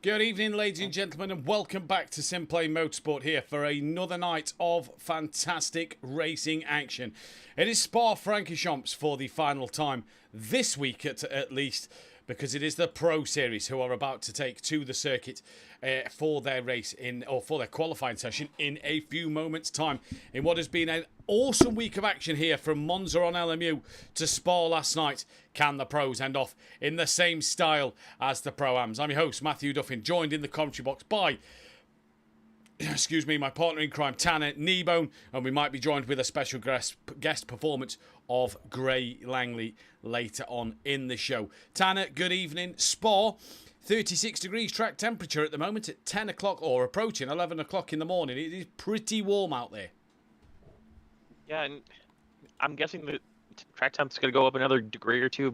Good evening, ladies and gentlemen, and welcome back to SimPlay Motorsport here for another night of fantastic racing action. It is SPA-Francorchamps for the final time this week, at least, because it is the Pro Series who are about to take to the circuit for their race for their qualifying session in a few moments' time. In what has been an awesome week of action here from Monza on LMU to Spa last night. Can the pros end off in the same style as the Pro-Ams? I'm your host, Mathew Duffin, joined in the commentary box by, my partner in crime, Tanner Kneebone, and we might be joined with a special guest performance of Gray Langley later on in the show. Tanner, good evening. Spa, 36 degrees track temperature at the moment at 10 o'clock or approaching 11 o'clock in the morning. It is pretty warm out there. Yeah, and I'm guessing the track temp's going to go up another degree or two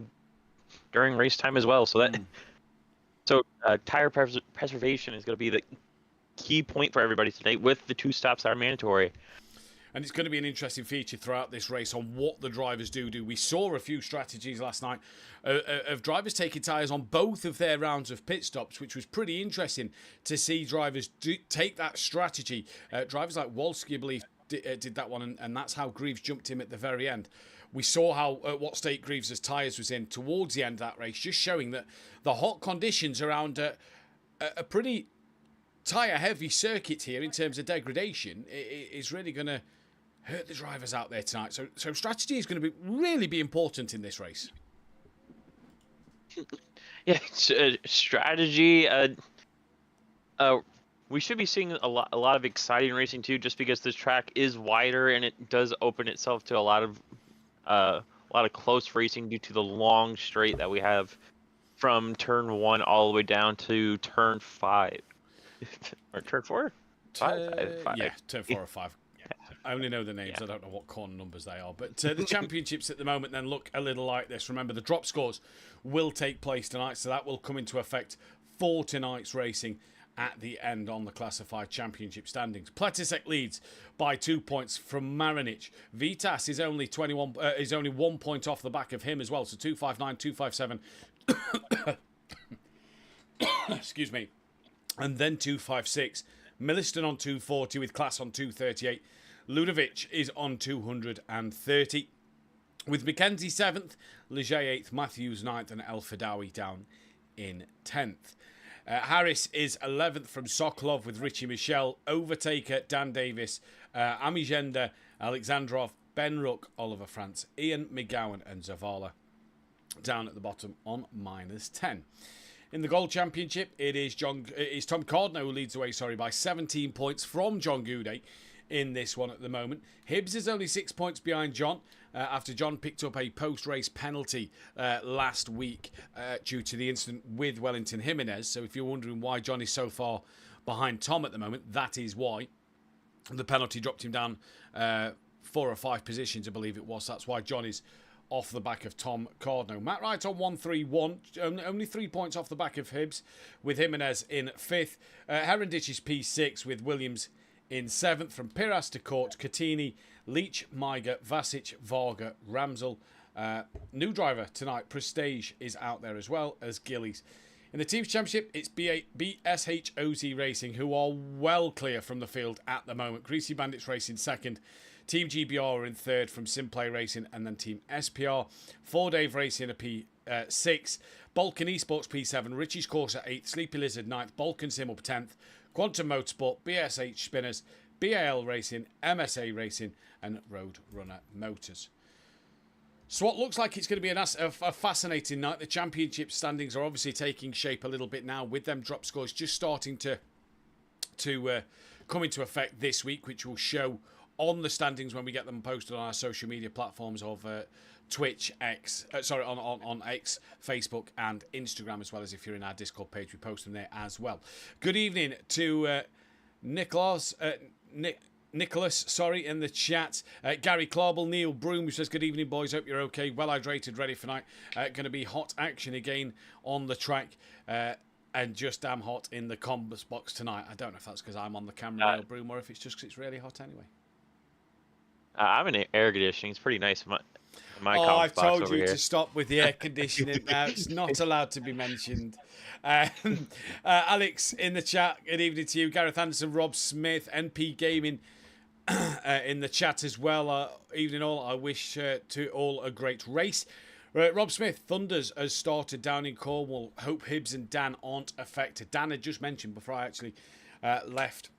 during race time as well. So tire preservation is going to be the key point for everybody tonight, with the two stops that are mandatory. And it's going to be an interesting feature throughout this race on what the drivers do. We saw a few strategies last night of drivers taking tyres on both of their rounds of pit stops, which was pretty interesting to see drivers take that strategy. Drivers like Wolski, I believe, did that one, and that's how Greaves jumped him at the very end. We saw what state Greaves' tyres was in towards the end of that race, just showing that the hot conditions around a pretty tyre-heavy circuit here in terms of degradation is really going to hurt the drivers out there tonight. So strategy is going to really be important in this race. Yeah, strategy. We should be seeing a lot of exciting racing too, just because this track is wider and it does open itself to a lot of close racing due to the long straight that we have from turn 1 all the way down to turn 5 or turn 4. Five. Yeah, turn 4 or 5. I only know the names. Yeah. I don't know what corner numbers they are. But the championships at the moment then look a little like this. Remember, the drop scores will take place tonight, so that will come into effect for tonight's racing at the end on the classified championship standings. Pletisek leads by 2 points from Marinic. Vitas is only 1 point off the back of him as well. So 259, 257. Excuse me. And then 256. Milliston on 240 with Class on 238. Ludovic is on 230. With Mackenzie 7th, Leger 8th, Matthews 9th, and El Fadawi down in 10th. Harris is 11th from Sokolov with Richie Michel, Overtaker, Dan Davis, Amigenda, Alexandrov, Ben Ruck, Oliver France, Ian McGowan, and Zavala down at the bottom on -10. In the Gold Championship, it is Tom Cardno who leads the way, by 17 points from John Goudet in this one at the moment. Hibbs is only 6 points behind John after John picked up a post-race penalty last week due to the incident with Wellington Jimenez. So if you're wondering why John is so far behind Tom at the moment, that is why. The penalty dropped him down 4 or 5 positions, I believe it was. That's why John is off the back of Tom Cardno. Matt Wright on 131, only 3 points off the back of Hibbs, with Jimenez in 5th. Herendich is P6 with Williams in 7th. From Piras to Court, Catini, Leach, Maiger, Vasic, Varga, Ramsel. New driver tonight, Prestige, is out there as well as Gillies. In the Teams Championship, it's BSHOZ Racing, who are well clear from the field at the moment. Greasy Bandits Racing 2nd. Team GBR are in 3rd from SimPlay Racing, and then Team SPR. 4Dave Racing a P6. Balkan Esports P7. Richie's Corsa 8th. Sleepy Lizard 9th. Balkan Sim up 10th. Quantum Motorsport, BSH Spinners, BAL Racing, MSA Racing, and Roadrunner Motors. So what looks like it's going to be a fascinating night. The championship standings are obviously taking shape a little bit now, with them drop scores just starting to come into effect this week, which will show on the standings when we get them posted on our social media platforms of Twitch, on X, Facebook, and Instagram, as well as if you're in our Discord page, we post them there as well. Good evening to Nicholas, in the chat. Gary Clarble, Neil Broom, who says, good evening, boys. Hope you're okay. Well hydrated, ready for night. Going to be hot action again on the track. And just damn hot in the combos box tonight. I don't know if that's because I'm on the camera, Neil Broom, or if it's just because it's really hot anyway. I'm in air conditioning. It's pretty nice in my Oh, college I've box told over you here. to stop with the air conditioning now. It's not allowed to be mentioned. Alex in the chat, good evening to you. Gareth Anderson, Rob Smith, NP Gaming in the chat as well. Evening all. I wish to all a great race. Rob Smith, Thunders has started down in Cornwall. Hope Hibbs and Dan aren't affected. Dan had just mentioned before I actually left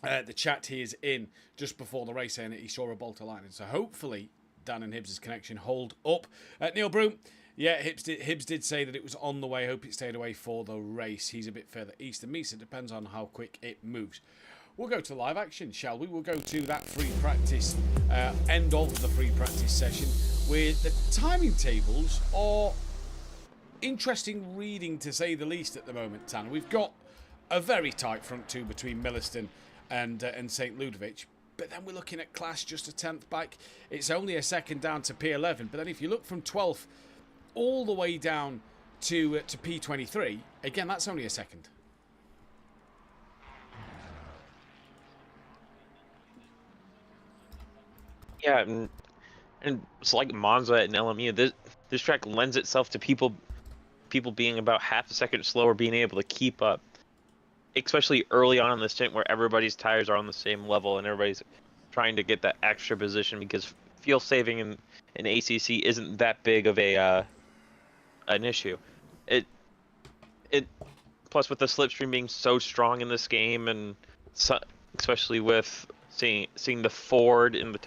the chat he is in just before the race, saying that he saw a bolt of lightning. So hopefully Dan and Hibbs' connection hold up. Neil Broom, yeah, Hibbs did say that it was on the way. Hope it stayed away for the race. He's a bit further east than me, so it depends on how quick it moves. We'll go to live action, shall we? We'll go to that free practice, end of the free practice session, where the timing tables are interesting reading, to say the least, at the moment, Tanner. We've got a very tight front two between Milliston and St. Ludovic. But then we're looking at class just a 10th back. It's only a second down to P11. But then if you look from 12th all the way down to P23, again, that's only a second. Yeah, and it's like Monza and LMU. This track lends itself to people being about half a second slower, being able to keep up, especially early on in the stint where everybody's tires are on the same level and everybody's trying to get that extra position, because fuel saving in ACC isn't that big of a an issue. It plus with the slipstream being so strong in this game, and especially with seeing the Ford in the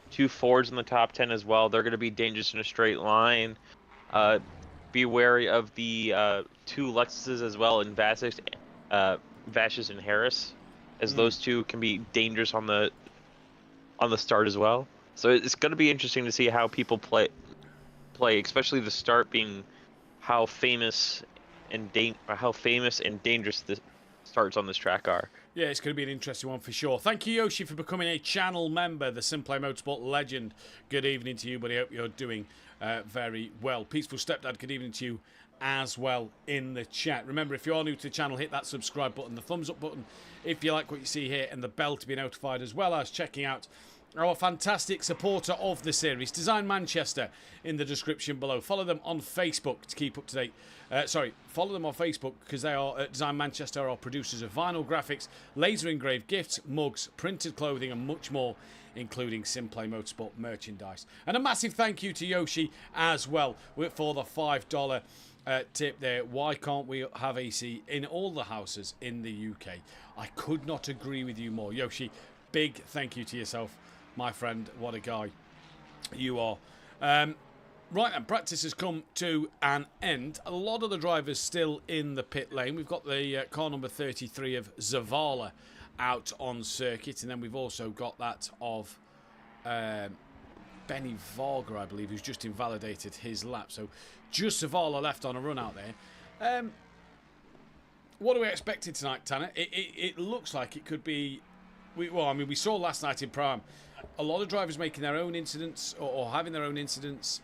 two Fords in the top 10 as well, they're going to be dangerous in a straight line. Be wary of the two Lexuses as well in Vasix and Harris, as those two can be dangerous on the start as well. So it's going to be interesting to see how people play, especially the start being how famous and dangerous the starts on this track are. Yeah, it's going to be an interesting one for sure. Thank you, Yoshi, for becoming a channel member, the SimPlay Motorsport legend. Good evening to you, buddy. Hope you're doing very well. Peaceful Stepdad, good evening to you as well in the chat. Remember, if you're new to the channel, hit that subscribe button, the thumbs up button if you like what you see here, and the bell to be notified, as well as checking out our fantastic supporter of the series, Design Manchester, in the description below. Follow them on Facebook to keep up to date. Follow them on Facebook because they are Design Manchester are producers of vinyl graphics, laser engraved gifts, mugs, printed clothing, and much more, including SimPlay Motorsport merchandise. And a massive thank you to Yoshi as well for the $5 tip there. Why can't we have AC in all the houses in the UK? I could not agree with you more, Yoshi. Big thank you to yourself, my friend. What a guy you are. Right, and practice has come to an end. A lot of the drivers still in the pit lane. We've got the car number 33 of Zavala out on circuit, and then we've also got that of Benny Varga, I believe, who's just invalidated his lap. So just Zavala left on a run out there. What are we expecting tonight, Tanner? It looks like it could be... we saw last night in Prime a lot of drivers making their own incidents or having their own incidents.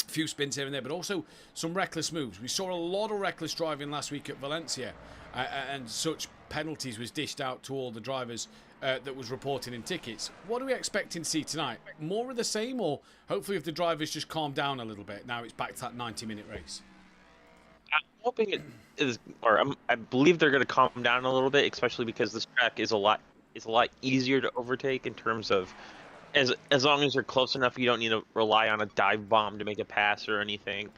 A few spins here and there, but also some reckless moves. We saw a lot of reckless driving last week at Valencia, and such penalties was dished out to all the drivers that was reporting in tickets. What are we expecting to see tonight? More of the same, or hopefully if the drivers just calm down a little bit, now it's back to that 90-minute race? I'm hoping it is, or I believe they're going to calm down a little bit, especially because this track is a lot easier to overtake in terms of as long as you're close enough, you don't need to rely on a dive bomb to make a pass or anything.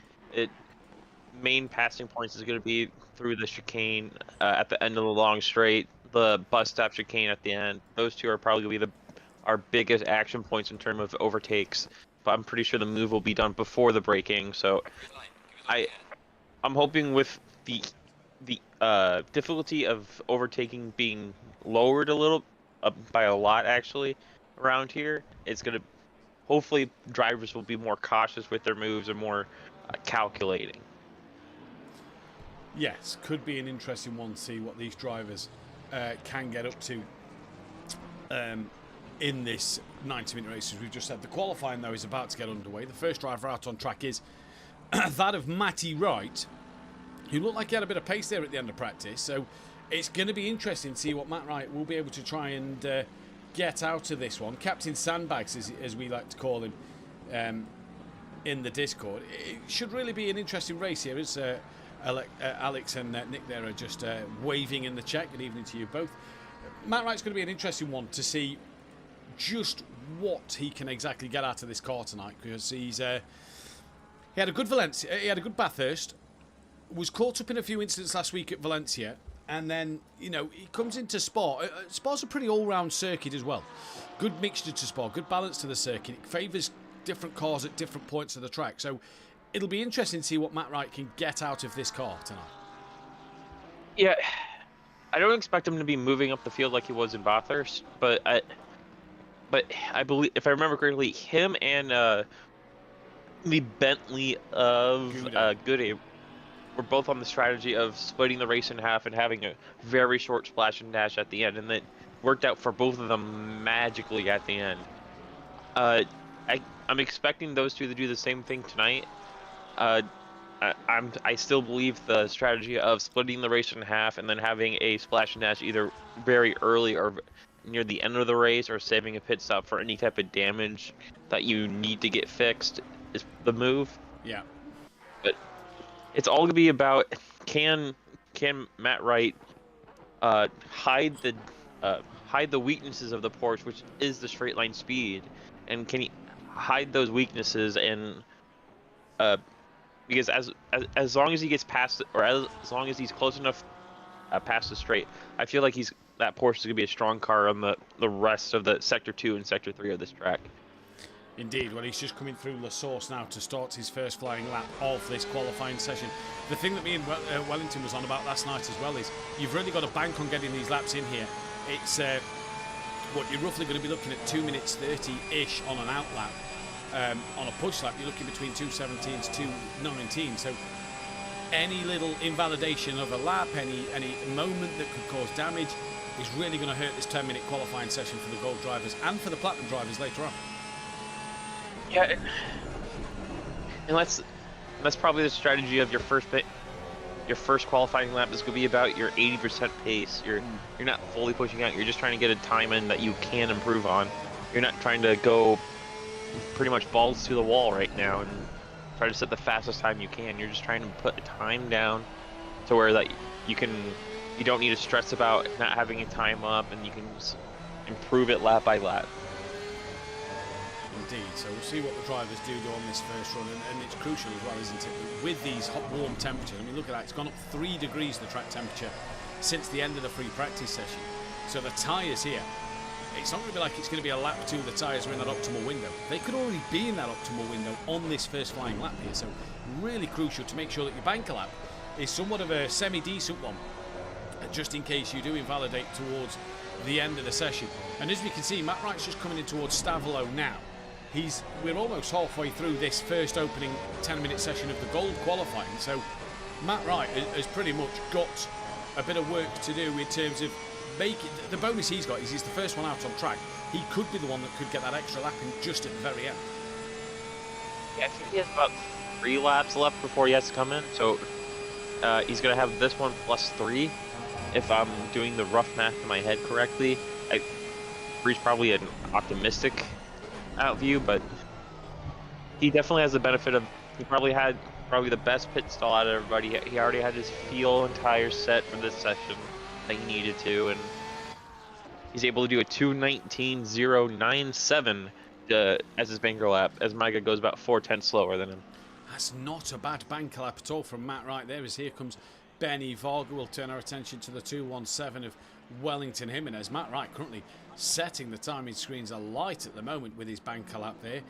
Main passing points is going to be through the chicane at the end of the long straight, the bus stop chicane at the end. Those two are probably going to be our biggest action points in terms of overtakes. But I'm pretty sure the move will be done before the braking. So I'm hoping with the difficulty of overtaking being lowered a little, by a lot actually, around here, it's going to, hopefully drivers will be more cautious with their moves and more calculating. Yes, could be an interesting one to see what these drivers can get up to in this 90-minute race. As we've just said, the qualifying though is about to get underway. The first driver out on track is that of Matty Wright, who looked like he had a bit of pace there at the end of practice. So it's going to be interesting to see what Matt Wright will be able to try and get out of this one. Captain Sandbags, as we like to call him in the Discord. It should really be an interesting race here, as Alex and Nick there are just waving in the chat. Good evening to you both. Matt Wright's going to be an interesting one to see just what he can exactly get out of this car tonight, because he had a good Valencia, he had a good Bathurst, was caught up in a few incidents last week at Valencia, and then, you know, he comes into Spa. Spa's a pretty all-round circuit as well. Good mixture to Spa, good balance to the circuit. It favours different cars at different points of the track. So it'll be interesting to see what Matt Wright can get out of this car tonight. Yeah, I don't expect him to be moving up the field like he was in Bathurst, but I believe, if I remember correctly, him and the Bentley of Goody were both on the strategy of splitting the race in half and having a very short splash and dash at the end, and that worked out for both of them magically at the end. I'm expecting those two to do the same thing tonight. I still believe the strategy of splitting the race in half and then having a splash and dash either very early or near the end of the race, or saving a pit stop for any type of damage that you need to get fixed, is the move. Yeah. But it's all gonna be about, can Matt Wright hide the weaknesses of the Porsche, which is the straight line speed, and can he hide those weaknesses, and because as long as he gets past it, or as long as he's close enough past the straight, I feel like that Porsche is gonna be a strong car on the rest of the Sector 2 and Sector 3 of this track. Indeed. Well, he's just coming through La Source now to start his first flying lap of this qualifying session. The thing that me and Wellington was on about last night as well is you've really got to bank on getting these laps in here. It's what you're roughly going to be looking at 2 minutes 30-ish on an out lap. On a push lap, you're looking between 2:17 to 2:19. So any little invalidation of a lap, any moment that could cause damage, is really going to hurt this 10-minute qualifying session for the Gold drivers and for the Platinum drivers later on. Yeah, and that's probably the strategy of your first qualifying lap is going to be about your 80% pace. You're not fully pushing out. You're just trying to get a time in that you can improve on. You're not trying to go pretty much balls to the wall right now and try to set the fastest time you can. You're just trying to put a time down to where that you don't need to stress about not having a time up, and you can just improve it lap by lap. Indeed, so we'll see what the drivers do on this first run, and it's crucial as well, isn't it, with these hot, warm temperatures. I mean, look at that, it's gone up 3 degrees, the track temperature, since the end of the free practice session. So the tyres here, it's not going to be like it's going to be a lap 2, the tyres are in that optimal window. They could already be in that optimal window on this first flying lap here, so really crucial to make sure that your banker lap is somewhat of a semi-decent one, just in case you do invalidate towards the end of the session. And as we can see, Matt Wright's just coming in towards Stavolo now. We're almost halfway through this first opening 10-minute session of the Gold qualifying, so Matt Wright has pretty much got a bit of work to do in terms of making. The bonus he's got is he's the first one out on track. He could be the one that could get that extra lap in just at the very end. Yeah, I think he has about 3 laps left before he has to come in, so he's going to have this one plus 3, if I'm doing the rough math in my head correctly. He's probably an optimistic out view, but he definitely has the benefit of, he probably had the best pit stall out of everybody. He already had his fuel and tires set for this session that he needed to, and he's able to do a 2:19.097 as his banker lap, as Micah goes about 4/10 slower than him. That's not a bad banker lap at all from Matt Wright there, as here comes Benny Varga. We'll turn our attention to the 2:17 of Wellington Jimenez. Matt Wright currently setting the timing screens alight at the moment with his banker lap there.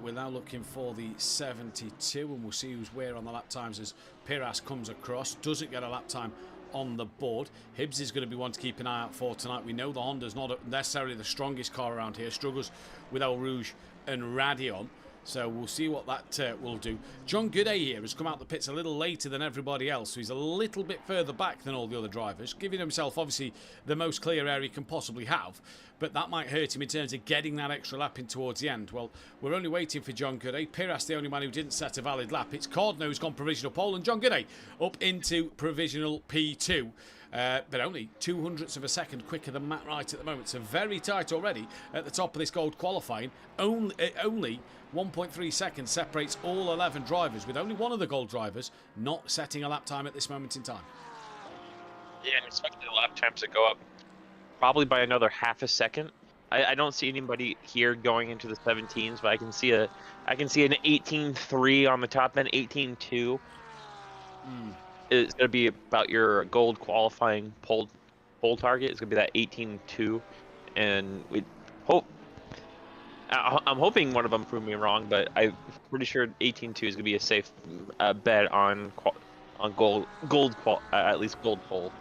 We're now looking for the 72, and we'll see who's where on the lap times as Piras comes across. Doesn't get a lap time on the board. Hibbs is going to be one to keep an eye out for tonight. We know the Honda's not necessarily the strongest car around here. Struggles with El Rouge and Radeon. So we'll see what that will do. John Gooday here has come out the pits a little later than everybody else, so he's a little bit further back than all the other drivers, giving himself obviously the most clear air he can possibly have, but that might hurt him in terms of getting that extra lap in towards the end. Well, we're only waiting for John Gooday. Piras, the only man who didn't set a valid lap. It's Cardno who's gone provisional pole, and John Gooday up into provisional P2. but only 0.02 of a second quicker than Matt Wright at the moment. So very tight already at the top of this gold qualifying. Only 1.3 seconds separates all 11 drivers, with only one of the gold drivers not setting a lap time at this moment in time. Yeah, and expecting the lap times to go up probably by another half a second. I don't see anybody here going into the 17s, but I can see an 18.3 on the top end, 18.2. It's going to be about your gold qualifying pole target. It's going to be that 18.2, and we hope. I'm hoping one of them prove me wrong, but I'm pretty sure 18.2 is going to be a safe bet on at least gold pole.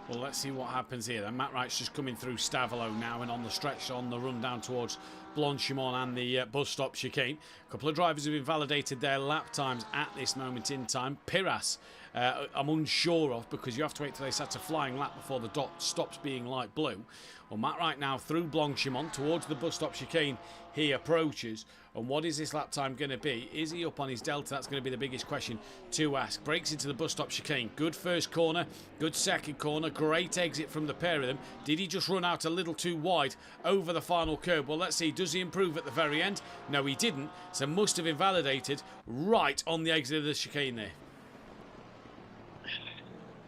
Well, let's see what happens here. Then Matt Wright's just coming through Stavolo now and on the stretch on the run down towards Blanchimont and the bus stop chicane. A couple of drivers have invalidated their lap times at this moment in time. Piras, I'm unsure of, because you have to wait till they set a flying lap before the dot stops being light blue. Well, Matt Wright now through Blanchimont towards the bus stop chicane. He approaches, and what is this lap time going to be? Is he up on his delta? That's going to be the biggest question to ask. Breaks into the bus stop chicane. Good first corner, good second corner, great exit from the pair of them. Did he just run out a little too wide over the final curb? Well, let's see. Does he improve at the very end? No, he didn't. So must have invalidated right on the exit of the chicane there.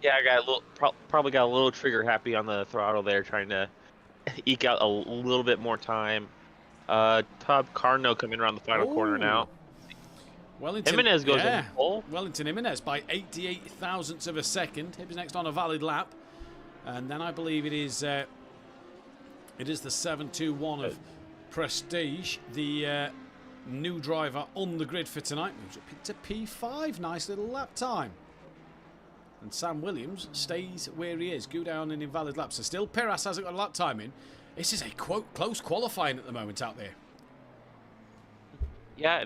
Yeah, I got probably got a little trigger happy on the throttle there, trying to eke out a little bit more time. Todd Carno coming around the final corner now. Wellington, Jimenez goes in pole. Wellington Jimenez by 88 thousandths of a second. He was next on a valid lap, and then I believe it is the 721 of Prestige, the new driver on the grid for tonight. Moves up to P5. Nice little lap time. And Sam Williams stays where he is. Go down an invalid lap. So still Piras hasn't got a lap time in. This is a close qualifying at the moment out there. Yeah,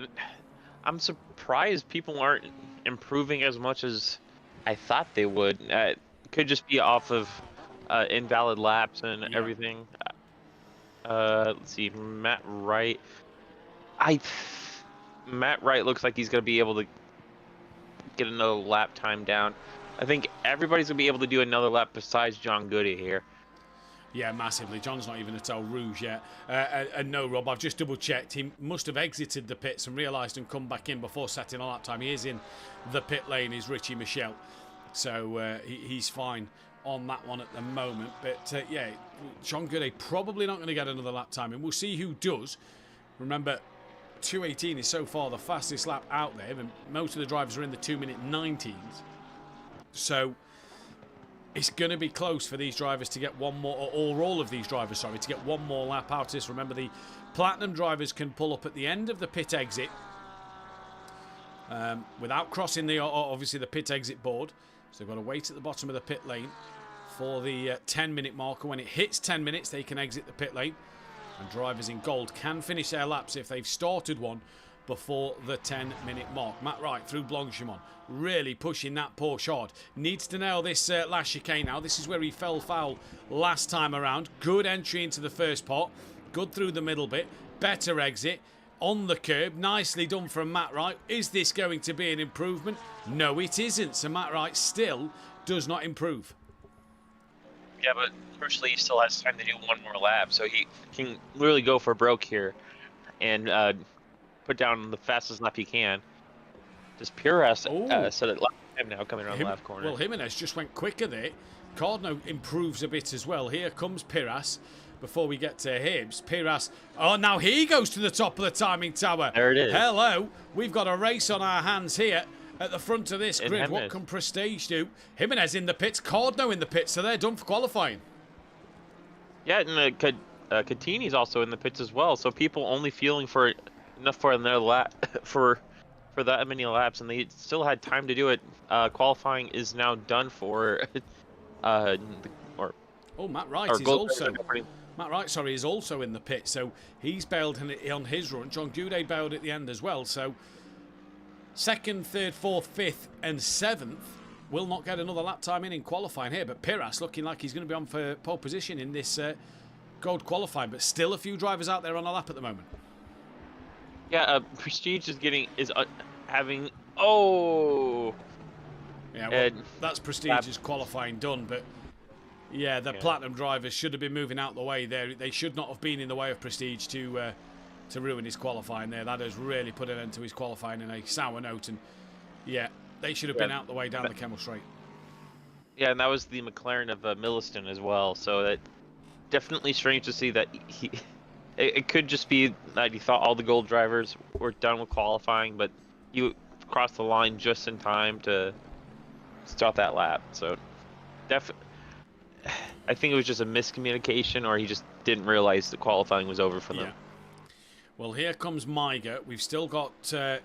I'm surprised people aren't improving as much as I thought they would. It could just be off of invalid laps and everything. Let's see, Matt Wright. Matt Wright looks like he's going to be able to get another lap time down. I think everybody's going to be able to do another lap besides John Goody here. Yeah, massively. John's not even at El Rouge yet. And no, Rob, I've just double-checked. He must have exited the pits and realised and come back in before setting a lap time. He is in the pit lane, is Richie Michel. So he's fine on that one at the moment. But, yeah, John Goody probably not going to get another lap time. And we'll see who does. Remember, 2:18 is so far the fastest lap out there. And most of the drivers are in the 2-minute 19s. So it's going to be close for these drivers to get one more, or all of these drivers, sorry, to get one more lap out of this. Remember, the Platinum drivers can pull up at the end of the pit exit without crossing the, obviously, the pit exit board. So they've got to wait at the bottom of the pit lane for the 10-minute marker. When it hits 10 minutes, they can exit the pit lane. And drivers in gold can finish their laps if they've started one before the 10-minute mark. Matt Wright through Blanchimont, really pushing that Porsche hard. Needs to nail this last chicane now. This is where he fell foul last time around. Good entry into the first pot. Good through the middle bit. Better exit on the curb. Nicely done from Matt Wright. Is this going to be an improvement? No, it isn't. So Matt Wright still does not improve. Yeah, but crucially, he still has time to do one more lap. So he can literally go for broke here and put down the fastest lap he can. Just Piras set it left time now coming around the left corner. Well, Jimenez just went quicker there. Cardno improves a bit as well. Here comes Piras. Before we get to Hibbs, Piras. Oh, now he goes to the top of the timing tower. There it is. Hello. We've got a race on our hands here at the front of this grid. What can Prestige do? Jimenez in the pits. Cardno in the pits. So they're done for qualifying. Yeah, and Catini's also in the pits as well. So people only feeling for enough for their lap for that many laps, and they still had time to do it. Qualifying is now done for. Matt Wright is also. Matt Wright, sorry, is also in the pit, so he's bailed on his run. John Goudet bailed at the end as well. So 2nd, 3rd, 4th, 5th, and 7th will not get another lap time in qualifying here. But Piras looking like he's going to be on for pole position in this gold qualifying. But still a few drivers out there on a lap at the moment. Yeah, Prestige is having. Yeah, Yeah, well, that's Prestige's qualifying done, but yeah, the Platinum drivers should have been moving out the way there. They should not have been in the way of Prestige to ruin his qualifying there. That has really put an end to his qualifying in a sour note, and yeah, they should have been out the way down the Kemmel Straight. Yeah, and that was the McLaren of Milliston as well, so that definitely strange to see that it could just be that he thought all the gold drivers were done with qualifying, but you crossed the line just in time to start that lap. So I think it was just a miscommunication, or he just didn't realize the qualifying was over for them. Well, here comes Maiger. We've still got, I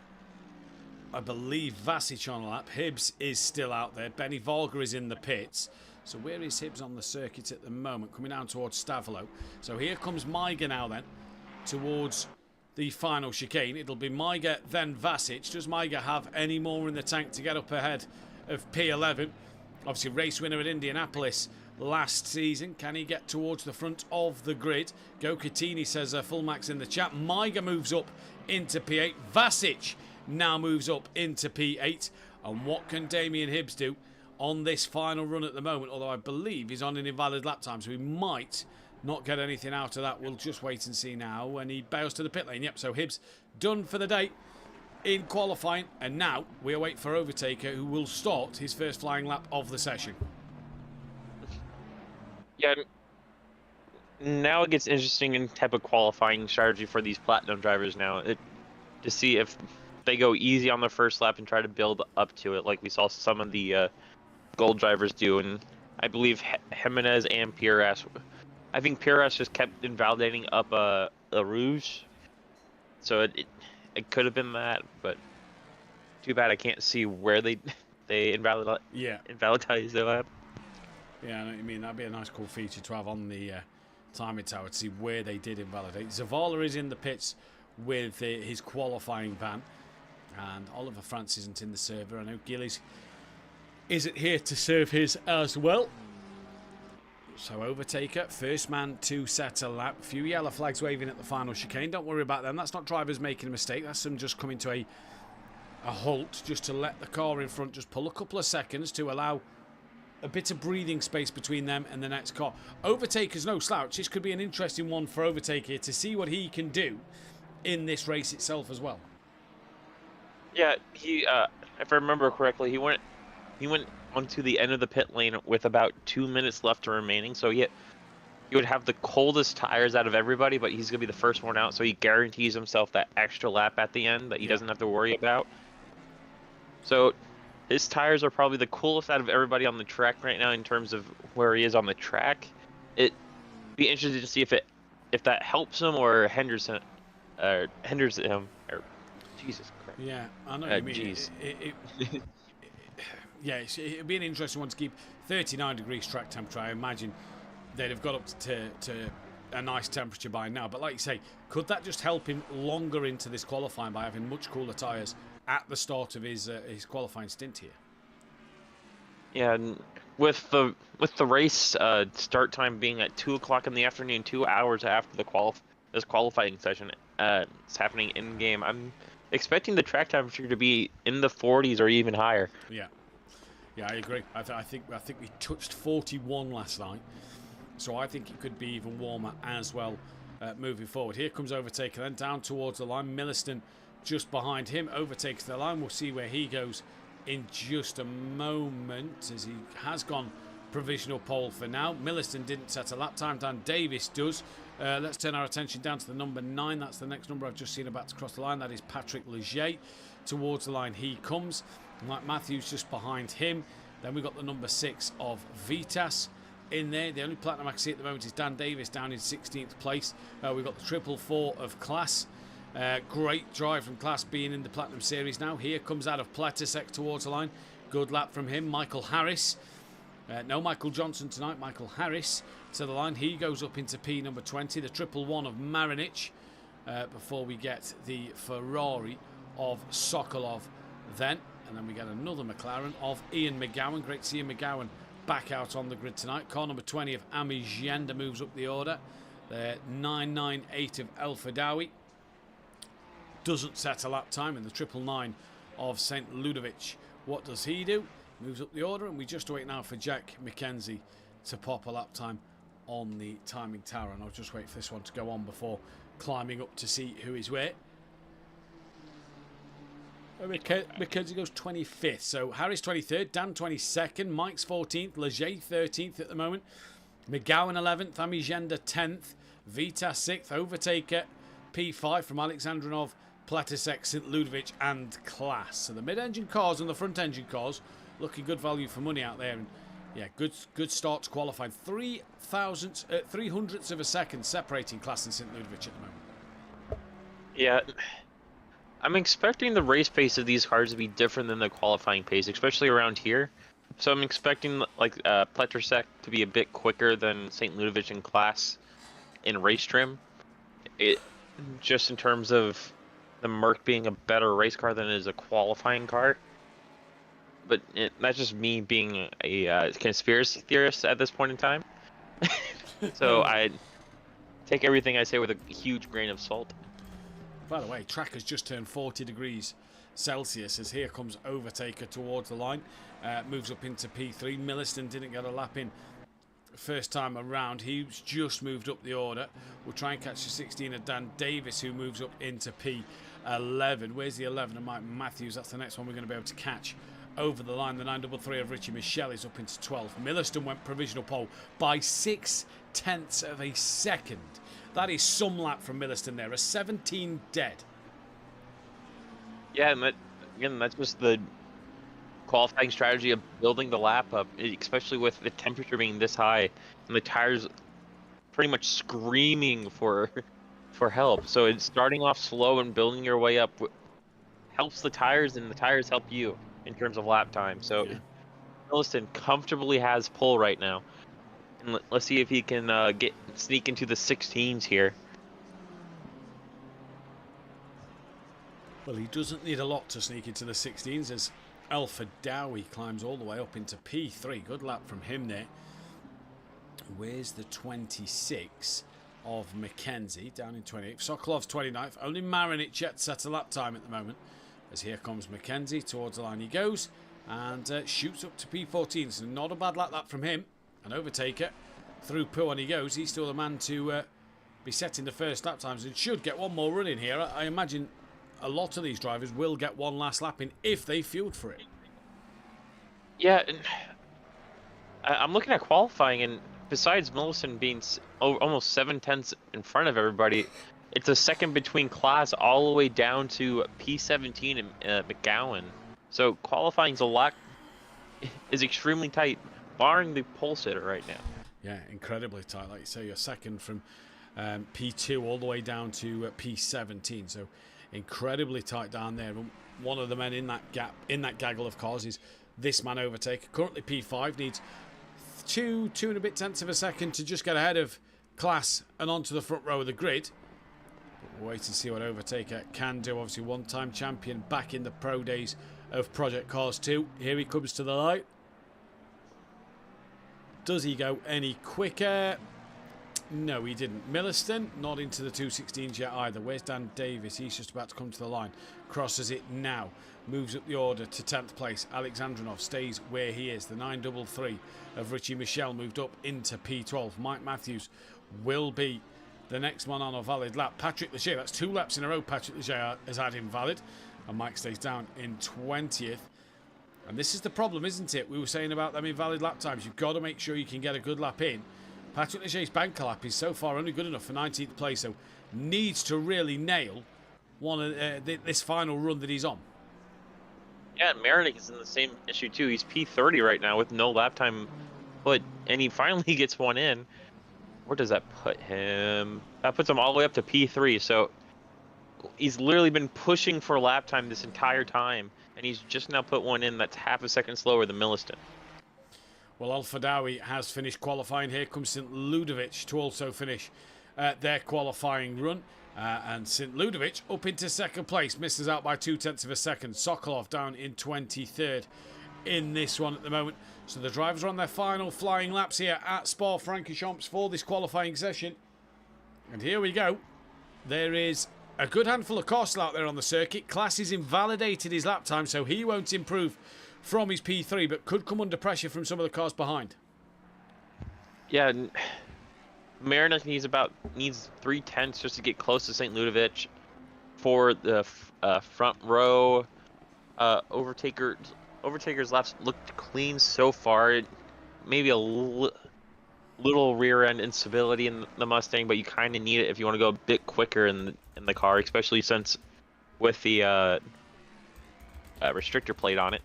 believe, Vasic on a lap. Hibbs is still out there. Benny Volger is in the pits. So where is Hibbs on the circuit at the moment? Coming down towards Stavolo. So here comes Maiger now then, towards the final chicane. It'll be Maiger, then Vasic. Does Maiger have any more in the tank to get up ahead of P11? Obviously, race winner at Indianapolis last season. Can he get towards the front of the grid? Go Catini says full max in the chat. Maiger moves up into P8. Vasic now moves up into P8. And what can Damien Hibbs do on this final run at the moment? Although I believe he's on an invalid lap time, so he might not get anything out of that. We'll just wait and see now when he bails to the pit lane. Yep, so Hibbs done for the day in qualifying, and now we await for Overtaker, who will start his first flying lap of the session. Yeah, now it gets interesting in type of qualifying strategy for these Platinum drivers now, to see if they go easy on the first lap and try to build up to it, like we saw some of the gold drivers do. And I believe Jimenez and Pires, I think Pires just kept invalidating up a Rouge, so it could have been that, but too bad I can't see where they invalidized their lap. Yeah, I know what you mean. That'd be a nice cool feature to have on the timing tower to see where they did invalidate. Zavala is in the pits with his qualifying ban, and Oliver France isn't in the server. I know Gillies isn't here to serve his as well. So Overtaker, first man to set a lap. A few yellow flags waving at the final chicane. Don't worry about them. That's not drivers making a mistake. That's them just coming to a halt, just to let the car in front just pull a couple of seconds to allow a bit of breathing space between them and the next car. Overtaker's no slouch. This could be an interesting one for Overtaker to see what he can do in this race itself as well. Yeah, he if I remember correctly, he went onto the end of the pit lane with about 2 minutes left remaining, so he would have the coldest tires out of everybody, but he's gonna be the first one out, so he guarantees himself that extra lap at the end that he doesn't have to worry about. So his tires are probably the coolest out of everybody on the track right now in terms of where he is on the track. It'd be interesting to see if that helps him or hinders him. Or Jesus Christ. Yeah, I know what you mean. Yeah, it'd be an interesting one to keep. 39 degrees track temperature. I imagine they'd have got up to a nice temperature by now. But like you say, could that just help him longer into this qualifying by having much cooler tyres at the start of his qualifying stint here? Yeah, and with the race start time being at 2 o'clock in the afternoon, 2 hours after this qualifying session, it's happening in game. I'm expecting the track temperature to be in the 40s or even higher. Yeah, I agree. I think we touched 41 last night, so I think it could be even warmer as well moving forward. Here comes Overtaker, then down towards the line. Milliston just behind him. Overtakes the line. We'll see where he goes in just a moment, as he has gone provisional pole for now. Milliston didn't set a lap time. Dan Davis does. Let's turn our attention down to the number 9. That's the next number I've just seen about to cross the line. That is Patrick Leger. Towards the line he comes. Mike Matthews just behind him. Then we've got the number 6 of Vitas in there. The only platinum I can see at the moment is Dan Davis down in 16th place. We've got the 444 of Class. Great drive from Class, being in the Platinum Series now. Here comes out of Pletisek towards the line. Good lap from him. Michael Harris. No Michael Johnson tonight. Michael Harris to the line. He goes up into P number 20. The 111 of Marinich. Before we get the Ferrari of Sokolov then. And then we get another McLaren of Ian McGowan. Great to see Ian McGowan back out on the grid tonight. Car number 20 of Ami Gienda moves up the order. The 998 of El Fadawi doesn't set a lap time. And the 999 of St. Ludovic, what does he do? moves up the order, and we just wait now for Jack McKenzie to pop a lap time on the timing tower, and I'll just wait for this one to go on before climbing up to see who is where. McKenzie goes 25th, so Harris 23rd, Dan 22nd, Mike's 14th, Leger 13th at the moment, McGowan 11th, Amigenda 10th, Vita 6th, Overtaker P5 from Alexandrinov, Pletisek, St. Ludovic and Class. So the mid-engine cars and the front-engine cars looking good value for money out there. And yeah, good start to qualifying. 300ths of a second separating Class and St. Ludovic at the moment. Yeah, I'm expecting the race pace of these cars to be different than the qualifying pace, especially around here. So I'm expecting like Pletisek to be a bit quicker than St. Ludovic and Class in race trim. Just in terms of the Merc being a better race car than it is a qualifying car. But that's just me being a conspiracy theorist at this point in time. So I take everything I say with a huge grain of salt. By the way, track has just turned 40 degrees Celsius as here comes Overtaker towards the line. Moves up into P3. Milliston didn't get a lap in first time around. He's just moved up the order. We'll try and catch the 16 of Dan Davis, who moves up into P11. Where's the 11 of Mike Matthews? That's the next one we're going to be able to catch over the line. The 933 of Richie Michelle is up into 12. Milliston went provisional pole by 0.6 of a second. That is some lap from Milliston there. A 17 dead. Yeah, and that's just the qualifying strategy of building the lap up, especially with the temperature being this high and the tires pretty much screaming for help. So it's starting off slow and building your way up helps the tires, and the tires help you in terms of lap time. So yeah. Milliston comfortably has pole right now, and let's see if he can sneak into the 16s here. Well, he doesn't need a lot to sneak into the 16s as Alpha Dowie climbs all the way up into P3. Good lap from him there. Where's the 26 of Mackenzie? Down in 28th. Sokolov's 29th. Only Marinich yet set a lap time at the moment. As here comes Mackenzie. Towards the line he goes. And shoots up to P14. So not a bad lap from him. An Overtaker. Through Pooh on he goes. He's still the man to be setting the first lap times. And should get one more run in here. I imagine a lot of these drivers will get one last lap in if they fueled for it. Yeah, and I'm looking at qualifying, and besides Millicent being almost 7/10 in front of everybody, it's a second between Class all the way down to P17 and McGowan. So qualifying is extremely tight, barring the pole sitter right now. Yeah, incredibly tight. Like you say, you're second from P2 all the way down to P17. So incredibly tight down there. One of the men in that gaggle of cars is this man Overtaker. Currently P5, needs two and a bit tenths of a second to just get ahead of Class and onto the front row of the grid. But we'll wait and see what Overtaker can do. Obviously one-time champion back in the pro days of Project Cars 2. Here he comes to the light. Does he go any quicker? No, he didn't. Milliston, not into the 216s yet either. Where's Dan Davis? He's just about to come to the line. Crosses it now. Moves up the order to 10th place. Alexandrinov stays where he is. The 933 of Richie Michelle moved up into P12. Mike Matthews will be the next one on a valid lap. Patrick Leger, that's 2 laps in a row Patrick Leger has had invalid. And Mike stays down in 20th. And this is the problem, isn't it? We were saying about them invalid lap times. You've got to make sure you can get a good lap in. Patrick Leger's banker lap is so far only good enough for 19th place, so needs to really nail this final run that he's on. Yeah, Marinick is in the same issue too. He's P30 right now with no lap time put, and he finally gets one in. Where does that put him? That puts him all the way up to P3, so he's literally been pushing for lap time this entire time, and he's just now put one in that's half a second slower than Milliston. Well, Alpha Dowie has finished qualifying. Here comes St. Ludovic to also finish their qualifying run. And St. Ludovic up into second place. Misses out by 0.2 of a second. Sokolov down in 23rd in this one at the moment. So the drivers are on their final flying laps here at SPA-Francorchamps for this qualifying session. And here we go. There is a good handful of cars out there on the circuit. Class has invalidated his lap time, so he won't improve from his P3, but could come under pressure from some of the cars behind. Yeah, Marinik needs 3/10 just to get close to St. Ludovic for the front row. Overtaker's laps looked clean so far. Maybe a little rear end instability in the Mustang, but you kind of need it if you want to go a bit quicker in the car, especially since with the restrictor plate on it.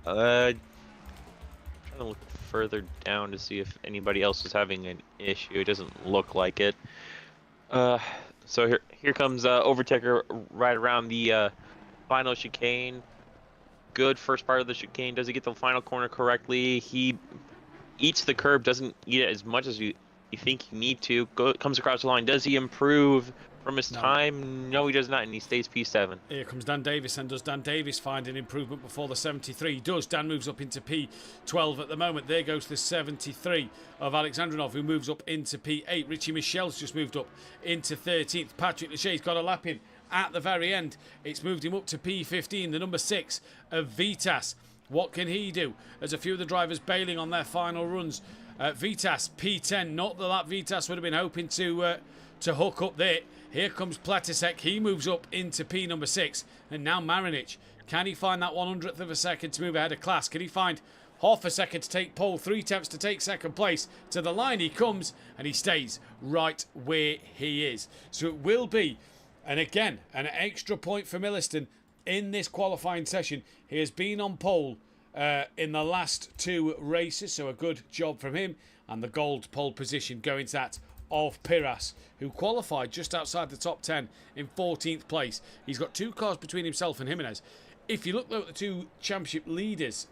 Trying to look further down to see if anybody else is having an issue. It doesn't look like it. So here comes Overtaker right around the final chicane. Good first part of the chicane. Does he get the final corner correctly? He eats the curb, doesn't eat it as much as you think you need to. Comes across the line. Does he improve from his time? No, he does not, and he stays P7. Here comes Dan Davis, and does Dan Davis find an improvement before the 73? He does. Dan moves up into P12 at the moment. There goes the 73 of Alexandrinov, who moves up into P8. Richie Michel's just moved up into 13th. Patrick Lachey's got a lap in at the very end. It's moved him up to P15, the number 6 of Vitas. What can he do? There's a few of the drivers bailing on their final runs. Vitas, P10. Not the lap Vitas would have been hoping to hook up there. Here comes Platisek. He moves up into P number 6. And now Marinic. Can he find that 100th of a second to move ahead of class? Can he find half a second to take pole, 3/10 to take second place? To the line he comes, and he stays right where he is. So it will be, and again, an extra point for Milliston in this qualifying session. He has been on pole in the last 2 races, so a good job from him. And the gold pole position going to that of Piras, who qualified just outside the top 10 in 14th place. He's got 2 cars between himself and Jimenez. If you look though at the 2 championship leaders,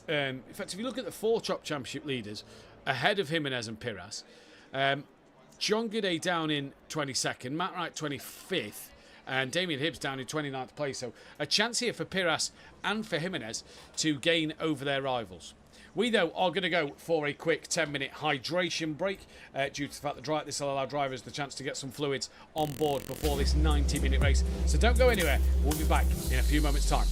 in fact, if you look at the 4 top championship leaders ahead of Jimenez and Piras, John Goudet down in 22nd, Matt Wright 25th, and Damien Hibbs down in 29th place. So a chance here for Piras and for Jimenez to gain over their rivals. We, though, are going to go for a quick 10-minute hydration break due to the fact that this will allow drivers the chance to get some fluids on board before this 90-minute race. So don't go anywhere. We'll be back in a few moments' time.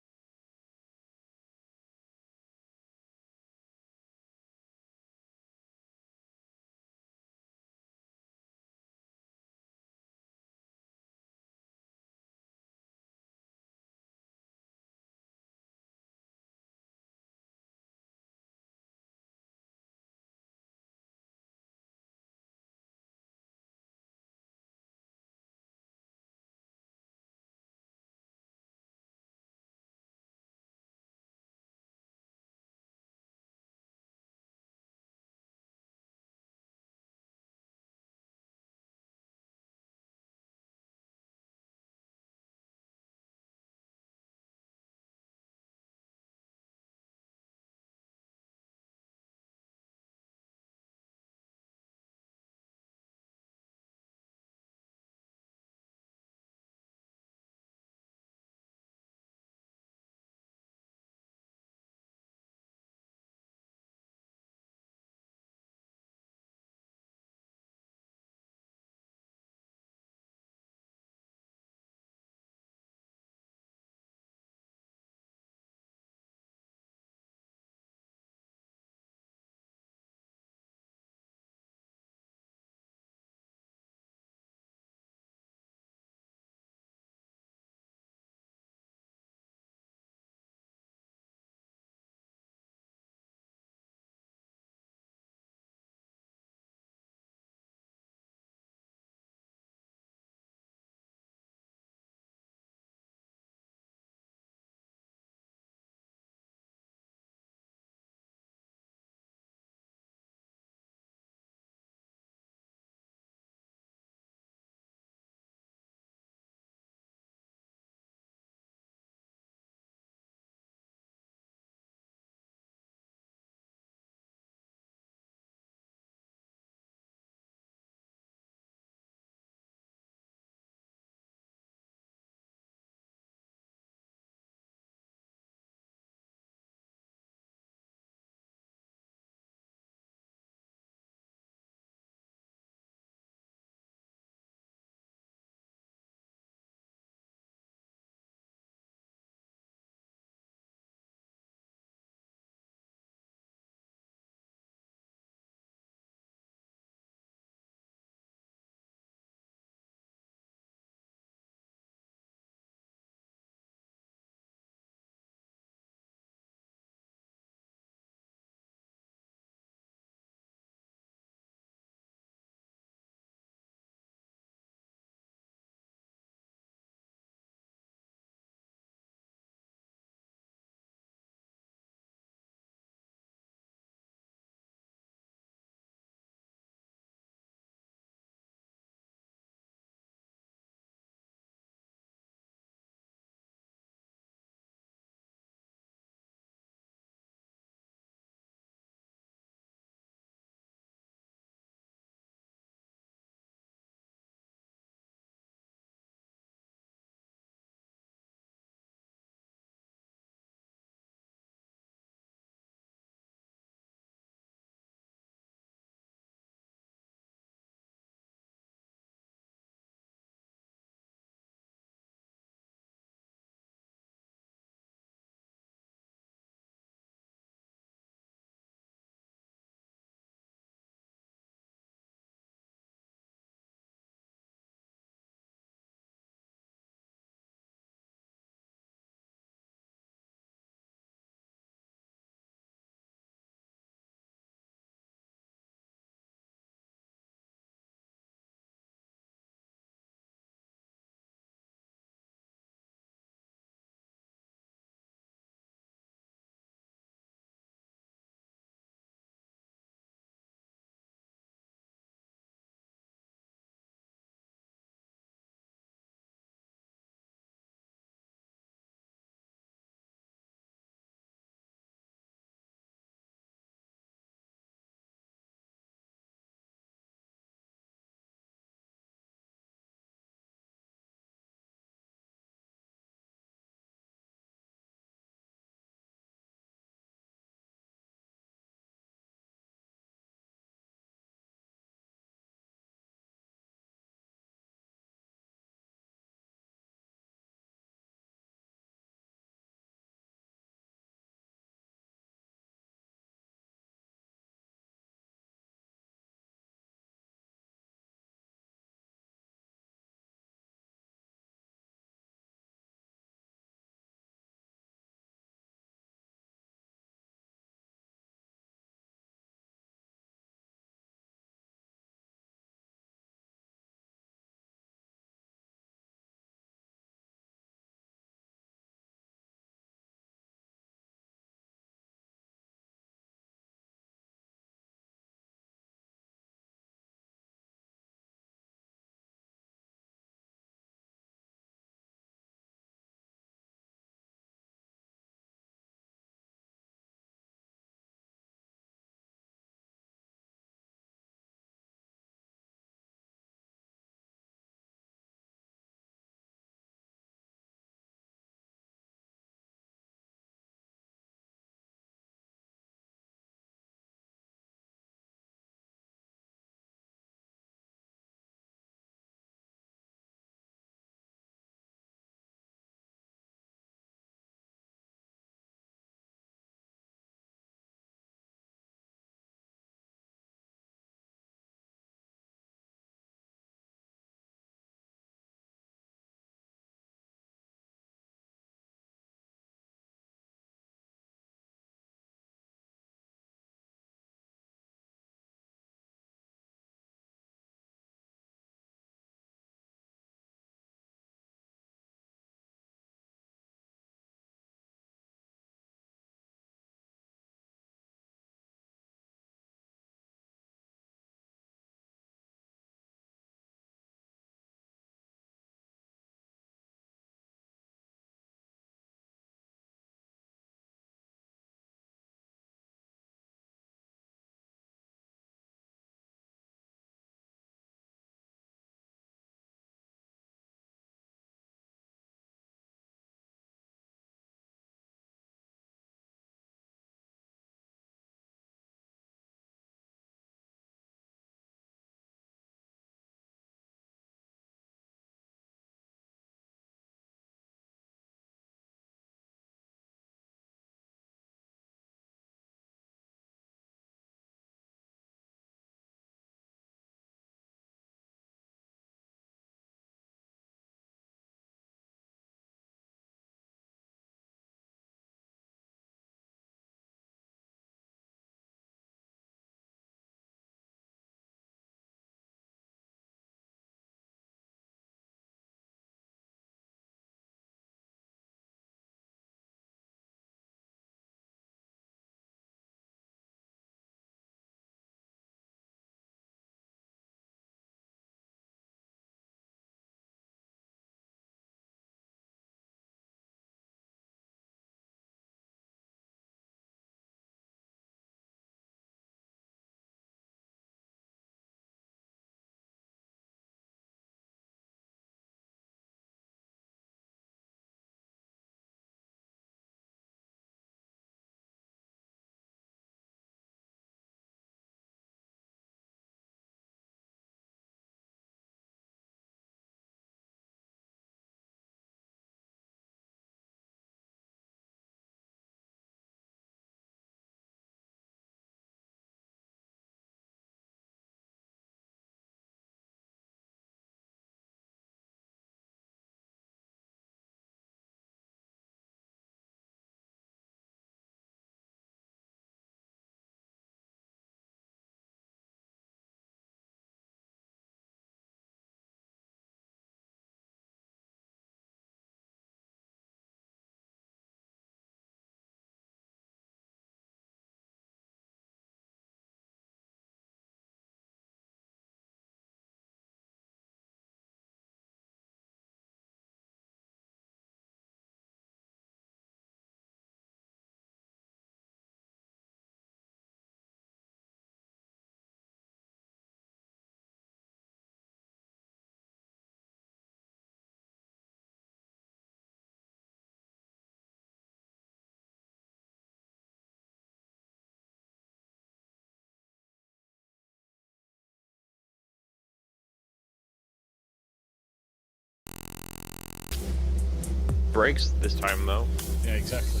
brakes this time, though. Yeah, exactly.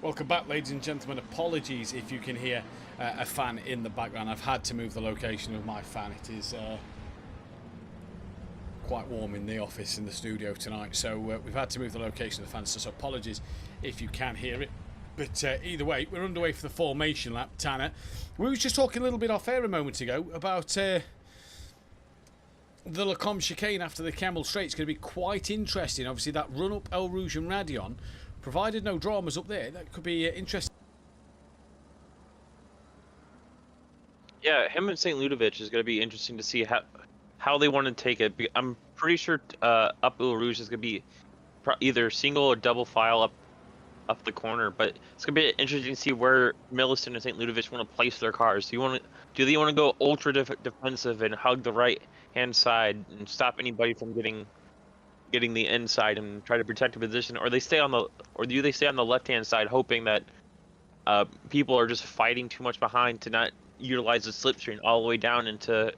Welcome back, ladies and gentlemen. Apologies if you can hear a fan in the background. I've had to move the location of my fan. It is quite warm in the office, in the studio tonight, so we've had to move the location of the fan, so apologies if you can hear it. But either way, we're underway for the formation lap. Tanner, we were just talking a little bit off air a moment ago about the Le Combe chicane after the Kemmel Straight. It's going to be quite interesting. Obviously, that run up El Rouge and Radion, provided no dramas up there, that could be interesting. Yeah, him and St. Ludovic is going to be interesting to see how they want to take it. I'm pretty sure up El Rouge is going to be either single or double file up the corner, but it's going to be interesting to see where Millicent and St. Ludovic want to place their cars. Do they want to go ultra defensive and hug the right hand side and stop anybody from getting the inside and try to protect a position, or do they stay on the left hand side hoping that people are just fighting too much behind to not utilize the slipstream all the way down into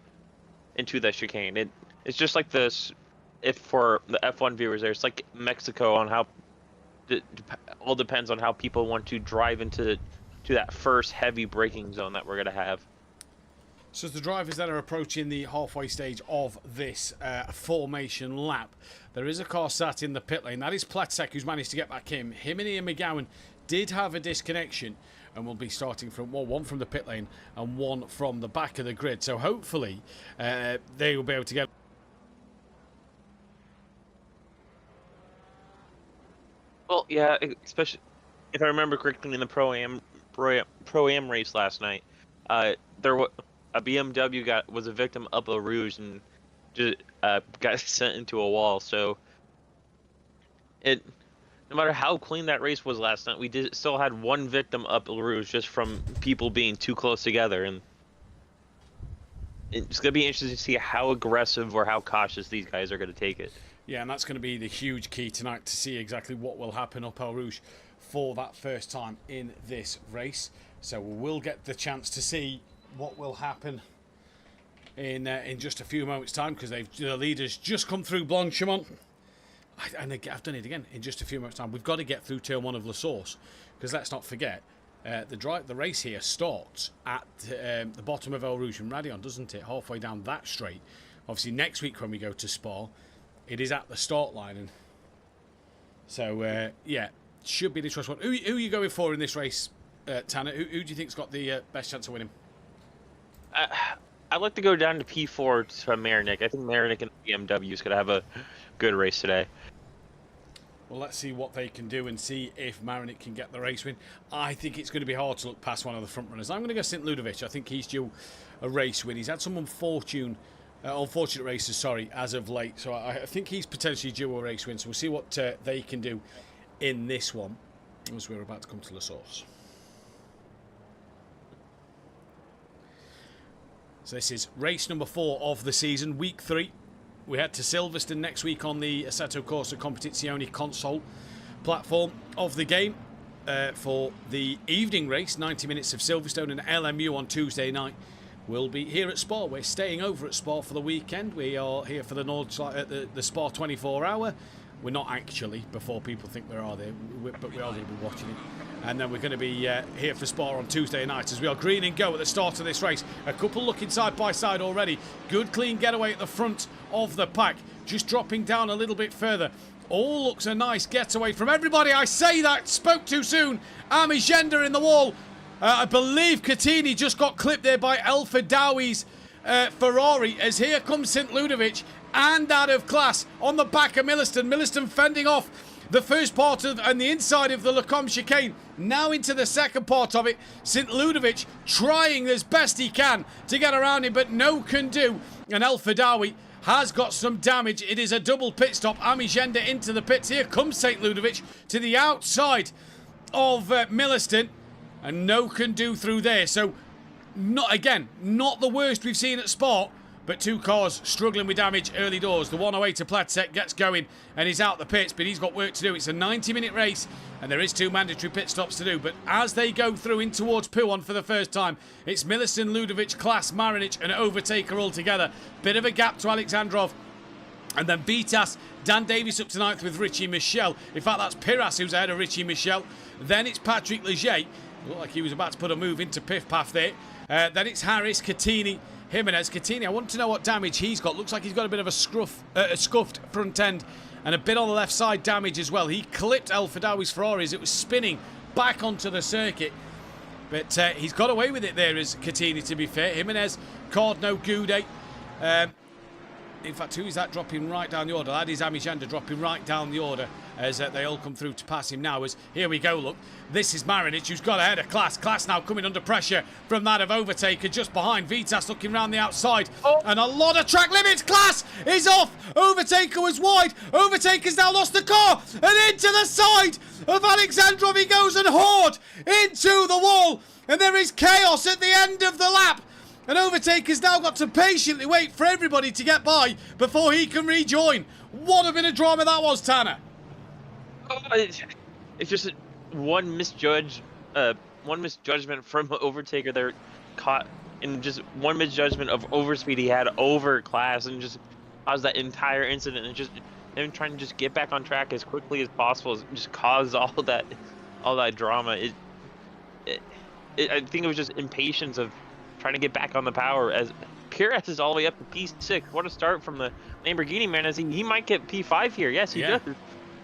the chicane? It's just like this. If for the F1 viewers there, it's like Mexico on how it all depends on how people want to drive into that first heavy braking zone that we're going to have. So as the drivers that are approaching the halfway stage of this formation lap, there is a car sat in the pit lane. That is Platsek, who's managed to get back in. Him and Ian McGowan did have a disconnection and will be starting from one from the pit lane and one from the back of the grid. So hopefully they will be able to get... Well, yeah, especially if I remember correctly in the Pro-Am race last night, there was a BMW was a victim up a Rouge and just got sent into a wall. So no matter how clean that race was last night, we still had one victim up El Rouge just from people being too close together, and it's gonna be interesting to see how aggressive or how cautious these guys are gonna take it. Yeah, and that's going to be the huge key tonight to see exactly what will happen up El Rouge for that first time in this race. So we'll get the chance to see what will happen in just a few moments' time, because the leaders just come through Blanchimont. And I've done it again. In just a few moments' time, we've got to get through turn 1 of La Source, because let's not forget, the race here starts at the bottom of El Rouge and Radion, doesn't it? Halfway down that straight. Obviously, next week when we go to Spa, it is at the start line, and so yeah, should be an interesting one. Who are you going for in this race, Tanner? Who do you think's got the best chance of winning? I'd like to go down to P4 to Marinick. I think Marinick and BMW is going to have a good race today. Well, let's see what they can do and see if Marinick can get the race win. I think it's going to be hard to look past one of the front runners. I'm going to go St. Ludovic. I think he's due a race win. He's had some unfortunate races, sorry, as of late. So I think he's potentially due a race win. So we'll see what they can do in this one as we're about to come to La Source. So this is race number 4 of the season, week 3. We head to Silverstone next week on the Assetto Corsa Competizione console platform of the game for the evening race, 90 minutes of Silverstone, and LMU on Tuesday night. We'll be here at Spa. We're staying over at Spa for the weekend. We are here for the Spa 24-hour. We're not actually, before people think we are there, but we are going to be watching it. And then we're going to be here for Spa on Tuesday night as we are green and go at the start of this race. A couple looking side by side already. Good clean getaway at the front of the pack. Just dropping down a little bit further. All looks a nice getaway from everybody. I say that, spoke too soon. Ami Gender in the wall. I believe Catini just got clipped there by Alfa Dowi's Ferrari, as here comes St. Ludovic, and out of class on the back of Milliston. Milliston fending off the first part of and the inside of the Le Combe chicane. Now into the second part of it. St. Ludovic trying as best he can to get around him, but no can do. And Alfa Dowi has got some damage. It is a double pit stop. Ami Gender into the pits. Here comes St. Ludovic to the outside of Milliston. And no can do through there. So, not the worst we've seen at Spa, but 2 cars struggling with damage early doors. The one away to Platsek gets going and he's out the pits, but he's got work to do. It's a 90-minute race and there is 2 mandatory pit stops to do. But as they go through in towards Puon for the first time, it's Millicent, Ludovic, Klaas, Marinic and Overtaker all together. Bit of a gap to Alexandrov. And then Vitas, Dan Davies up to 9th with Richie Michel. In fact, that's Piras who's ahead of Richie Michel. Then it's Patrick Leger. Looked like he was about to put a move into Piff Paff there. Then it's Harris, Catini, Jimenez. Catini, I want to know what damage he's got. Looks like he's got a bit of a scuffed front end and a bit on the left side damage as well. He clipped El Fadawi's Ferrari as it was spinning back onto the circuit. But he's got away with it there as Catini, to be fair. Jimenez, Cardno, Goudet. In fact, who is that dropping right down the order? That is Amigenda dropping right down the order as they all come through to pass him now. As here we go, look. This is Marinic who's got ahead of Klaas. Klaas now coming under pressure from that of Overtaker just behind. Vitas looking round the outside. And a lot of track limits. Klaas is off. Overtaker was wide. Overtaker's now lost the car. And into the side of Alexandrov he goes and Horde into the wall. And there is chaos at the end of the lap. And Overtaker's now got to patiently wait for everybody to get by before he can rejoin. What a bit of drama that was, Tanner. It's just one misjudgment from Overtaker there, caught in just one misjudgment of overspeed he had over Klaas and just caused that entire incident, and just him trying to just get back on track as quickly as possible just caused all that drama. I think it was just impatience of trying to get back on the power, as Pires is all the way up to P6. What a start from the Lamborghini man, as he might get P5 here. Yes, he does.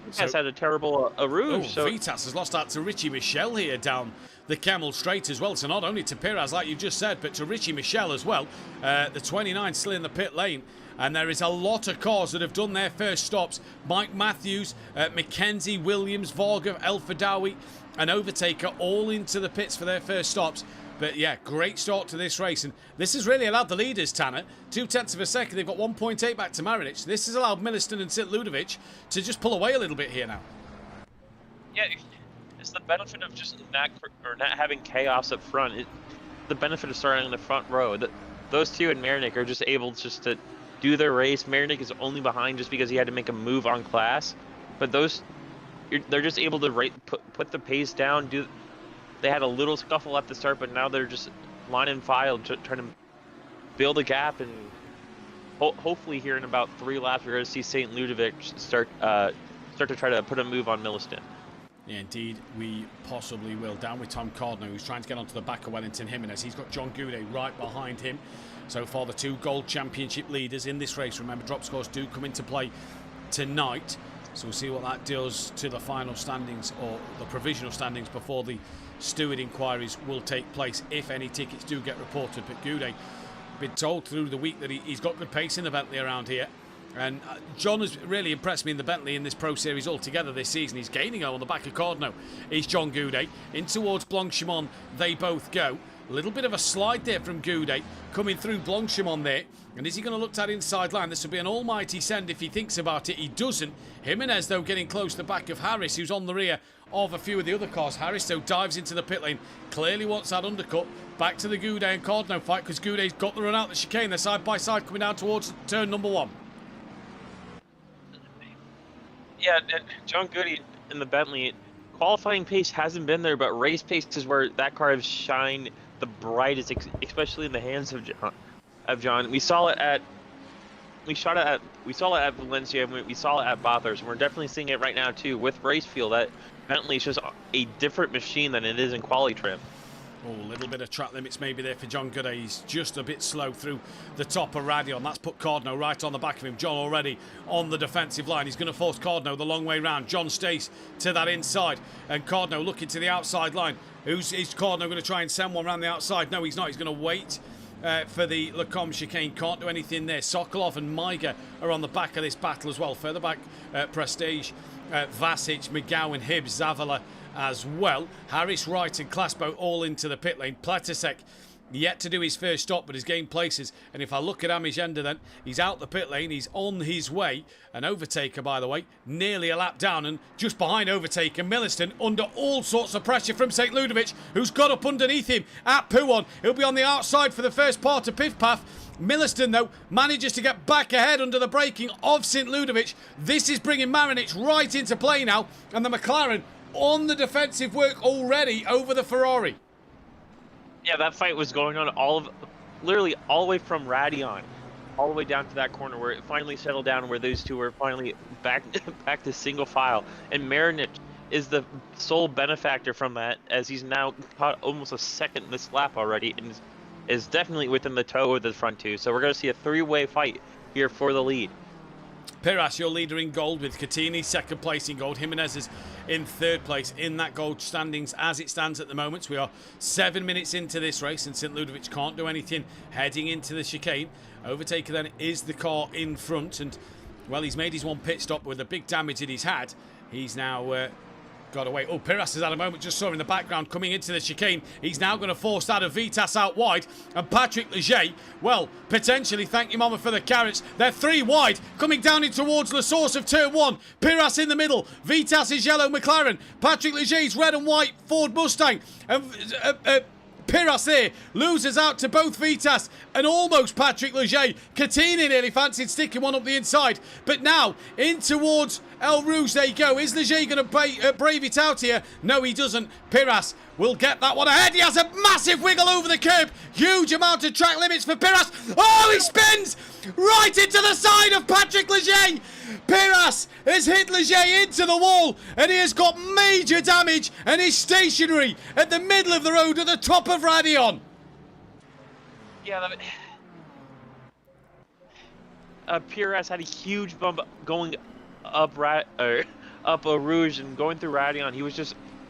Vitas had a terrible Rouge. Vitas has lost out to Richie Michel here down the Kemmel Straight as well. So not only to Pires, like you've just said, but to Richie Michel as well. The 29 still in the pit lane. And there is a lot of cars that have done their first stops. Mike Matthews, Mackenzie, Williams, Varga, El Fadawi and Overtaker all into the pits for their first stops. But yeah, great start to this race. And this has really allowed the leaders, Tanner, 0.2 of a second. They've got 1.8 back to Marinic. This has allowed Milliston and St. Ludovic to just pull away a little bit here now. Yeah, it's the benefit of just not having chaos up front. The benefit of starting in the front row. Those two and Marinic are just able just to do their race. Marinic is only behind just because he had to make a move on Klaas. But they're just able to put the pace down, They had a little scuffle at the start, but now they're just line and file, trying to build a gap, and hopefully here in about 3 laps we're going to see St. Ludovic start to try to put a move on Milliston. Yeah, indeed, we possibly will. Down with Tom Cardno, who's trying to get onto the back of Wellington Jimenez. He's got John Goudet right behind him. So far, the 2 Gold Championship leaders in this race. Remember, drop scores do come into play tonight. So we'll see what that does to the final standings, or the provisional standings, before the steward inquiries will take place, if any tickets do get reported. But Goudet, been told through the week that he's got good pace in the Bentley around here. And John has really impressed me in the Bentley in this Pro Series altogether this season. He's gaining on the back of Cardno. He's John Goudet. In towards Blanchimont, they both go. A little bit of a slide there from Goudet coming through Blanchimont there. And is he going to look that inside line? This will be an almighty send if he thinks about it. He doesn't. Jimenez, though, getting close to the back of Harris, who's on the rear of a few of the other cars. Harris, though, dives into the pit lane. Clearly wants that undercut. Back to the Goudet and Cardno fight, because Goudet's got the run out the chicane. They're side by side coming down towards turn number 1. Yeah, John Goudet in the Bentley, qualifying pace hasn't been there, but race pace is where that car has shined the brightest, especially in the hands of John. We saw it at Valencia, and we saw it at Bathurst, and we're definitely seeing it right now too with race fuel. That Bentley is just a different machine than it is in quali trim. Oh, a little bit of track limits maybe there for John Goudet. He's just a bit slow through the top of Radion. That's put Cardno right on the back of him. John already on the defensive line. He's going to force Cardno the long way round. John stays to that inside, and Cardno looking to the outside line. Is Cardno going to try and send one around the outside? No, he's not. He's going to wait for the Lecombe chicane. Can't do anything there. Sokolov and Maiga are on the back of this battle as well. Further back, Prestige, Vasic, McGowan, Hibbs, Zavala as well. Harris, Wright and Claspo all into the pit lane. Platisek yet to do his first stop, but he's gained places. And if I look at Amigenda, then he's out the pit lane. He's on his way. An overtaker, by the way, nearly a lap down. And just behind overtaker, Milliston, under all sorts of pressure from St. Ludovic, who's got up underneath him at Pouon. He'll be on the outside for the first part of Pith Path. Milliston, though, manages to get back ahead under the braking of St. Ludovic. This is bringing Marinich right into play now. And the McLaren on the defensive work already over the Ferrari. Yeah, that fight was going on literally all the way from Radion, all the way down to that corner where it finally settled down, where those two were finally back to single file. And Marinich is the sole benefactor from that, as he's now caught almost a second this lap already, and is definitely within the toe of the front two. So we're going to see a three-way fight here for the lead. Piras, your leader in gold, with Catini second place in gold. Jimenez is in third place in that gold standings as it stands at the moment. We are 7 minutes into this race, and St. Ludovic can't do anything heading into the chicane. Overtaker then is the car in front, and well, he's made his one pit stop with the big damage that he's had. He's now got away. Oh, Piras has had a moment, just saw in the background coming into the chicane. He's now going to force that of Vitas out wide. And Patrick Leger, well, potentially, thank you, Mama, for the carrots. They're three wide, coming down in towards the source of turn one. Piras in the middle. Vitas is yellow McLaren. Patrick Leger's red and white Ford Mustang. And Piras there loses out to both Vitas and almost Patrick Leger. Catini nearly fancied sticking one up the inside. But now, in towards El Rouge they go. Is Leger going to brave it out here? No, he doesn't. Piras will get that one ahead. He has a massive wiggle over the curb. Huge amount of track limits for Piras. Oh, he spins right into the side of Patrick Leger. Piras has hit Leger into the wall, and he has got major damage and is stationary at the middle of the road at the top of Radion. Yeah, Piras had a huge bump going up a Rouge and going through Radion.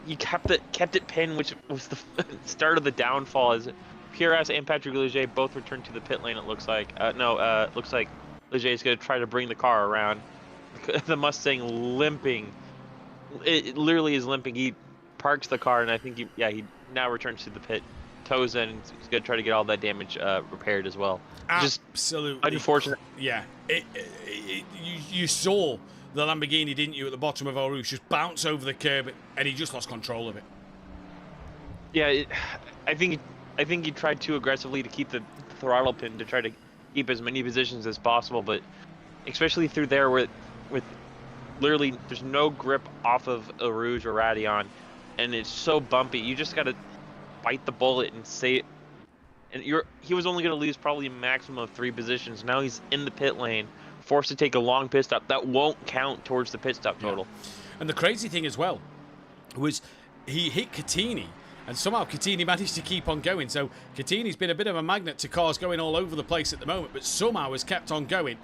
He kept it pinned, which was the start of the downfall, as Piras and Patrick Leger both returned to the pit lane. It looks like looks like Leger is going to try to bring the car around. The Mustang limping. It literally is limping. He parks the car, and I think he now returns to the pit, toes in. He's going to try to get all that damage repaired as well. Absolutely. Just unfortunate. Yeah. You saw the Lamborghini, didn't you, at the bottom of El Rouge, just bounce over the curb, and he just lost control of it. Yeah, I think he tried too aggressively to keep the throttle pin to try to keep as many positions as possible, but especially through there with literally there's no grip off of El Rouge or Radion, and it's so bumpy. You just got to bite the bullet and say it. And he was only going to lose probably a maximum of 3 positions. Now he's in the pit lane, forced to take a long pit stop. That won't count towards the pit stop total. Yeah. And the crazy thing as well was he hit Catini, and somehow Catini managed to keep on going. So Catini's been a bit of a magnet to cars going all over the place at the moment, but somehow has kept on going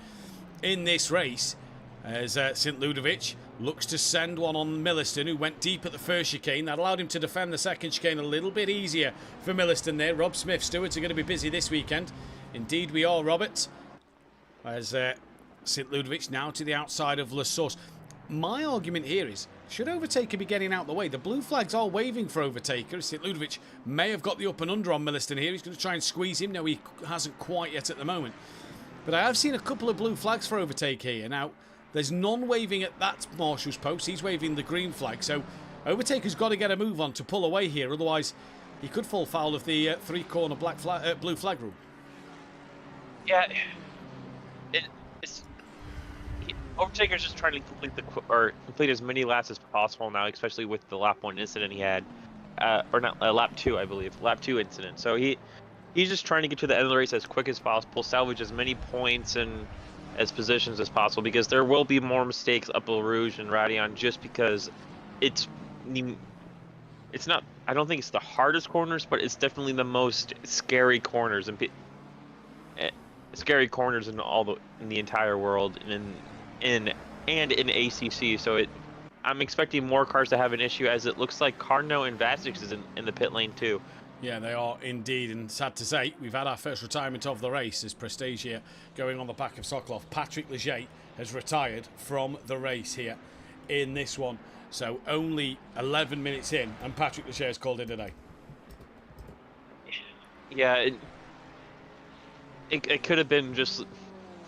in this race as St. Ludovic looks to send one on Milliston, who went deep at the first chicane. That allowed him to defend the second chicane a little bit easier for Milliston there. Rob Smith, Stewards are going to be busy this weekend. Indeed we are, Robert. As St. Ludovic now to the outside of La Source. My argument here is, should Overtaker be getting out the way? The blue flags are waving for Overtaker. St. Ludovic may have got the up and under on Milliston here. He's going to try and squeeze him. No, he hasn't quite yet at the moment. But I have seen a couple of blue flags for Overtaker here. Now, there's none waving at that marshal's post. He's waving the green flag. So Overtaker's got to get a move on to pull away here. Otherwise, he could fall foul of the three-corner blue flag rule. Yeah, Overtaker's just trying to complete as many laps as possible now, especially with the lap 1 incident he had, or not lap 2, I believe, lap 2 incident. So he's just trying to get to the end of the race as quick as possible, salvage as many points and as positions as possible, because there will be more mistakes up El Rouge and Radion, just because it's not. I don't think it's the hardest corners, but it's definitely the most scary corners and scary corners in the entire world in ACC. So I'm expecting more cars to have an issue, as it looks like Carno and Vasix is in the pit lane too. Yeah, they are indeed, and sad to say, we've had our first retirement of the race as Prestige here going on the back of Sokolov. Patrick Leger has retired from the race here in this one. So only 11 minutes in, and Patrick Leger has called it a day. Yeah, it could have been just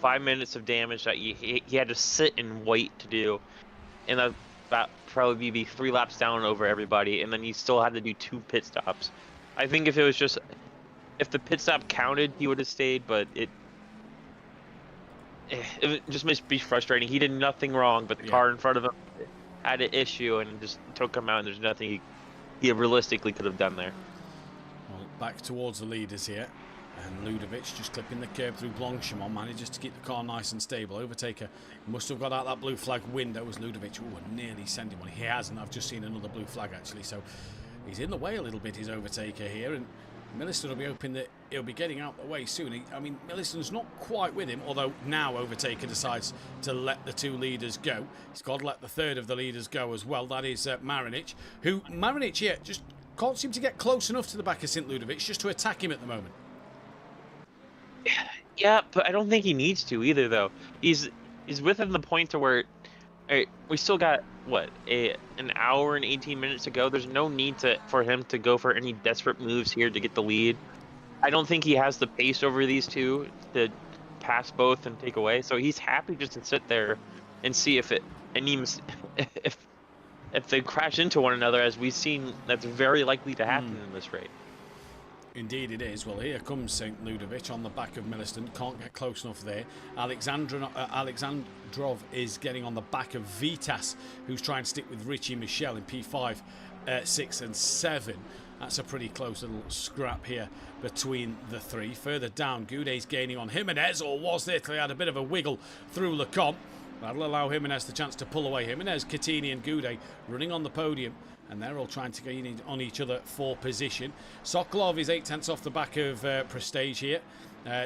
5 minutes of damage that he had to sit and wait to do, and that probably be 3 laps down over everybody, and then he still had to do 2 pit stops. I think if it was just if the pit stop counted, he would have stayed, but it just must be frustrating. He did nothing wrong, but the car in front of him had an issue and just took him out, and there's nothing he realistically could have done there. Well, back towards the leaders here. And Ludovic just clipping the curb through Blanchimont, manages to keep the car nice and stable. Overtaker must have got out that blue flag window as Ludovic nearly sending one. He hasn't. I've just seen another blue flag actually. So he's in the way a little bit, his Overtaker here. And Milliston will be hoping that he'll be getting out the way soon. I mean, Milliston's not quite with him, although now Overtaker decides to let the 2 leaders go. He's got to let the 3rd of the leaders go as well. That is Marinic, who Marinic here just can't seem to get close enough to the back of St. Ludovic just to attack him at the moment. Yeah, but I don't think he needs to either, though. He's within the point to where we still got what an hour and 18 minutes to go. There's no need for him to go for any desperate moves here to get the lead. I don't think he has the pace over these 2 to pass both and take away. So he's happy just to sit there and see if they crash into one another, as we've seen that's very likely to happen in this race. Indeed it is. Well, here comes St. Ludovic on the back of Milliston. Can't get close enough there. Alexandrov is getting on the back of Vitas, who's trying to stick with Richie Michel in P5, 6 and 7. That's a pretty close little scrap here between the 3. Further down, Goudet's gaining on Jimenez, or was there till he had a bit of a wiggle through Lecomte. That'll allow Jimenez the chance to pull away. Jimenez, Catini and Goudet running on the podium, and they're all trying to gain on each other for position. Sokolov is 8 tenths off the back of Prestige here.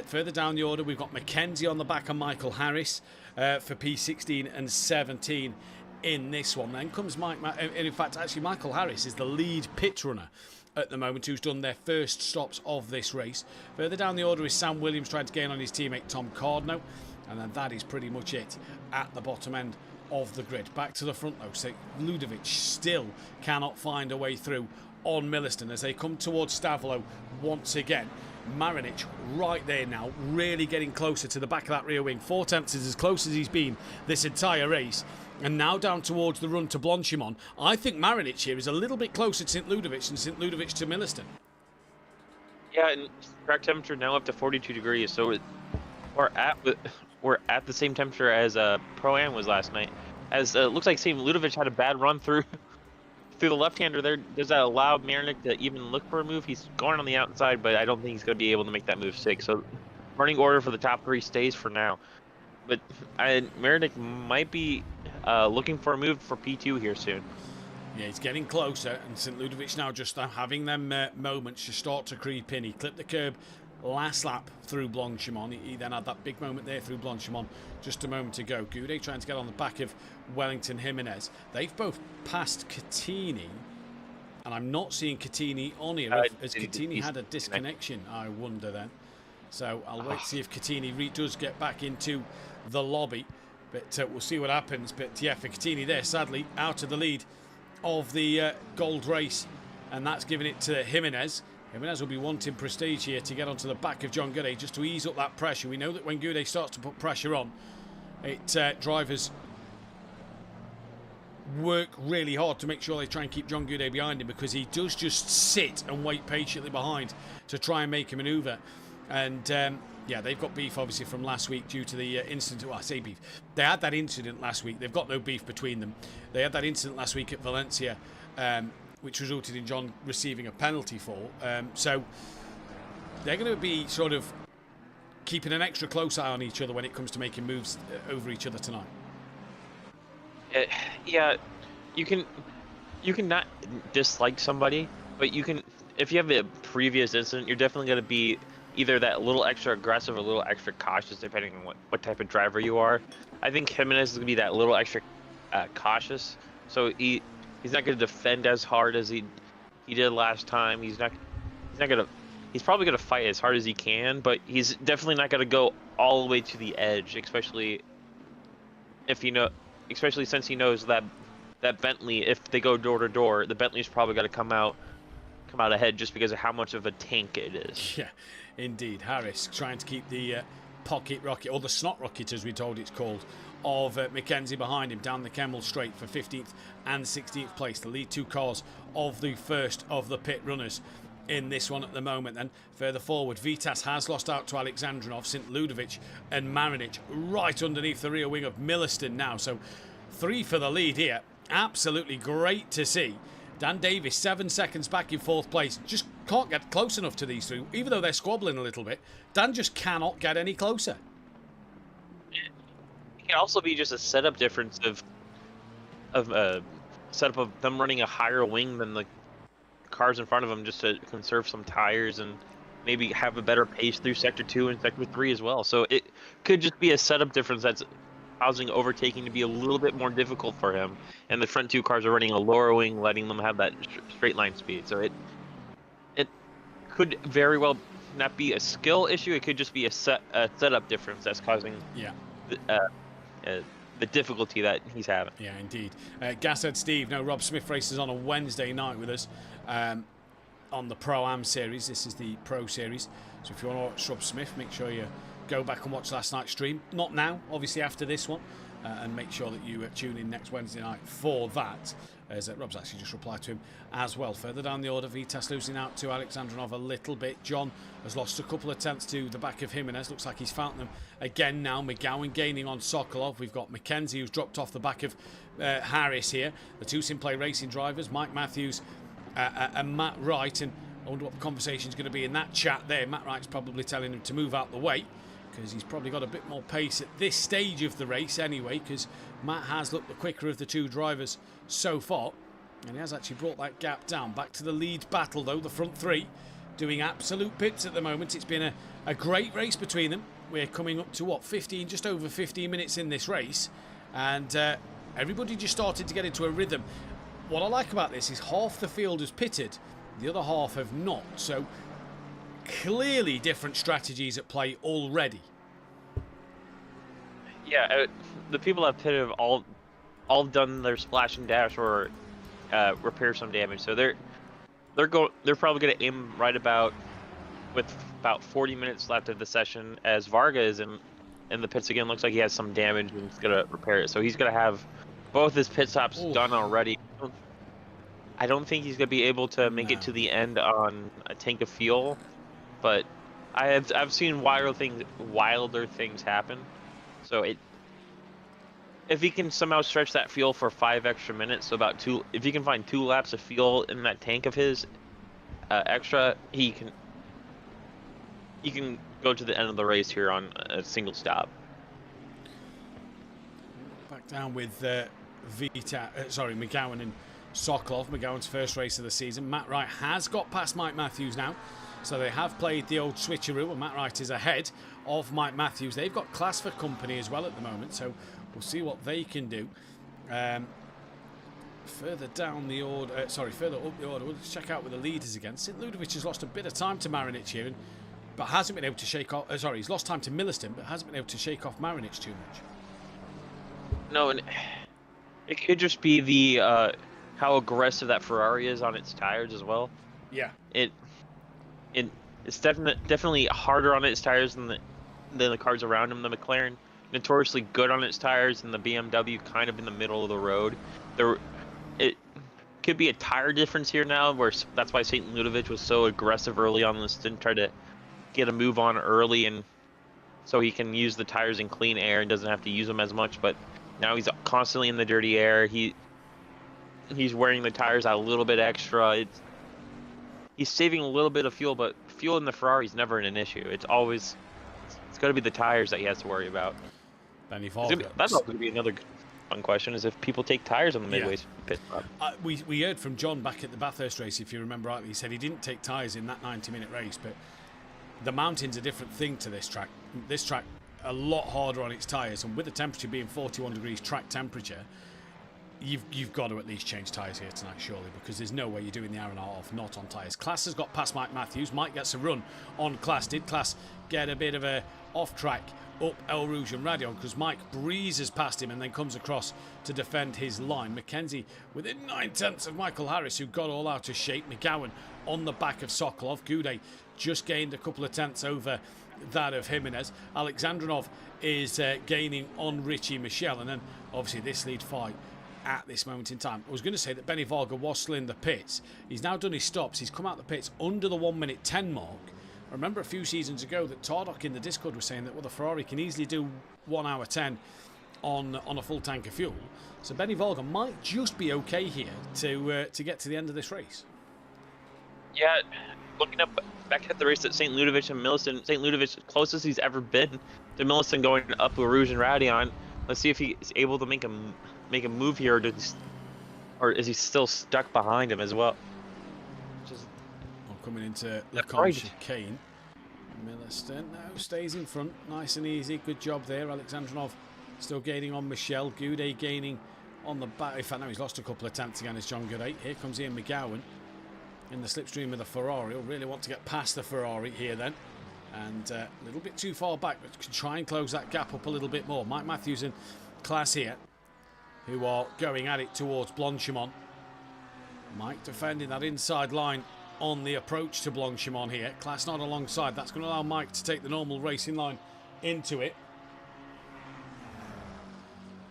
Further down the order, we've got Mackenzie on the back of Michael Harris for P16 and 17 in this one. Then comes in fact, actually, Michael Harris is the lead pit runner at the moment, who's done their first stops of this race. Further down the order is Sam Williams trying to gain on his teammate Tom Cardno, and then that is pretty much it at the bottom end of the grid. Back to the front though, so Ludovic still cannot find a way through on Milliston as they come towards Stavolo once again. Marinic right there now, really getting closer to the back of that rear wing. 4 tenths is as close as he's been this entire race, and now down towards the run to Blanchimont. I think Marinic here is a little bit closer to St. Ludovic and St. Ludovic to Milliston. Yeah, and track temperature now up to 42 degrees, so we're at the same temperature as Pro-Am was last night. As looks like St. Ludovic had a bad run through the left-hander there. Does that allow Marinic to even look for a move? He's going on the outside, but I don't think he's going to be able to make that move stick. So running order for the top 3 stays for now. But Marinic might be looking for a move for P2 here soon. Yeah, he's getting closer, and St. Ludovic now just having them moments to start to creep in. He clipped the curb last lap through Blanchimont. He then had that big moment there through Blanchimont just a moment ago. Goudet trying to get on the back of Wellington Jimenez. They've both passed Catini, and I'm not seeing Catini on here. Has Catini had a disconnection, I wonder then. So I'll wait to see if Catini does get back into the lobby, but we'll see what happens. But yeah, for Catini there, sadly out of the lead of the gold race, and that's giving it to Jimenez. Jimenez will be wanting Prestige here to get onto the back of John Goudet just to ease up that pressure. We know that when Goudet starts to put pressure on, drivers work really hard to make sure they try and keep John Goudet behind him, because he does just sit and wait patiently behind to try and make a manoeuvre. And yeah, they've got beef obviously from last week due to the incident. Well, I say beef. They had that incident last week. They've got no beef between them. They had that incident last week at Valencia, which resulted in John receiving a penalty for. So they're going to be sort of keeping an extra close eye on each other when it comes to making moves over each other tonight. Yeah, you can not dislike somebody, but you can, if you have a previous incident, you're definitely going to be either that little extra aggressive or a little extra cautious, depending on what type of driver you are. I think Jimenez is going to be that little extra cautious, so he's not going to defend as hard as he did last time. He's probably going to fight as hard as he can, but he's definitely not going to go all the way to the edge, especially since he knows that Bentley, if they go door to door, the Bentley's probably got to come out come out ahead just because of how much of a tank it is. Yeah, indeed. Harris trying to keep the pocket rocket, or the snot rocket as we told it's called, of Mackenzie behind him down the Kemmel Straight for 15th and 16th place. The lead 2 cars of the first of the pit runners in this one at the moment. Then further forward, Vitas has lost out to Alexandrinov, St. Ludovic and Marinic right underneath the rear wing of Milliston now. So 3 for the lead here. Absolutely great to see. Dan Davis 7 seconds back in 4th place. Just can't get close enough to these 3. Even though they're squabbling a little bit, Dan just cannot get any closer. It can also be just a setup difference of setup of them running a higher wing than the cars in front of them, just to conserve some tires and maybe have a better pace through sector 2 and sector 3 as well. So it could just be a setup difference that's causing overtaking to be a little bit more difficult for him, and the front 2 cars are running a lower wing, letting them have that straight line speed. So it could very well not be a skill issue. It could just be a setup difference that's causing the difficulty that he's having. Yeah, indeed. Gashead Steve, no, Rob Smith races on a Wednesday night with us on the Pro-Am series. This is the Pro Series. So if you want to watch Rob Smith, make sure you go back and watch last night's stream. Not now, obviously after this one. And make sure that you tune in next Wednesday night for that. As Rob's actually just replied to him as well. Further down the order, Vitas losing out to Alexandrinov a little bit. John has lost a couple of tenths to the back of Jimenez. Looks like he's found them again now. McGowan gaining on Sokolov. We've got Mackenzie, who's dropped off the back of Harris here. The 2 SimPlay Racing drivers, Mike Matthews and Matt Wright. And I wonder what the conversation's going to be in that chat there. Matt Wright's probably telling him to move out the way, because he's probably got a bit more pace at this stage of the race anyway, because Matt has looked the quicker of the 2 drivers so far, and he has actually brought that gap down. Back to the lead battle though, the front 3 doing absolute pits at the moment. It's been a great race between them. We're coming up to what, 15, just over 15 minutes in this race, and everybody just started to get into a rhythm. What I like about this is half the field has pitted, the other half have not, so clearly different strategies at play already. Yeah, the people that pitted have all done their splash and dash or repair some damage. So they're probably going to aim right about with about 40 minutes left of the session, as Varga is in the pits again. Looks like he has some damage and he's going to repair it. So he's going to have both his pit stops done already. I don't think he's going to be able to make it to the end on a tank of fuel, but I've seen wilder things happen. So if he can somehow stretch that fuel for 5 extra minutes, so about 2, if he can find 2 laps of fuel in that tank of his extra, he can go to the end of the race here on a single stop. Back down with McGowan and Sokolov. McGowan's first race of the season. Matt Wright has got past Mike Matthews now, so they have played the old switcheroo, and Matt Wright is ahead of Mike Matthews. They've got class for company as well at the moment, so we'll see what they can do. Further down the order, further up the order, we'll check out with the leaders again. St. Ludovic has lost a bit of time to Marinic here, but hasn't been able to shake off. He's lost time to Milliston, but hasn't been able to shake off Marinic too much. No, and it could just be the how aggressive that Ferrari is on its tires as well. Yeah. It's definitely harder on its tires than the cars around him. The McLaren notoriously good on its tires, and the BMW kind of in the middle of the road. It could be a tire difference here now, where that's why St. Ludovic was so aggressive early on in the stint, tried to get a move on early, and so he can use the tires in clean air and doesn't have to use them as much. But now he's constantly in the dirty air. He's wearing the tires out a little bit extra. He's saving a little bit of fuel, but fuel in the Ferrari is never an issue. It's got to be the tires that he has to worry about. That's also going to be another fun question, is if people take tires on the midway pit stop. We heard from John back at the Bathurst race, if you remember rightly. He said he didn't take tires in that 90-minute race, but the mountain's a different thing to this track. This track, a lot harder on its tires, and with the temperature being 41 degrees track temperature, you've got to at least change tyres here tonight, surely, because there's no way you're doing the hour and a half not on tyres. Class has got past Mike Matthews. Mike gets a run on Class. Did Class get a bit of a off track up El Rouge and Radion, because Mike breezes past him and then comes across to defend his line. Mackenzie within 9/10 of Michael Harris, who got all out of shape. McGowan on the back of Sokolov. Goudet just gained a couple of tenths over that of Jimenez. Alexandrinov is gaining on Richie Michel, and then obviously this lead fight at this moment in time. I was going to say that Benny Varga was still in the pits. He's now done his stops. He's come out the pits under the 1:10 mark. I remember a few seasons ago that Tardok in the Discord was saying that, well, the Ferrari can easily do 1:10 on a full tank of fuel. So Benny Varga might just be okay here to get to the end of this race. Yeah, looking up back at the race at St. Ludovic and Millicent, St. Ludovic closest he's ever been to Millicent going up Rouge and Radion. Let's see if he's able to make a move here, or is he still stuck behind him as well? Coming into Lecombe chicane. Millicent now stays in front, nice and easy. Good job there. Alexandrinov still gaining on Michel. Goudet gaining on the back. In fact, now he's lost a couple of tenths again as John Goudet. Here comes Ian McGowan in the slipstream of the Ferrari. He'll really want to get past the Ferrari here then. And a little bit too far back, but can try and close that gap up a little bit more. Mike Matthews and Class here, who are going at it towards Blanchimont. Mike defending that inside line on the approach to Blanchimont here. Class not alongside. That's going to allow Mike to take the normal racing line into it.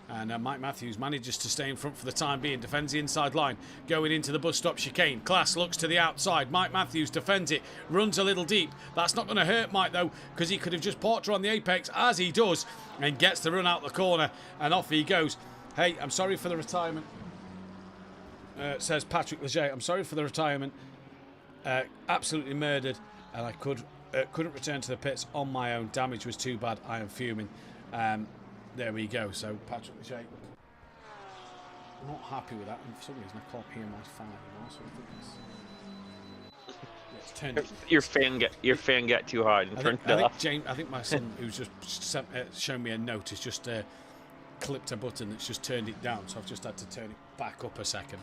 And Mike Matthews manages to stay in front for the time being. Defends the inside line. Going into the bus stop chicane. Class looks to the outside. Mike Matthews defends it. Runs a little deep. That's not going to hurt Mike though, because he could have just parked her on the apex, as he does. And gets the run out the corner. And off he goes. Hey, I'm sorry for the retirement. Says Patrick Leger. I'm sorry for the retirement. Absolutely murdered, and I couldn't return to the pits on my own. Damage was too bad. I am fuming. There we go. So Patrick Leger, I'm not happy with that, and for some reason I can't hear my fan anymore. So I think it's turned. Your fan got too hard and turned it off. I think my son, who's just shown me a note, has just clipped a button that's just turned it down. So I've just had to turn it back up a second,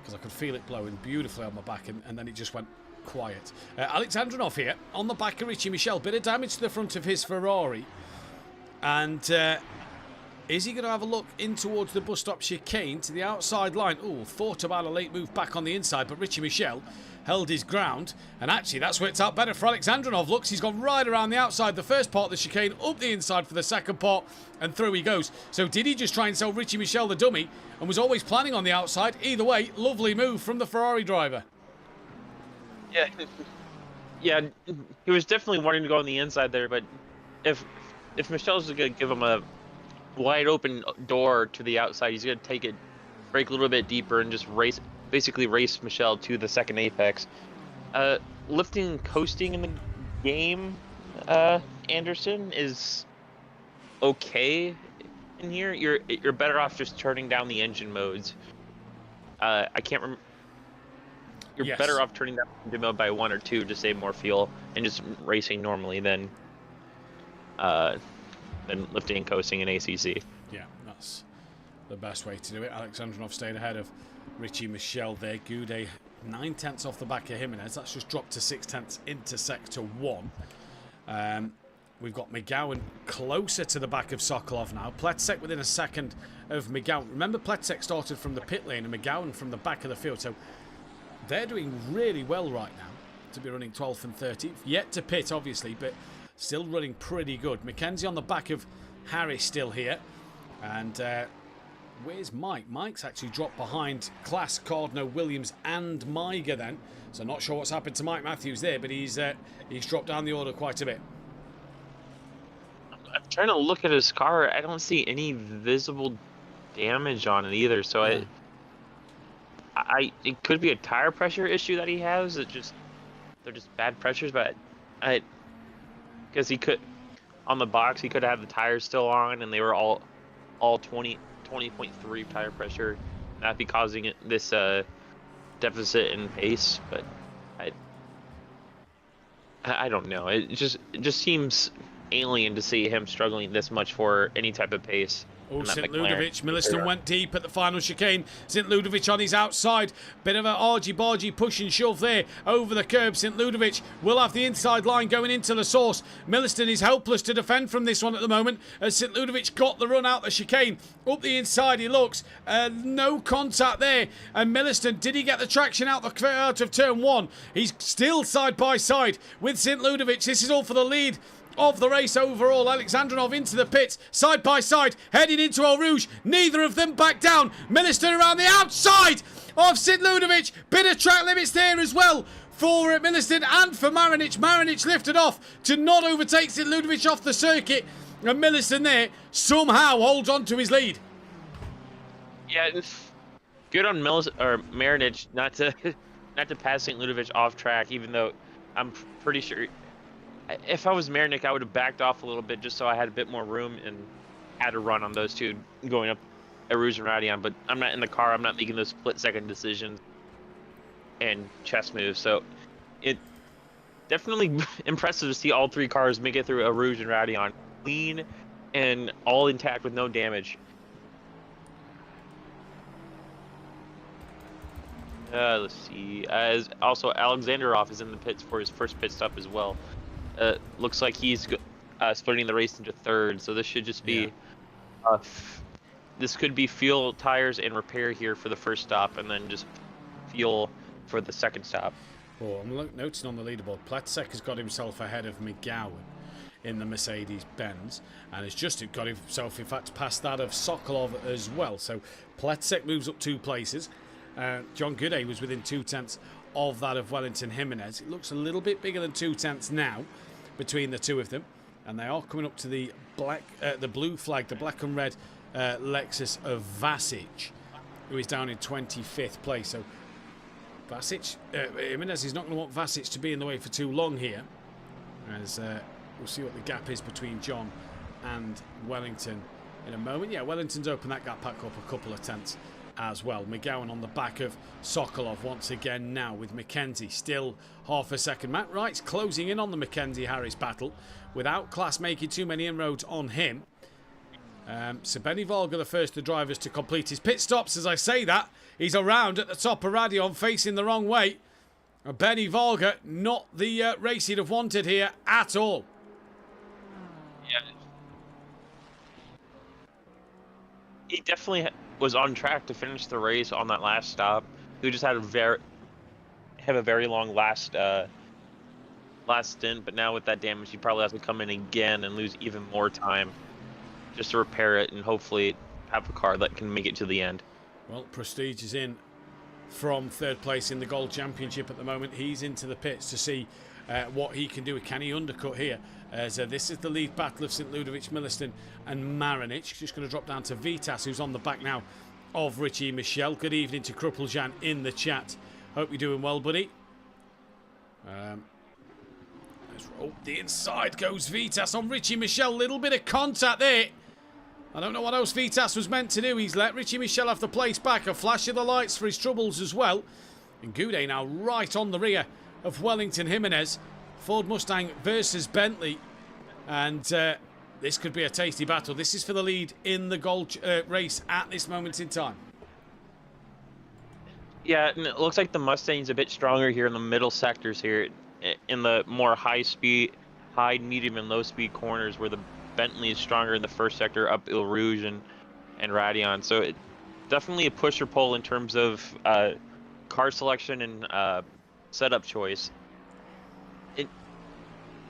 because I could feel it blowing beautifully on my back, and then it just went quiet. Alexandrinov here on the back of Richie Michel. Bit of damage to the front of his Ferrari. And is he going to have a look in towards the bus stop chicane to the outside line? Oh, thought about a late move back on the inside, but Richie Michel held his ground. And actually, that's worked out better for Alexandrinov. Looks, he's gone right around the outside, the first part of the chicane, up the inside for the second part, and through he goes. So did he just try and sell Richie Michel the dummy, and was always planning on the outside? Either way, lovely move from the Ferrari driver. Yeah, he was definitely wanting to go on the inside there, but if Michel's going to give him a wide open door to the outside, he's going to take it, break a little bit deeper, and just basically race Michel to the second apex. Lifting and coasting in the game, Anderson, is okay in here. You're better off just turning down the engine modes. I can't remember. You're better off turning down the mode by 1 or 2 to save more fuel and just racing normally than lifting and coasting in ACC. Yeah, that's the best way to do it. Alexandrinov stayed ahead of Richie Michel there. Goudet 9/10 off the back of Jimenez. That's just dropped to 6/10 into sector 1. We've got McGowan closer to the back of Sokolov now. Pletzek within a second of McGowan. Remember, Pletzek started from the pit lane and McGowan from the back of the field. So they're doing really well right now to be running 12th and 13th. Yet to pit, obviously, but still running pretty good. Mackenzie on the back of Harris still here. And where's Mike? Mike's actually dropped behind Class, Cardno, Williams and Maiger then. So not sure what's happened to Mike Matthews there, but he's dropped down the order quite a bit. I'm trying to look at his car. I don't see any visible damage on it either. So it could be a tire pressure issue that he has. They're just bad pressures, but because he could, on the box, he could have the tires still on, and they were all 20.3 tire pressure. That'd be causing this deficit in pace. But I don't know. It just seems alien to see him struggling this much for any type of pace. Oh, in that St. McLaren. Ludovic. Milliston went deep at the final chicane. St. Ludovic on his outside. Bit of a argy-bargy push and shove there over the curb. St. Ludovic will have the inside line going into the source. Milliston is helpless to defend from this one at the moment as St. Ludovic got the run out the chicane. Up the inside he looks. No contact there. And Milliston, did he get the traction out of turn 1? He's still side by side with St. Ludovic. This is all for the lead of the race overall. Alexandrinov into the pits, side by side, heading into Eau Rouge. Neither of them back down. Milliston around the outside of St. Ludovic. Bit of track limits there as well for Milliston and for Marinic. Marinic lifted off to not overtake St. Ludovic off the circuit. And Milliston there somehow holds on to his lead. Yeah, it's good on Marinic not to pass St. Ludovic off track, even though I'm pretty sure if I was Marinic, I would have backed off a little bit just so I had a bit more room and had a run on those two going up Rouge and Radion. But I'm not in the car. I'm not making those split-second decisions and chess moves. So it definitely impressive to see all 3 cars make it through Rouge and Radion clean and all intact with no damage. Let's see. As also Alexandrov is in the pits for his first pit stop as well. Looks like he's splitting the race into 3rd, so this should just be this could be fuel, tires, and repair here for the first stop, and then just fuel for the second stop. Oh, I'm noticing on the leaderboard, Pletzek has got himself ahead of McGowan in the Mercedes-Benz, and has just got himself, in fact, past that of Sokolov as well. So Pletzek moves up 2 places. John Gooday was within 2/10 of that of Wellington Jimenez. It looks a little bit bigger than 2/10 now between the two of them, and they are coming up to the blue flag, the black and red Lexus of Vasic, who is down in 25th place. So Vasic, Jimenez is not going to want Vasic to be in the way for too long here, as we'll see what the gap is between John and Wellington in a moment. Yeah, Wellington's opened that gap back up a couple of tenths as well. McGowan on the back of Sokolov once again now with McKenzie still half a second. Matt Wright's closing in on the McKenzie-Harris battle without Class making too many inroads on him. So Benny Volga, the first of the drivers to complete his pit stops. As I say that, he's around at the top of Radion facing the wrong way. Benny Volga, not the race he'd have wanted here at all. Yeah. He definitely was on track to finish the race on that last stop. He just had a very long last stint, but now with that damage, he probably has to come in again and lose even more time just to repair it and hopefully have a car that can make it to the end. Well, Prestige is in from 3rd place in the Gold Championship at the moment. He's into the pits to see what he can do. Can he undercut here? As this is the lead battle of St. Ludovic, Milliston and Marinic. Just going to drop down to Vitas, who's on the back now of Richie Michel. Good evening to Kruppeljan in the chat. Hope you're doing well, buddy. The inside goes Vitas on Richie Michel. Little bit of contact there. I don't know what else Vitas was meant to do. He's let Richie Michel have the place back. A flash of the lights for his troubles as well. And Goudet now right on the rear of Wellington Jimenez. Ford Mustang versus Bentley. And this could be a tasty battle. This is for the lead in the gold race at this moment in time. Yeah, and it looks like the Mustang's a bit stronger here in the middle sectors here. In the more high, medium, and low speed corners, where the Bentley is stronger in the first sector up Eau Rouge and Radion. So it definitely a push or pull in terms of car selection and setup choice.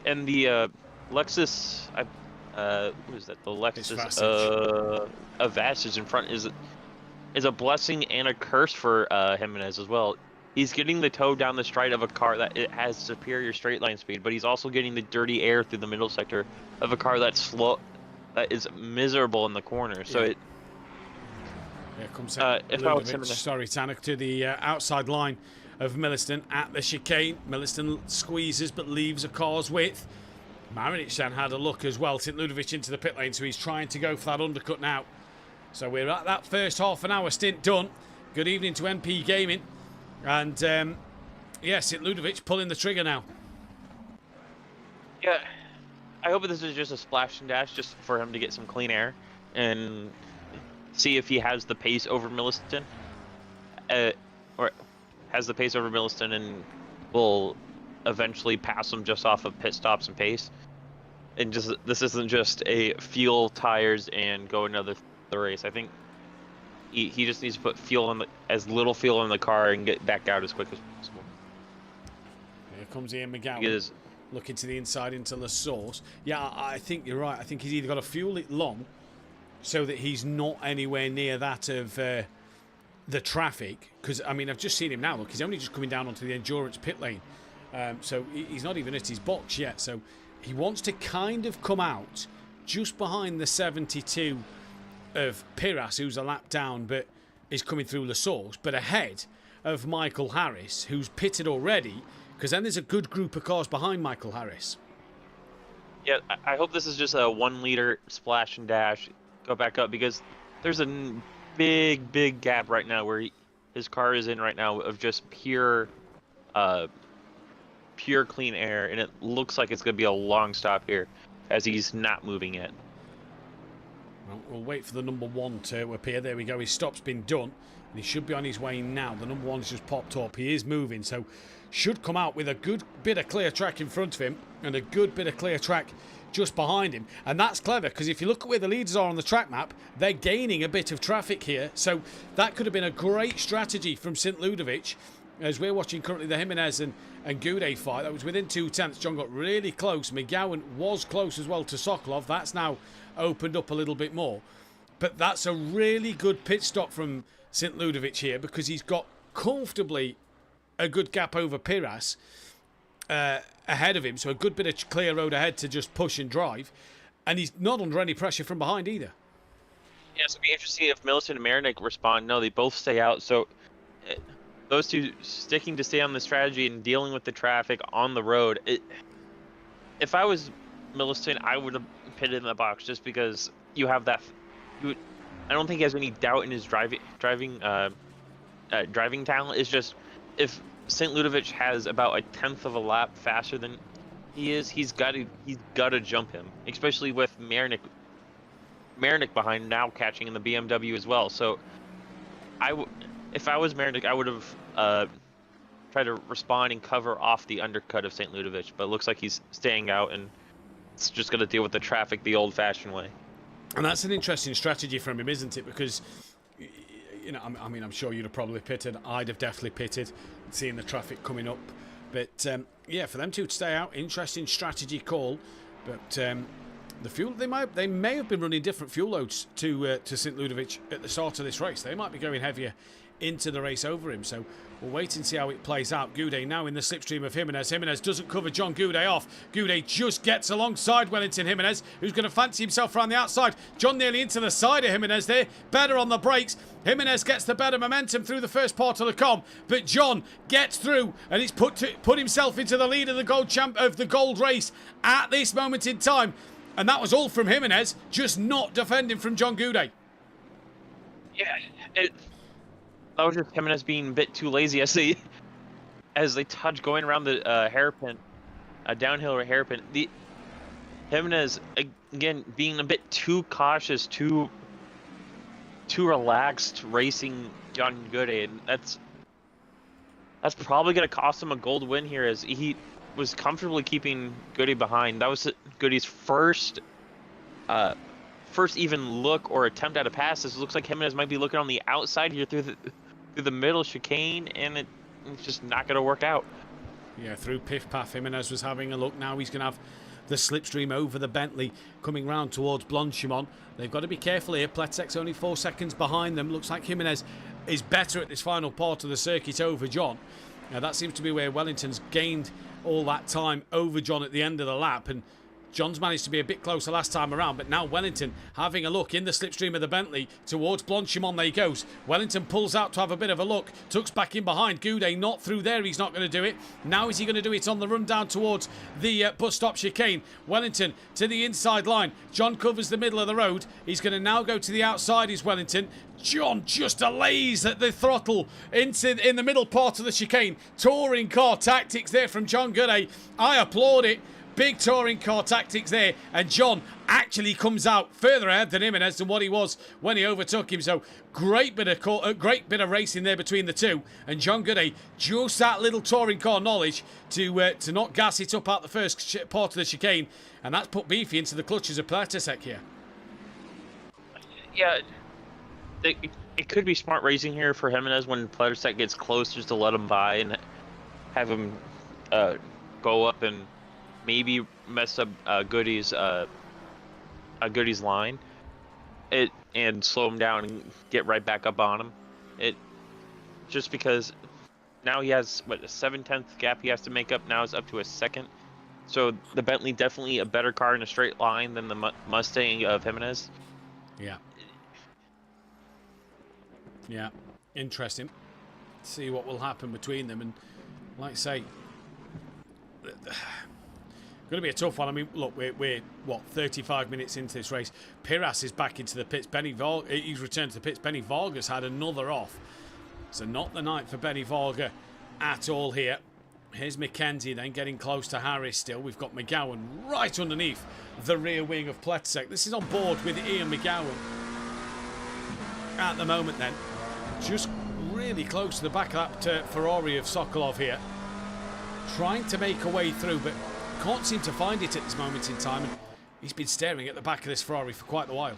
And the Lexus, what is that? The Lexus of Vasic in front is a blessing and a curse for Jimenez as well. He's getting the toe down the stride of a car that it has superior straight line speed, but he's also getting the dirty air through the middle sector of a car that's slow, that is miserable in the corner. So Here comes sorry, Tanak to the outside line of Milliston at the chicane. Milliston squeezes but leaves a car's width. Marinic then had a look as well. St. Ludovic into the pit lane, so he's trying to go for that undercut now. So we're at that first half an hour stint done. Good evening to MP Gaming. And, yeah, St. Ludovic pulling the trigger now. Yeah, I hope this is just a splash and dash just for him to get some clean air and see if he has the pace over Milliston, or has the pace over Milliston, and will eventually pass him just off of pit stops and pace. And just this isn't just a fuel, tires, and go another the race. I think he just needs to put fuel in as little fuel in the car and get back out as quick as possible. Here comes Ian McGowan. Looking to the inside into the source. Yeah, I think you're right. I think he's either got to fuel it long so that he's not anywhere near that of the traffic. Because, I mean, I've just seen him now. Look, he's only just coming down onto the endurance pit lane. So he's not even at his box yet. So he wants to kind of come out just behind the 72 of Piras, who's a lap down but is coming through the source, but ahead of Michael Harris, who's pitted already. Because then there's a good group of cars behind Michael Harris. Yeah, I hope this is just a 1 liter splash and dash, go back up, because there's a big gap right now where his car is in right now of just pure clean air, and it looks like it's going to be a long stop here as he's not moving yet. Well, we'll wait for the number 1 to appear. There we go. His stop's been done, and he should be on his way now. The number 1's just popped up. He is moving, so should come out with a good bit of clear track in front of him and a good bit of clear track just behind him. And that's clever, because if you look at where the leaders are on the track map, they're gaining a bit of traffic here. So that could have been a great strategy from St. Ludovic. As we're watching currently the Jimenez and Goudet fight, that was within 2/10. John got really close. McGowan was close as well to Sokolov. That's now opened up a little bit more. But that's a really good pit stop from St. Ludovic here, because he's got comfortably a good gap over Piras ahead of him. So a good bit of clear road ahead to just push and drive. And he's not under any pressure from behind either. Yeah, so it'll be interesting if Millicent and Marinik respond. No, they both stay out. So those two sticking to stay on the strategy and dealing with the traffic on the road. If I was Millicent, I would have pitted in the box, just because you have that. I don't think he has any doubt in his driving talent. It's just if St. Ludovic has about a 1/10 of a lap faster than he is, he's got to jump him, especially with Marinik behind now catching in the BMW as well. So if I was Marinik, I would have tried to respond and cover off the undercut of St. Ludovic, but it looks like he's staying out and it's just going to deal with the traffic the old-fashioned way. And that's an interesting strategy from him, isn't it? Because, you know, I mean, I'm sure you'd have probably pitted. I'd have definitely pitted, seeing the traffic coming up. But yeah, for them two to stay out, interesting strategy call. But the fuel, they may have been running different fuel loads to St. Ludovic at the start of this race. They might be going heavier into the race over him. So we'll wait and see how it plays out. Goudet now in the slipstream of Jimenez. Jimenez doesn't cover John Goudet off. Goudet just gets alongside Wellington Jimenez, who's going to fancy himself around the outside. John nearly into the side of Jimenez there. Better on the brakes. Jimenez gets the better momentum through the first part of the com, but John gets through and he's put himself into the lead of the gold race at this moment in time. And that was all from Jimenez, just not defending from John Goudet. Yeah, that was just Jimenez being a bit too lazy as they touch going around the hairpin, downhill hairpin. The Jimenez again being a bit too cautious, too relaxed, racing John Goudet, and that's probably going to cost him a gold win here, as he was comfortably keeping Goudet behind. That was Goudet's first even look or attempt at a pass. It looks like Jimenez might be looking on the outside here through the middle chicane, and it's just not going to work out. Yeah, through Piff Paff, Jimenez was having a look. Now he's going to have the slipstream over the Bentley coming round towards Blanchimont. They've got to be careful here. Pletzek's only 4 seconds behind them. Looks like Jimenez is better at this final part of the circuit over John. Now that seems to be where Wellington's gained all that time over John at the end of the lap, and John's managed to be a bit closer last time around, but now Wellington having a look in the slipstream of the Bentley towards Blanchimont. There he goes. Wellington pulls out to have a bit of a look, tucks back in behind. Goudet not through there, he's not going to do it. Now is he going to do it on the run down towards the bus stop chicane? Wellington to the inside line. John covers the middle of the road. He's going to now go to the outside, is Wellington. John just delays at the throttle in the middle part of the chicane. Touring car tactics there from John Goudet. I applaud it, big touring car tactics there, and John actually comes out further ahead than Jimenez than what he was when he overtook him. So great bit of racing there between the two, and John Goody just that little touring car knowledge to not gas it up out the first part of the chicane, and that's put Beefy into the clutches of Pletisek here. Yeah, it could be smart racing here for Jimenez when Pletisek gets close, just to let him by and have him go up and maybe mess up Goody's line, and slow him down and get right back up on him. Just because now he has a 7/10 gap he has to make up. Now it's up to a second. So the Bentley definitely a better car in a straight line than the Mustang of Jimenez. Yeah. Yeah, interesting. See what will happen between them, and like I say, going to be a tough one. I mean, look, we're what 35 minutes into this race. Piras is back into the pits. He's returned to the pits. Benny Varga's had another off, so not the night for Benny Varga at all here. Here's Mackenzie then getting close to Harris still. We've got McGowan right underneath the rear wing of Pletisek. This is on board with Ian McGowan at the moment then. Just really close to the back of that Ferrari of Sokolov here. Trying to make a way through, but can't seem to find it at this moment in time. And he's been staring at the back of this Ferrari for quite a while.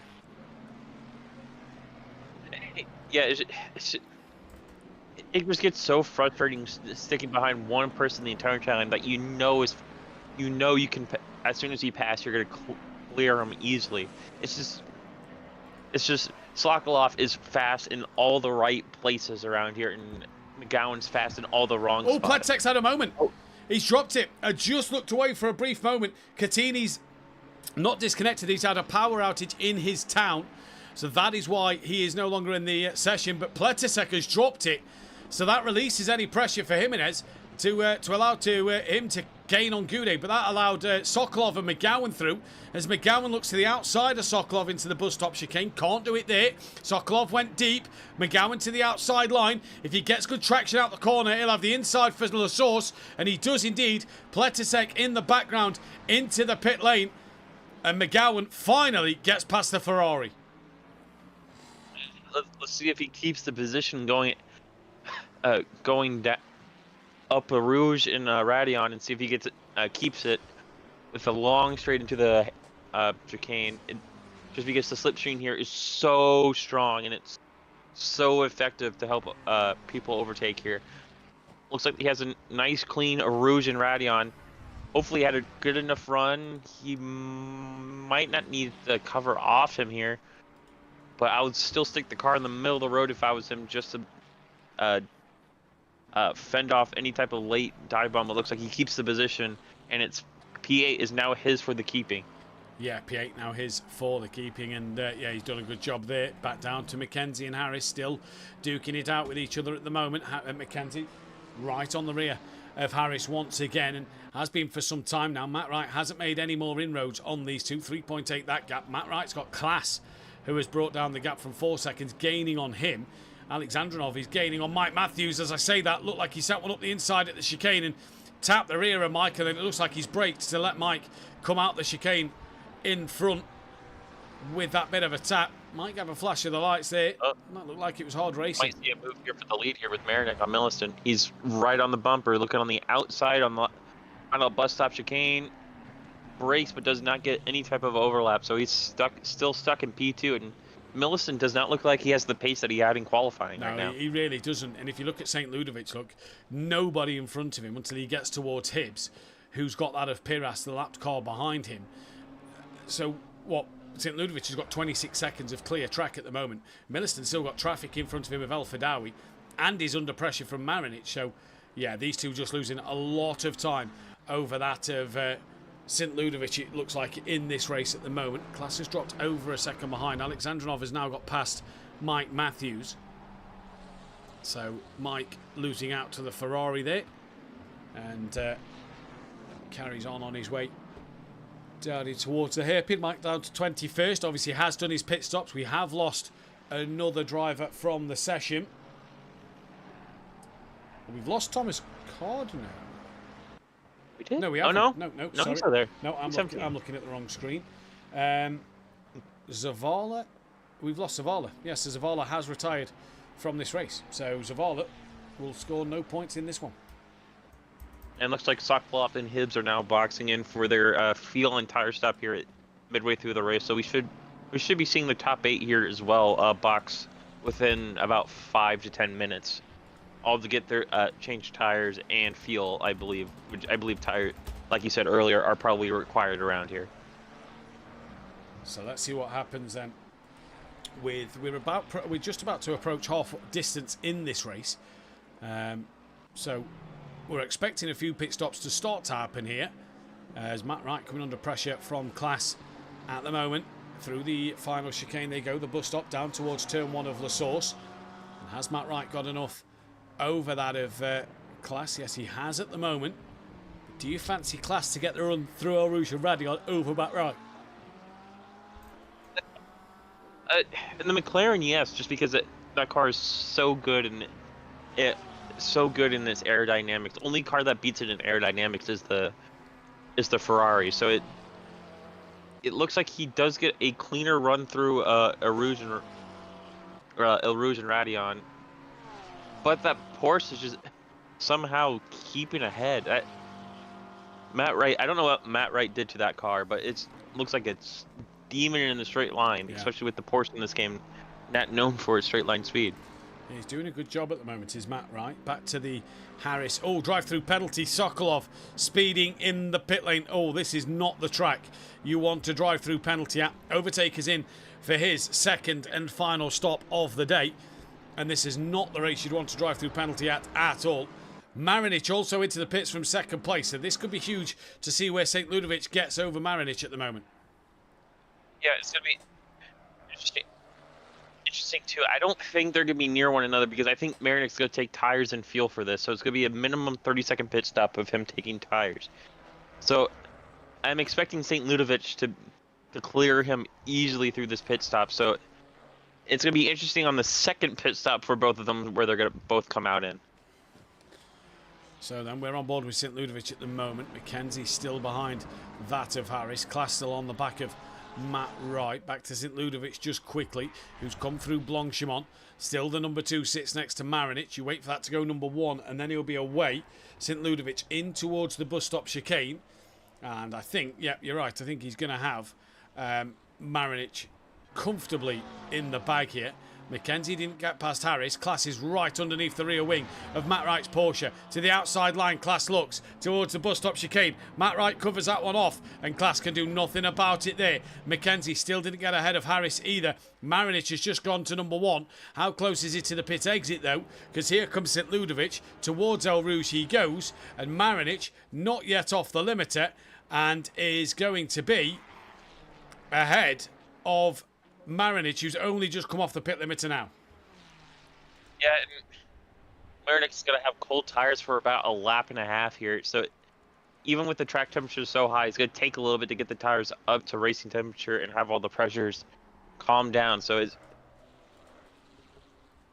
Yeah, it just gets so frustrating sticking behind one person the entire time that you know you can, as soon as he passes, you're going to clear him easily. It's just Sokolov is fast in all the right places around here, and McGowan's fast in all the wrong spots. Pletisek's had a moment. He's dropped it. I just looked away for a brief moment. Catini's not disconnected. He's had a power outage in his town, so that is why he is no longer in the session. But Pletisek has dropped it, so that releases any pressure for Jimenez to allow him to gain on Goudet. But that allowed Sokolov and McGowan through, as McGowan looks to the outside of Sokolov into the bus stop chicane. Can't do it there. Sokolov went deep. McGowan to the outside line. If he gets good traction out the corner, he'll have the inside for La Source, and he does indeed. Pletisek in the background into the pit lane, and McGowan finally gets past the Ferrari. Let's see if he keeps the position going down up a Rouge in Radion, and see if he keeps it with a long straight into the chicane. Just because the slipstream here is so strong and it's so effective to help people overtake here. Looks like he has a nice clean Rouge in Radion. Hopefully he had a good enough run. He might not need the cover off him here, but I would still stick the car in the middle of the road if I was him, just to fend off any type of late dive bomb. It looks like he keeps the position, and it's P8 is now his for the keeping. Yeah, P8 now his for the keeping, and yeah, he's done a good job there. Back down to Mackenzie and Harris, still duking it out with each other at the moment. Mackenzie right on the rear of Harris once again, and has been for some time now. Matt Wright hasn't made any more inroads on these two. 3.8 that gap. Matt Wright's got Class, who has brought down the gap from 4 seconds, gaining on him. Alexandrinov is gaining on Mike Matthews. As I say that, looked like he set one up the inside at the chicane and tapped the rear of Mike, and then it looks like he's braked to let Mike come out the chicane in front with that bit of a tap. Might have a flash of the lights there. That looked like it was hard racing. Might see a move here for the lead here with Marinik on Milliston. He's right on the bumper, looking on the outside on the final bus stop chicane. Brakes, but does not get any type of overlap, so he's still stuck in P2, and Millicent does not look like he has the pace that he had in qualifying right now. No, he really doesn't. And if you look at St. Ludovic, look, nobody in front of him until he gets towards Hibbs, who's got that of Piras, the lapped car behind him. So, what? St. Ludovic has got 26 seconds of clear track at the moment. Milliston's still got traffic in front of him of El Fadawi, and he's under pressure from Marinic. So, yeah, these two just losing a lot of time over that of St. Ludovic, it looks like, in this race at the moment. Class has dropped over a second behind. Alexandrinov has now got past Mike Matthews. So, Mike losing out to the Ferrari there. And carries on his way down towards the hairpin. Mike down to 21st. Obviously has done his pit stops. We have lost another driver from the session. We've lost Thomas Cardinal. We did? No, we Oh, haven't. no? No, No, sorry. he's still there. No, I'm looking at the wrong screen. Zavala, we've lost Zavala. Yes, so Zavala has retired from this race. So Zavala will score no points in this one. And looks like Sokolov and Hibbs are now boxing in for their fuel and tire stop here at midway through the race. So we should be seeing the top 8 here as well box within about 5 to 10 minutes, all to get their change tires and fuel, I believe. Which I believe tire, like you said earlier, are probably required around here. So let's see what happens then. We're just about to approach half distance in this race. So we're expecting a few pit stops to start to happen here, as Matt Wright coming under pressure from Class at the moment. Through the final chicane they go, the bus stop down towards turn 1 of La Source. And has Matt Wright got enough over that of Class? Yes, he has at the moment. But do you fancy Class to get the run through El Rouge and Radion over Matt Wright? In the McLaren, yes, just because that car is so good and so good in its aerodynamics. The only car that beats it in aerodynamics is the Ferrari. So it looks like he does get a cleaner run through El Rouge and Radion, but that Porsche is just somehow keeping ahead. Matt Wright, I don't know what Matt Wright did to that car, but it looks like it's steaming in the straight line, especially with the Porsche in this game, not known for its straight line speed. He's doing a good job at the moment, is Matt Wright. Back to the Harris. Oh, drive-through penalty. Sokolov speeding in the pit lane. Oh, this is not the track you want to drive through penalty at. Overtaker's in for his second and final stop of the day. And this is not the race you'd want to drive through penalty at all. Marinich also into the pits from second place. So this could be huge to see where St. Ludovic gets over Marinich at the moment. Yeah, it's going to be interesting too. I don't think they're going to be near one another because I think Marinic's going to take tires and fuel for this. So it's going to be a minimum 30-second pit stop of him taking tires. So I'm expecting St. Ludovic to clear him easily through this pit stop. So it's going to be interesting on the second pit stop for both of them where they're going to both come out in. So then we're on board with St. Ludovic at the moment. Mackenzie still behind that of Harris. Class still on the back of Matt Wright. Back to St. Ludovic just quickly, who's come through Blanchimont. Still the number 2 sits next to Marinich. You wait for that to go number 1 and then he'll be away. St. Ludovic in towards the bus stop chicane. And I think, yeah, you're right. I think he's going to have Marinich comfortably in the bag here. Mackenzie didn't get past Harris. Class is right underneath the rear wing of Matt Wright's Porsche. To the outside line, Class looks towards the bus stop chicane. Matt Wright covers that one off, and Class can do nothing about it there. Mackenzie still didn't get ahead of Harris either. Marinich has just gone to number 1. How close is he to the pit exit, though? Because here comes St. Ludovic. Towards El Rouge he goes, and Marinich not yet off the limiter, and is going to be ahead of Marinich, who's only just come off the pit limiter now. Yeah, Marinic's going to have cold tires for about a lap and a half here. So even with the track temperature so high, it's going to take a little bit to get the tires up to racing temperature and have all the pressures calm down. So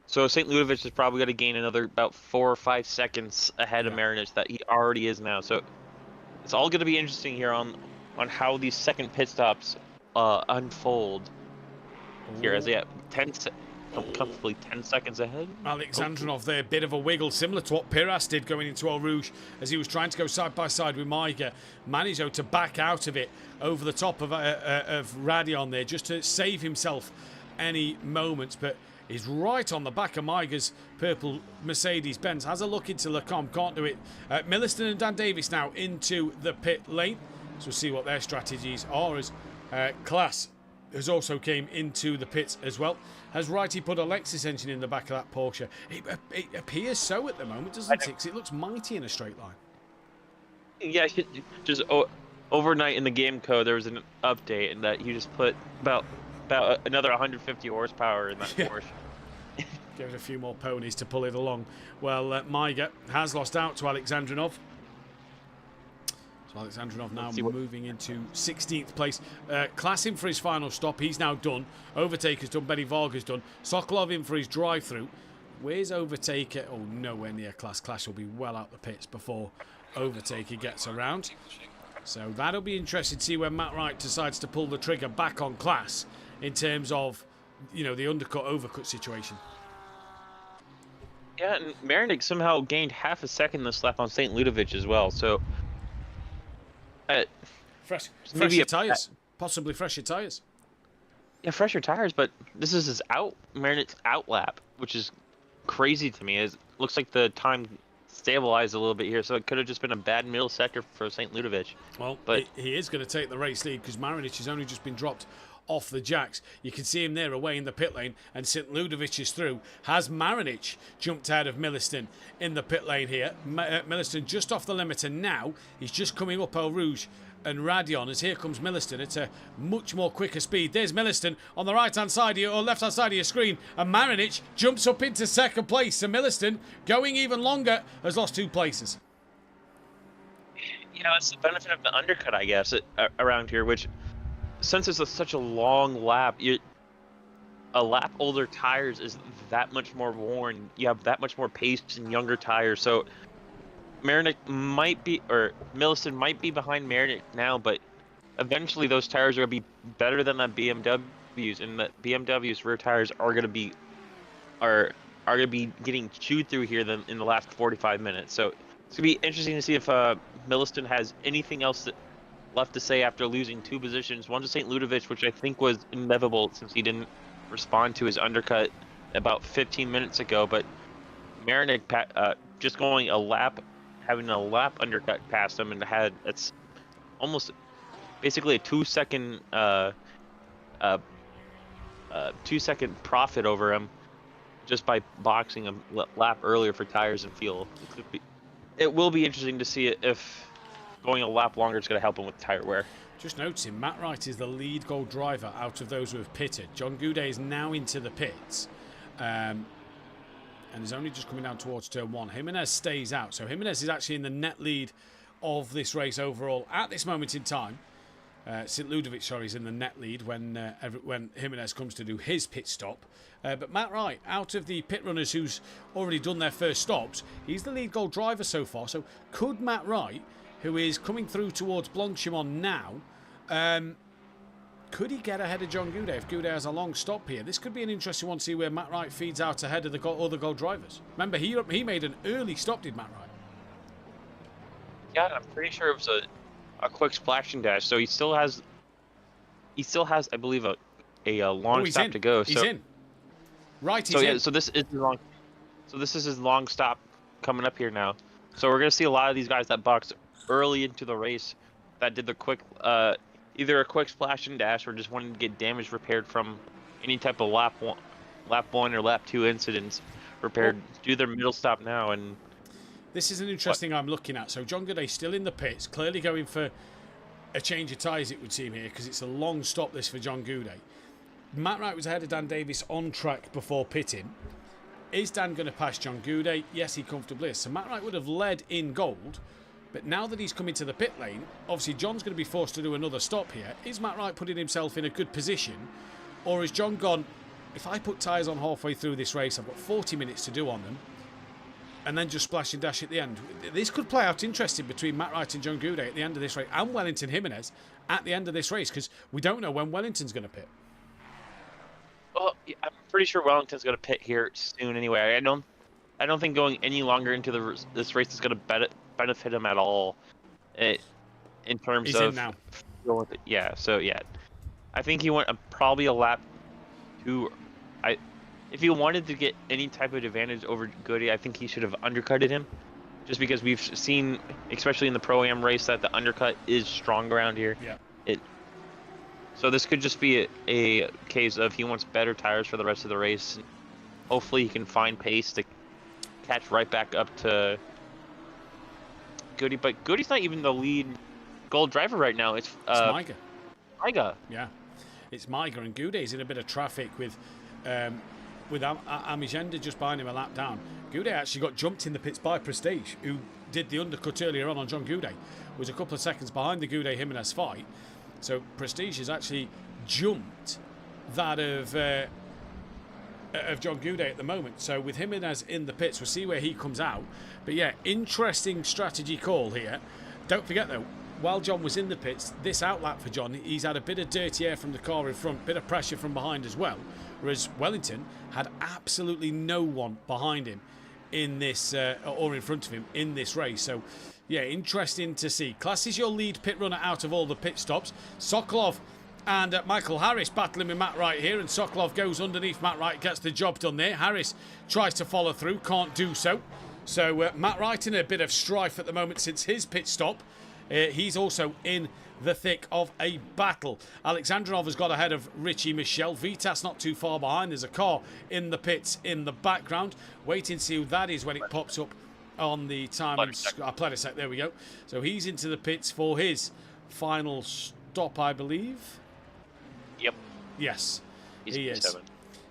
St. Ludovic is probably going to gain another about 4 or 5 seconds ahead of Marinich that he already is now. So it's all going to be interesting here on how these second pit stops unfold. Here, as he at comfortably 10 seconds ahead. Alexandrinov there, bit of a wiggle, similar to what Piras did going into El Rouge as he was trying to go side by side with Maiga. Managed to back out of it over the top of Radion there just to save himself any moments, but is right on the back of Maiga's purple Mercedes-Benz. Has a look into Lecombe, can't do it. Milliston and Dan Davis now into the pit lane. So we'll see what their strategies are as Class has also came into the pits as well. Has Righty put a Lexus engine in the back of that Porsche? It appears so at the moment, doesn't it? 'Cause it looks mighty in a straight line. Yeah, just overnight in the game code there was an update and that you just put about another 150 horsepower in that Porsche. Give it a few more ponies to pull it along. Well, Maiga has lost out to Alexandrinov. So Alexandrinov now moving into 16th place. Class in for his final stop. He's now done. Overtaker's done. Benny Varga's done. Sokolov in for his drive-through. Where's Overtaker? Oh, nowhere near Class. Class will be well out the pits before overtake he gets around. So that'll be interesting to see when Matt Wright decides to pull the trigger back on Class in terms of, you know, the undercut-overcut situation. Yeah, and Marinick somehow gained half a second this lap on St. Ludovic as well. So, fresher tyres, possibly fresher tyres. Yeah, fresher tires, but this is his Marinick's out lap, which is crazy to me. It looks like the time stabilized a little bit here, so it could have just been a bad middle sector for St. Ludovic. Well, but he is going to take the race lead because Marinic has only just been dropped off the jacks. You can see him there away in the pit lane, and St. Ludovic is through. Has Marinic jumped out of Milliston in the pit lane here? Milliston just off the limiter now. He's just coming up Eau Rouge and Radion as here comes Milliston at a much more quicker speed. There's Milliston on the right-hand side of your, or left-hand side of your screen, and Marinic jumps up into second place. So Milliston, going even longer, has lost 2 places. You know, it's the benefit of the undercut, I guess, around here, which, since it's such a long lap, a lap older tires is that much more worn. You have that much more pace and younger tires. So Marinic might be, or Milliston might be behind Marinic now, but eventually those tires are going to be better than that BMW's, and the BMW's rear tires are going to be getting chewed through here in the last 45 minutes. So it's going to be interesting to see if Milliston has anything else left to say after losing 2 positions. One to St. Ludovic, which I think was inevitable since he didn't respond to his undercut about 15 minutes ago. But Marinic just going a lap, having a lap undercut past him, and it's almost basically a 2-second 2-second profit over him just by boxing him a lap earlier for tires and fuel. It will be interesting to see if going a lap longer is going to help him with tire wear. Just noticing, Matt Wright is the lead goal driver out of those who have pitted. John Goudet is now into the pits and is only just coming down towards turn 1. Jimenez stays out. So Jimenez is actually in the net lead of this race overall at this moment in time. St. Ludovic, sorry, is in the net lead when Jimenez comes to do his pit stop. But Matt Wright, out of the pit runners who's already done their first stops, he's the lead goal driver so far. So could Matt Wright, who is coming through towards Blanchimont now, could he get ahead of John Goudet if Goudet has a long stop here? This could be an interesting one to see where Matt Wright feeds out ahead of the other goal drivers. Remember, he made an early stop, did Matt Wright? Yeah, I'm pretty sure it was a quick splashing dash. So he still has, I believe, a long stop to go. He's in. Right, he's in. Yeah, so this is his long stop coming up here now. So we're gonna see a lot of these guys that boxed early into the race that did the quick, either a quick splash and dash or just wanted to get damage repaired from any type of lap 1 or lap 2 incidents repaired. Do their middle stop now. And this is an interesting I'm looking at. So John Goudet still in the pits, clearly going for a change of tyres, it would seem here, because it's a long stop this for John Goudet. Matt Wright was ahead of Dan Davis on track before pitting. Is Dan going to pass John Goudet? Yes, he comfortably is. So Matt Wright would have led in gold, but now that he's come into the pit lane, obviously John's going to be forced to do another stop here. Is Matt Wright putting himself in a good position? Or has John gone, if I put tyres on halfway through this race, I've got 40 minutes to do on them, and then just splash and dash at the end? This could play out interesting between Matt Wright and John Goudet at the end of this race, and Wellington Jimenez at the end of this race, because we don't know when Wellington's going to pit. Well, I'm pretty sure Wellington's going to pit here soon anyway. I don't think going any longer into this race is going to benefit him at all. In terms He's of in now. Yeah. So yeah, I think he went probably a lap 2. If he wanted to get any type of advantage over Goody, I think he should have undercutted him, just because we've seen, especially in the Pro-Am race, that the undercut is strong around here. Yeah. So this could just be a case of he wants better tires for the rest of the race. Hopefully he can find pace to catch right back up to Goody. But Goody's not even the lead gold driver right now. It's Maiga. Maiga. Yeah, it's Maiga, and Goudet's in a bit of traffic with Amigenda just behind him a lap down. Goudet actually got jumped in the pits by Prestige, who did the undercut earlier on John Goudet. Was a couple of seconds behind the Goudet-Jimenez fight. So Prestige has actually jumped that of of John Goudet at the moment. So with Jimenez in the pits, we'll see where he comes out. But yeah, interesting strategy call here. Don't forget though, while John was in the pits, this outlap for John, he's had a bit of dirty air from the car in front, bit of pressure from behind as well. Whereas Wellington had absolutely no one behind him in this, or in front of him in this race. So yeah, interesting to see. Class is your lead pit runner out of all the pit stops. Sokolov and Michael Harris battling with Matt Wright here, and Sokolov goes underneath Matt Wright, gets the job done there. Harris tries to follow through, can't do so. So Matt Wright in a bit of strife at the moment since his pit stop. He's also in the thick of a battle. Alexandrinov has got ahead of Richie Michel. Vitas not too far behind. There's a car in the pits in the background. Wait and see who that is when it pops up on the time. Pledisek, there we go. So he's into the pits for his final stop, I believe. Yep. Yes, He's he is. P7.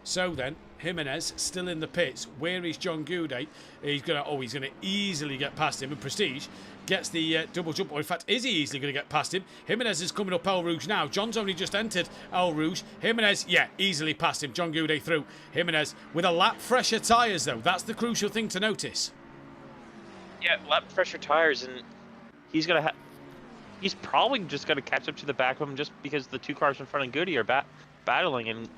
So then, Jimenez still in the pits. Where is John Goudet? He's gonna easily get past him. And Prestige gets the double jump. Or in fact, is he easily going to get past him? Jimenez is coming up El Rouge now. John's only just entered El Rouge. Jimenez, yeah, easily past him. John Goudet through. Jimenez with a lap fresher tyres though. That's the crucial thing to notice. Yeah, lap fresher tires, and he's gonna he's probably just gonna catch up to the back of him just because the two cars in front of Goody are battling, and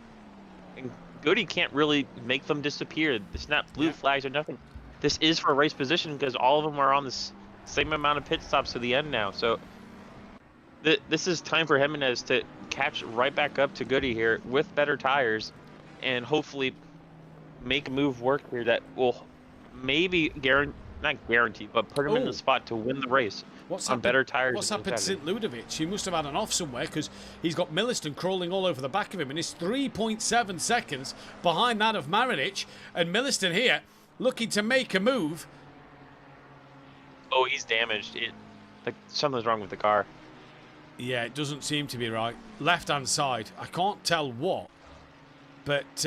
Goody can't really make them disappear. It's not blue flags or nothing. This is for race position because all of them are on this same amount of pit stops to the end now. So this is time for Jimenez to catch right back up to Goody here with better tires, and hopefully make a move work here that will maybe not guarantee, but put him in the spot to win the race on better tires. What's happened to St. Ludovic? He must have had an off somewhere because he's got Milliston crawling all over the back of him, and he's 3.7 seconds behind that of Marinic. And Milliston here looking to make a move. Oh, he's damaged. Like something's wrong with the car. Yeah, it doesn't seem to be right. Left-hand side. I can't tell what. But,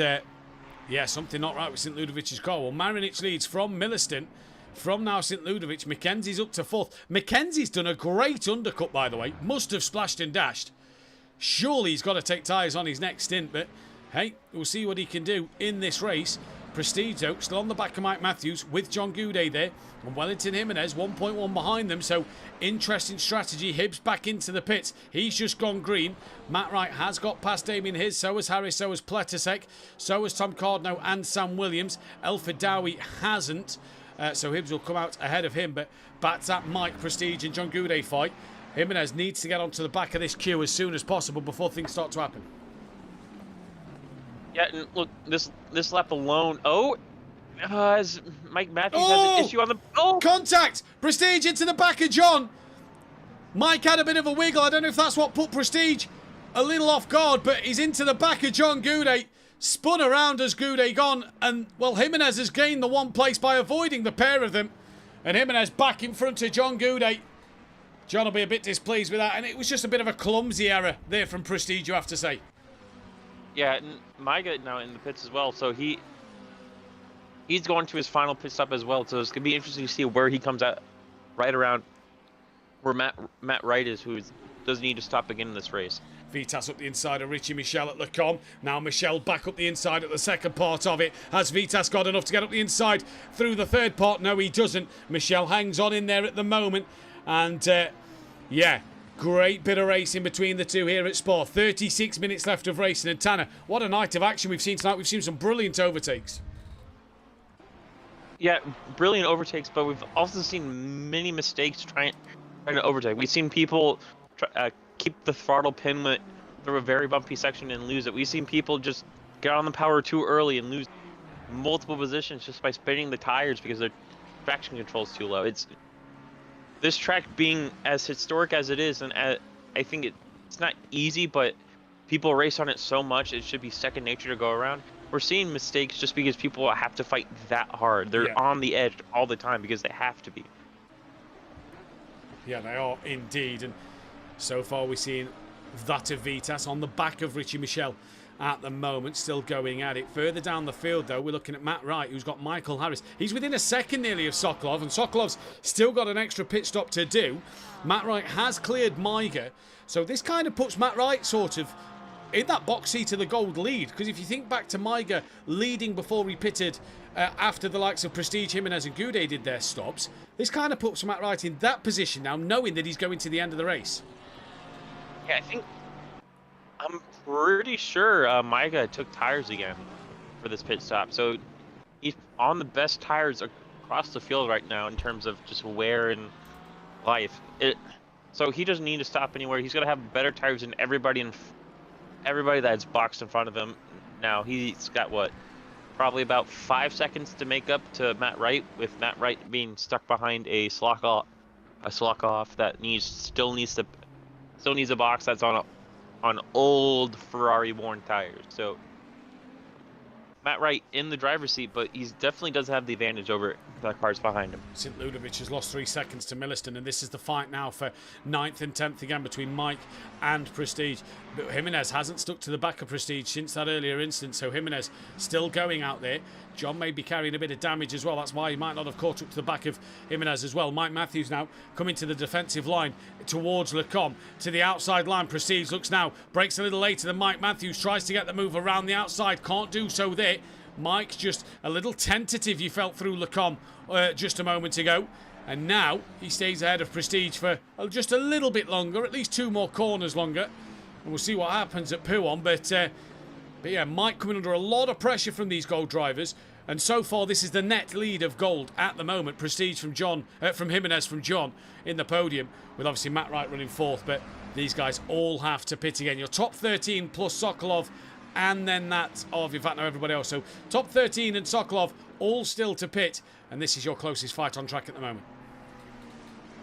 yeah, something not right with St. Ludovic's car. Well, Marinic leads from Milliston. From now St. Ludovic, Mackenzie's up to fourth. Mackenzie's done a great undercut, by the way. Must have splashed and dashed. Surely he's got to take tyres on his next stint, but hey, we'll see what he can do in this race. Prestige, though, still on the back of Mike Matthews with John Goudet there. And Wellington Jimenez, 1.1 behind them. So, interesting strategy. Hibbs back into the pits. He's just gone green. Matt Wright has got past Damien Hiss. So has Harris. So has Pletasek. So has Tom Cardno and Sam Williams. Elford Dowie hasn't. So Hibbs will come out ahead of him. But that's that Mike, Prestige and John Goudet fight. Jimenez needs to get onto the back of this queue as soon as possible before things start to happen. Yeah, and look, this lap alone. As Mike Matthews has an issue on the. Contact! Prestige into the back of John. Mike had a bit of a wiggle. I don't know if that's what put Prestige a little off guard, but he's into the back of John Goudet. Spun around as Goudet gone, and well, Jimenez has gained the one place by avoiding the pair of them. And Jimenez back in front of John Goudet. John will be a bit displeased with that, and it was just a bit of a clumsy error there from Prestige, you have to say. Yeah, and Maiga now in the pits as well, so he's going to his final pit stop as well. So it's gonna be interesting to see where he comes out, right around where Matt Wright is, who doesn't need to stop again in this race. Vitas up the inside of Richie Michel at Lecom. Now Michel back up the inside at the second part of it. Has Vitas got enough to get up the inside through the third part? No, he doesn't. Michel hangs on in there at the moment. And, yeah, great bit of racing between the two here at Spa. 36 minutes left of racing. And Tanner, what a night of action we've seen tonight. We've seen some brilliant overtakes. Yeah, brilliant overtakes, but we've also seen many mistakes trying to overtake. We've seen people keep the throttle pin through a very bumpy section and lose it. We've seen people just get on the power too early and lose multiple positions just by spinning the tires because their traction control is too low. This track being as historic as it is, and I think it's not easy, but people race on it so much it should be second nature to go around. We're seeing mistakes just because people have to fight that hard. They're on the edge all the time because they have to be. Yeah, they are indeed. And so far we're seeing that of Vitas on the back of Richie Michel at the moment, still going at it. Further down the field, though, we're looking at Matt Wright, who's got Michael Harris. He's within a second nearly of Sokolov, and Sokolov's still got an extra pit stop to do. Matt Wright has cleared Maiga, so this kind of puts Matt Wright sort of in that box seat of the gold lead, because if you think back to Maiga leading before he pitted after the likes of Prestige, Jimenez and Goudet did their stops, this kind of puts Matt Wright in that position now, knowing that he's going to the end of the race. Yeah, I'm pretty sure Maiga took tires again for this pit stop. So he's on the best tires across the field right now in terms of just wear and life. So he doesn't need to stop anywhere. He's going to have better tires than everybody that's boxed in front of him. Now he's got what? Probably about 5 seconds to make up to Matt Wright, with Matt Wright being stuck behind a slock off that still needs a box that's on old Ferrari worn tires. So Matt Wright in the driver's seat, but he definitely does have the advantage over the cars behind him. St. Ludovic has lost 3 seconds to Milliston, and this is the fight now for 9th and 10th again between Mike and Prestige. But Jimenez hasn't stuck to the back of Prestige since that earlier instance, so Jimenez still going out there. John may be carrying a bit of damage as well. That's why he might not have caught up to the back of Jimenez as well. Mike Matthews now coming to the defensive line towards Lecombe. To the outside line, Prestige looks now, breaks a little later than Mike Matthews, tries to get the move around the outside, can't do so there. Mike just a little tentative, you felt, through Lecombe just a moment ago. And now he stays ahead of Prestige for just a little bit longer, at least 2 more corners longer. And we'll see what happens at Pouhon. But yeah, Mike coming under a lot of pressure from these gold drivers. And so far, this is the net lead of gold at the moment. Prestige from Jimenez from John in the podium, with obviously Matt Wright running 4th. But these guys all have to pit again. Your top 13 plus Sokolov, and then that of, in fact, no, everybody else. So top 13 and Sokolov all still to pit. And this is your closest fight on track at the moment.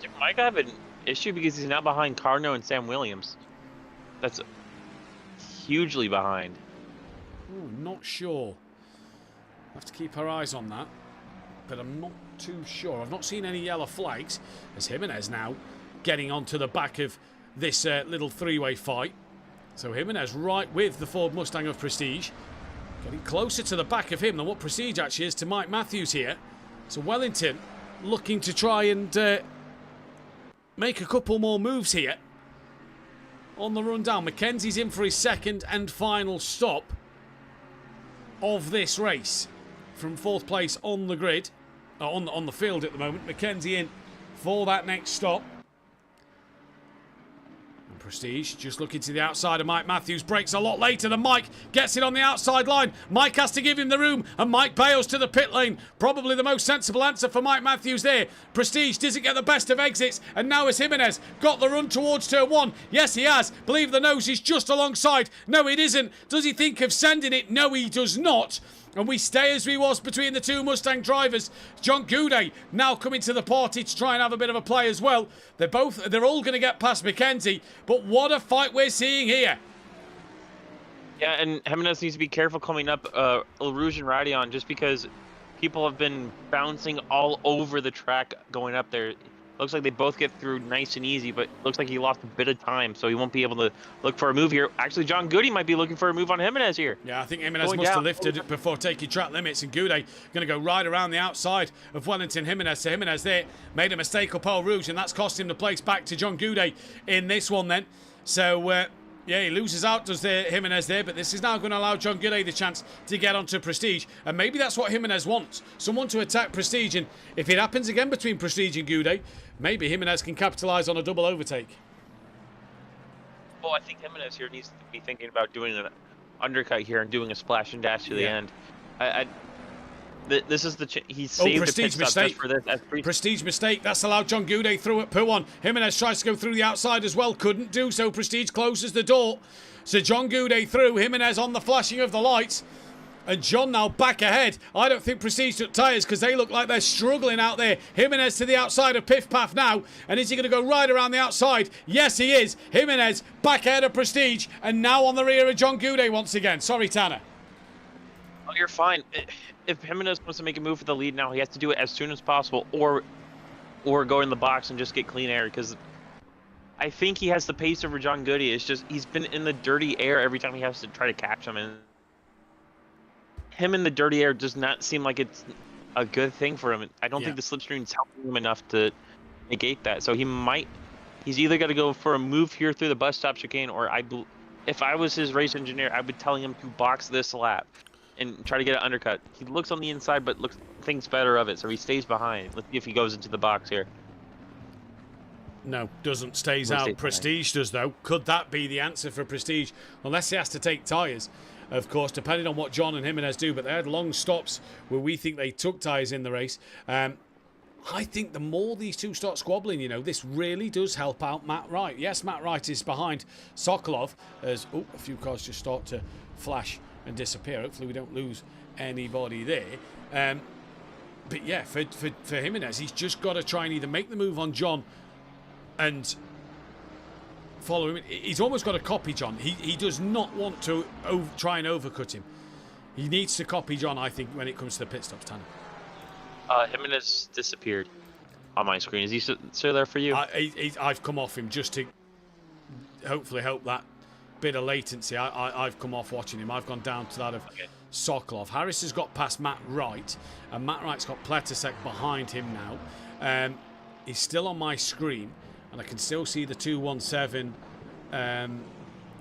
Did Mike have an issue because he's now behind Carno and Sam Williams? That's hugely behind. Ooh, not sure. Have to keep our eyes on that, but I'm not too sure. I've not seen any yellow flags as Jimenez now getting onto the back of this little 3-way fight. So Jimenez right with the Ford Mustang of Prestige, getting closer to the back of him than what Prestige actually is to Mike Matthews here. So Wellington looking to try and make a couple more moves here on the run down. Mackenzie's in for his second and final stop of this race from 4th place on the grid, on the field at the moment. Mackenzie in for that next stop. And Prestige just looking to the outside of Mike Matthews, breaks a lot later than Mike, gets it on the outside line. Mike has to give him the room, and Mike bails to the pit lane. Probably the most sensible answer for Mike Matthews there. Prestige doesn't get the best of exits, and now has Jimenez got the run towards turn 1? Yes, he has. Believe the nose is just alongside. No, it isn't. Does he think of sending it? No, he does not. And we stay as we was between the 2 Mustang drivers. John Goudet now coming to the party to try and have a bit of a play as well. They're all going to get past Mackenzie, but what a fight we're seeing here. Yeah, and Jimenez needs to be careful coming up El Rouge and Radion, just because people have been bouncing all over the track going up there. Looks like they both get through nice and easy, but looks like he lost a bit of time, so he won't be able to look for a move here. Actually, John Goudet might be looking for a move on Jimenez here. Yeah, I think Jimenez must have lifted it before taking track limits, and Goudet going to go right around the outside of Wellington Jimenez. So Jimenez there made a mistake up Eau Rouge, and that's cost him the place back to John Goudet in this one then. So, yeah, he loses out, does Jimenez there, but this is now going to allow John Goudet the chance to get onto Prestige, and maybe that's what Jimenez wants, someone to attack Prestige, and if it happens again between Prestige and Goudet, maybe Jimenez can capitalise on a double overtake. Well, I think Jimenez here needs to be thinking about doing an undercut here and doing a splash and dash to the end. This is the he saved the pit stop just for this. Prestige mistake. That's allowed John Goudet through at Pouhon. Jimenez tries to go through the outside as well. Couldn't do so. Prestige closes the door. So John Goudet through. Jimenez on the flashing of the lights. And John now back ahead. I don't think Prestige took tyres because they look like they're struggling out there. Jimenez to the outside of Piff Paff now. And is he going to go right around the outside? Yes, he is. Jimenez back ahead of Prestige. And now on the rear of John Goudet once again. Sorry, Tanner. Oh, you're fine. If Jimenez wants to make a move for the lead now, he has to do it as soon as possible, or go in the box and just get clean air, because I think he has the pace over John Goudet. It's just he's been in the dirty air every time he has to try to catch him, and him in the dirty air does not seem like it's a good thing for him. I don't think the slipstream's helping him enough to negate that. So he's either got to go for a move here through the bus stop chicane, or if I was his race engineer, I would tell him to box this lap and try to get an undercut. He looks on the inside, but thinks better of it, so he stays behind. Let's see if he goes into the box here. No, doesn't. Stays out. Prestige does, though. Could that be the answer for Prestige? Unless he has to take tyres, of course, depending on what John and Jimenez do. But they had long stops where we think they took tyres in the race. I think the more these two start squabbling, you know, this really does help out Matt Wright. Yes, Matt Wright is behind Sokolov as a few cars just start to flash and disappear. Hopefully we don't lose anybody there. But yeah, for Jimenez, he's just got to try and either make the move on John and follow him. He's almost got to copy John. He does not want to try and overcut him. He needs to copy John, I think, when it comes to the pit stops, Tanner. Jimenez disappeared on my screen. Is he still there for you? I've come off him just to hopefully help that bit of latency. I've come off watching him. I've gone down to that of Sokolov. Harris has got past Matt Wright, and Matt Wright's got Pletasek behind him now. He's still on my screen, and I can still see the 217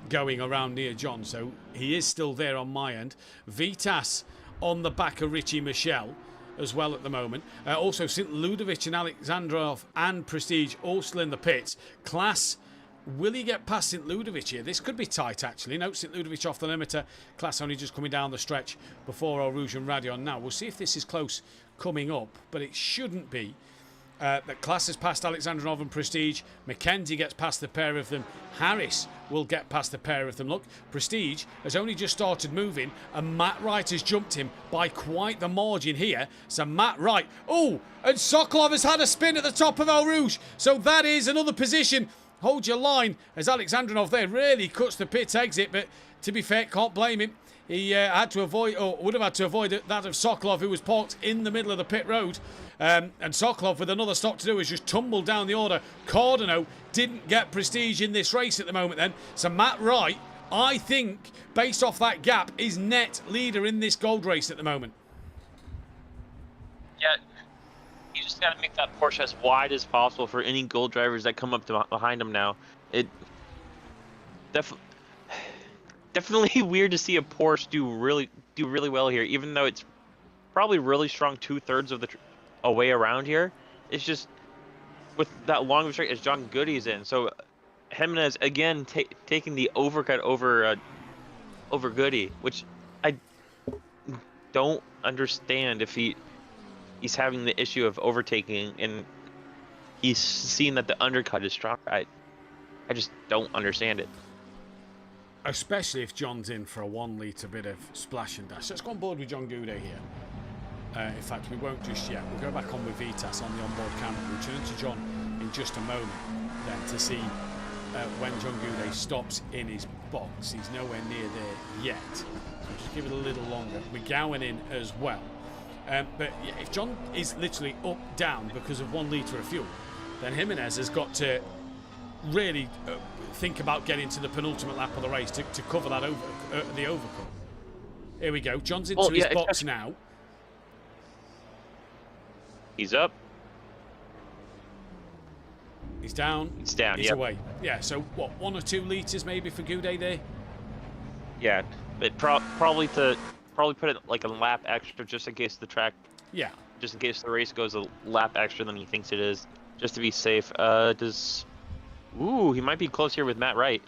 going around near John, so he is still there on my end. Vitas on the back of Richie Michel as well at the moment. Also, St. Ludovic and Alexandrov and Prestige all still in the pits. Class, will he get past St. Ludovic here? This could be tight, actually. No, St. Ludovic off the limiter. Class only just coming down the stretch before Eau Rouge and Radion now. We'll see if this is close coming up, but it shouldn't be. That Class has passed Alexandrov and Prestige. Mackenzie gets past the pair of them. Harris will get past the pair of them. Look, Prestige has only just started moving, and Matt Wright has jumped him by quite the margin here. So Matt Wright, oh, and Sokolov has had a spin at the top of Eau Rouge. So that is another position. Hold your line as Alexandrov there really cuts the pit exit, but to be fair, can't blame him. He had to avoid, or would have had to avoid that of Sokolov, who was parked in the middle of the pit road. And Sokolov, with another stop to do, has just tumbled down the order. Cardano didn't get Prestige in this race at the moment then. So Matt Wright, I think, based off that gap, is net leader in this gold race at the moment. Yeah, you just got to make that Porsche as wide as possible for any gold drivers that come up behind him now. It definitely weird to see a Porsche do really well here, even though it's probably really strong 2/3 of the away around here. It's just with that long straight as John Goody's in. So Jimenez again taking the overcut over Goody, which I don't understand if he's having the issue of overtaking and he's seen that the undercut is strong. I just don't understand it. Especially if John's in for a 1 litre bit of splash and dash. Let's go on board with John Goudet here. In fact, we won't just yet. We'll go back on with Vitas on the onboard camera. We'll turn to John in just a moment then to see when John Goudet stops in his box. He's nowhere near there yet. So just give it a little longer. We're going in as well. But yeah, if John is literally up, down because of 1 litre of fuel, then Jimenez has got to really think about getting to the penultimate lap of the race to cover that the overcut. Here we go. John's into his box now. He's up. He's down. He's down. He's away. Yeah. So what? 1 or 2 litres maybe for Goudet there. Yeah, but probably put it like a lap extra just in case the track. Yeah. Just in case the race goes a lap extra than he thinks it is, just to be safe. Ooh, he might be close here with Matt Wright.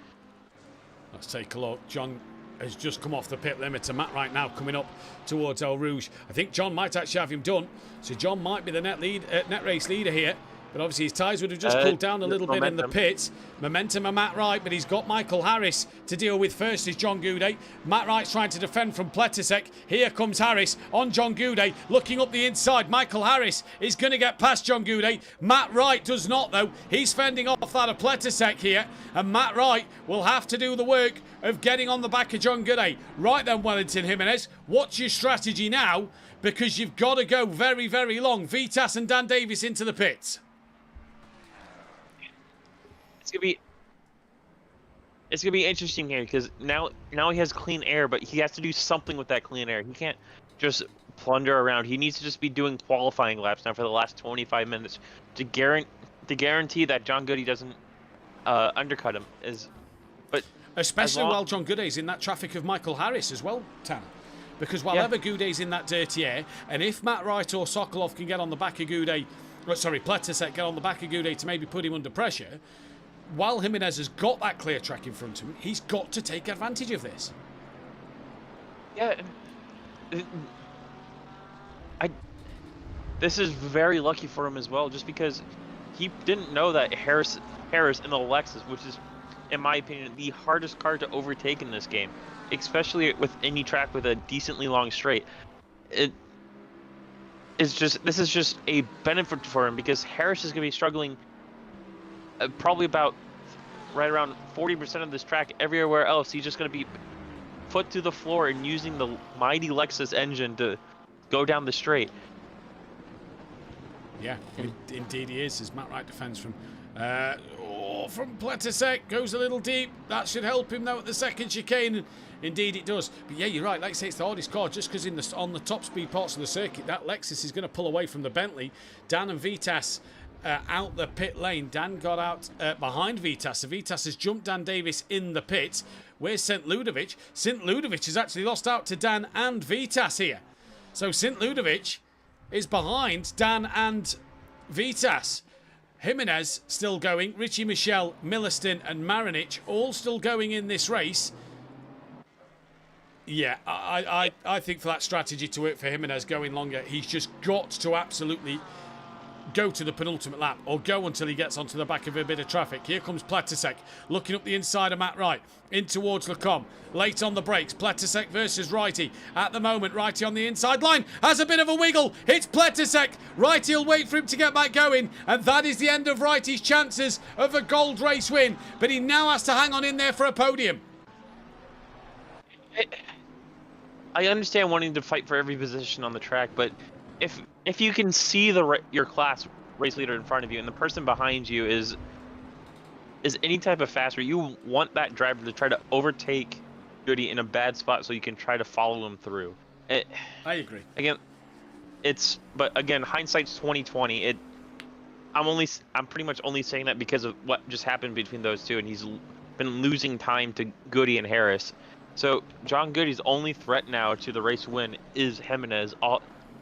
Let's take a look. John has just come off the pit limiter. Matt Wright now coming up towards Eau Rouge. I think John might actually have him done. So John might be the net race leader here. But obviously his tyres would have just cooled down a little bit in the pits. Momentum of Matt Wright, but he's got Michael Harris to deal with first is John Goudet. Matt Wright's trying to defend from Pletasek. Here comes Harris on John Goudet, looking up the inside. Michael Harris is going to get past John Goudet. Matt Wright does not, though. He's fending off that of Pletasek here, and Matt Wright will have to do the work of getting on the back of John Goudet. Right then, Wellington Jimenez, what's your strategy now? Because you've got to go very, very long. Vitas and Dan Davis into the pits. It's gonna be interesting here because now he has clean air, but he has to do something with that clean air. He can't just plunder around. He needs to just be doing qualifying laps now for the last 25 minutes to guarantee that John Goody doesn't undercut him. Especially while John Gooday's in that traffic of Michael Harris as well, Tanner. Because while ever Gouday's in that dirty air, and if Matt Wright or Sokolov can get on the back of Gouday, Pletisek get on the back of Gouday to maybe put him under pressure, while Jimenez has got that clear track in front of him, he's got to take advantage of this. Yeah. This is very lucky for him as well, just because he didn't know that Harris in the Lexus, which is, in my opinion, the hardest car to overtake in this game, especially with any track with a decently long straight. This is just a benefit for him, because Harris is going to be struggling probably about right around 40% of this track. Everywhere else, he's just going to be foot to the floor and using the mighty Lexus engine to go down the straight. Yeah, indeed he is. As Matt Wright defends from Pletisek, goes a little deep. That should help him though at the second chicane. Indeed it does. But yeah, you're right. Like I say, it's the hardest car, just because on the top speed parts of the circuit, that Lexus is going to pull away from the Bentley. Dan and Vitas out the pit lane. Dan got out behind Vitas. So Vitas has jumped Dan Davis in the pit. Where's St. Ludovic? St. Ludovic has actually lost out to Dan and Vitas here. So St. Ludovic is behind Dan and Vitas. Jimenez still going. Richie Michel, Milliston and Marinich all still going in this race. Yeah, I think for that strategy to work for Jimenez going longer, he's just got to absolutely go to the penultimate lap, or go until he gets onto the back of a bit of traffic. Here comes Pletisek, looking up the inside of Matt Wright, in towards Lecombe. Late on the brakes, Pletisek versus Righty. At the moment, Righty on the inside line, has a bit of a wiggle, hits Pletisek. Righty will wait for him to get back going, and that is the end of Righty's chances of a gold race win. But he now has to hang on in there for a podium. I understand wanting to fight for every position on the track, but if you can see your class race leader in front of you, and the person behind you is any type of faster, you want that driver to try to overtake Goody in a bad spot so you can try to follow him through. I agree. But again, hindsight's 2020. I'm pretty much only saying that because of what just happened between those two, and he's been losing time to Goody and Harris. So John Goody's only threat now to the race win is Jimenez.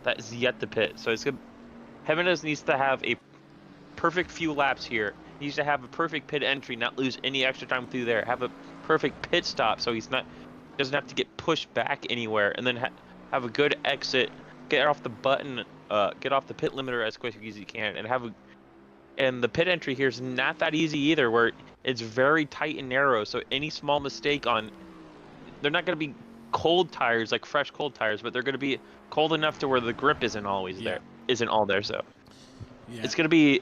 That is yet to pit. So it's good. Jimenez needs to have a perfect few laps here. He needs to have a perfect pit entry, not lose any extra time through there. Have a perfect pit stop so doesn't have to get pushed back anywhere, and then have a good exit, get off the button, get off the pit limiter as quick as you can, and the pit entry here is not that easy either, where it's very tight and narrow. So any small mistake they're not going to be cold tires, like fresh cold tires, but they're going to be cold enough to where the grip isn't always there, isn't all there. So it's going to be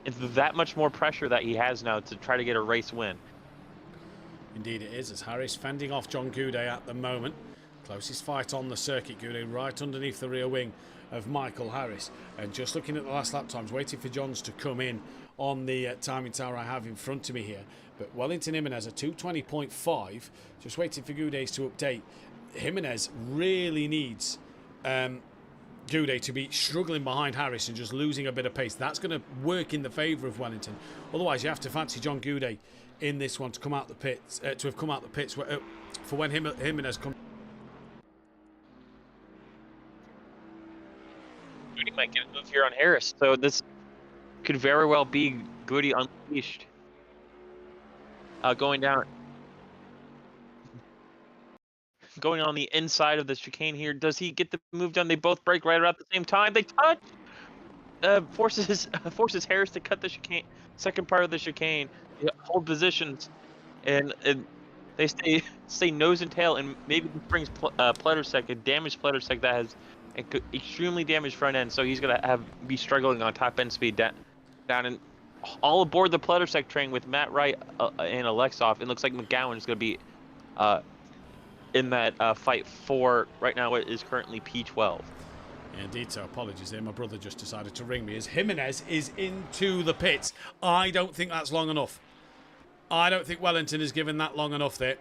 that much more pressure that he has now to try to get a race win. Indeed it is, as Harris fending off John Goudet at the moment. Closest fight on the circuit, Goudet right underneath the rear wing of Michael Harris. And just looking at the last lap times, waiting for Johns to come in on the timing tower I have in front of me here. But Wellington Jimenez a 2:20.5, just waiting for Goudet to update. Jimenez really needs Goudet to be struggling behind Harris and just losing a bit of pace. That's going to work in the favour of Wellington. Otherwise, you have to fancy John Goudet in this one to come out the pits, to have come out the pits for when Jimenez comes. Goody might get a move here on Harris, so this could very well be Goody unleashed. Going on the inside of the chicane here. Does he get the move done? They both break right around the same time. They touch. Forces Harris to cut the chicane. Second part of the chicane. They hold positions, and they stay nose and tail. And maybe this brings Pletisek, a damaged Pletisek that has an extremely damaged front end. So he's gonna be struggling on top end speed down and all aboard the Pletisek train with Matt Wright and Alexov. It looks like McGowan is going to be in that fight for, right now it is currently P12. Yeah, indeed, so apologies there. My brother just decided to ring me as Jimenez is into the pits. I don't think that's long enough. I don't think Wellington is given that long enough there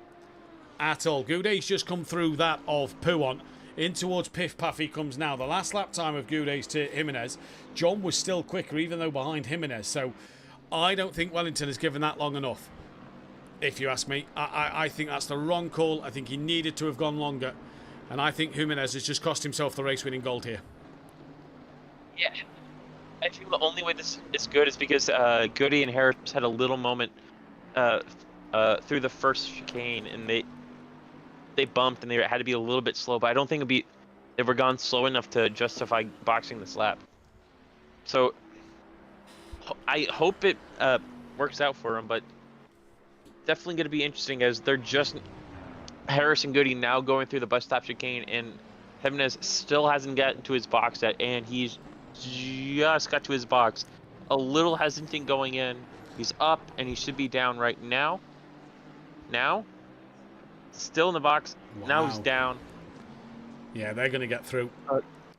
at all. Goudet's just come through that of Pouon. In towards Piff Paff he comes now. The last lap time of Goudet to Jimenez. John was still quicker, even though behind Jimenez. So I don't think Wellington has given that long enough. if you ask me. I think that's the wrong call. I think he needed to have gone longer. And I think Jimenez has just cost himself the race-winning gold here. Yeah. I think the only way this is good is because Goody and Harris had a little moment through the first chicane, and they bumped, and they had to be a little bit slow. But I don't think they were gone slow enough to justify boxing this lap. So I hope it works out for them, but definitely going to be interesting as they're just Harris and Goody now going through the bus stop chicane, and Jimenez still hasn't gotten to his box yet, and he's just got to his box. A little hesitant going in. He's up, and he should be down right now. Now, still in the box. Wow. Now he's down. Yeah, they're going to get through.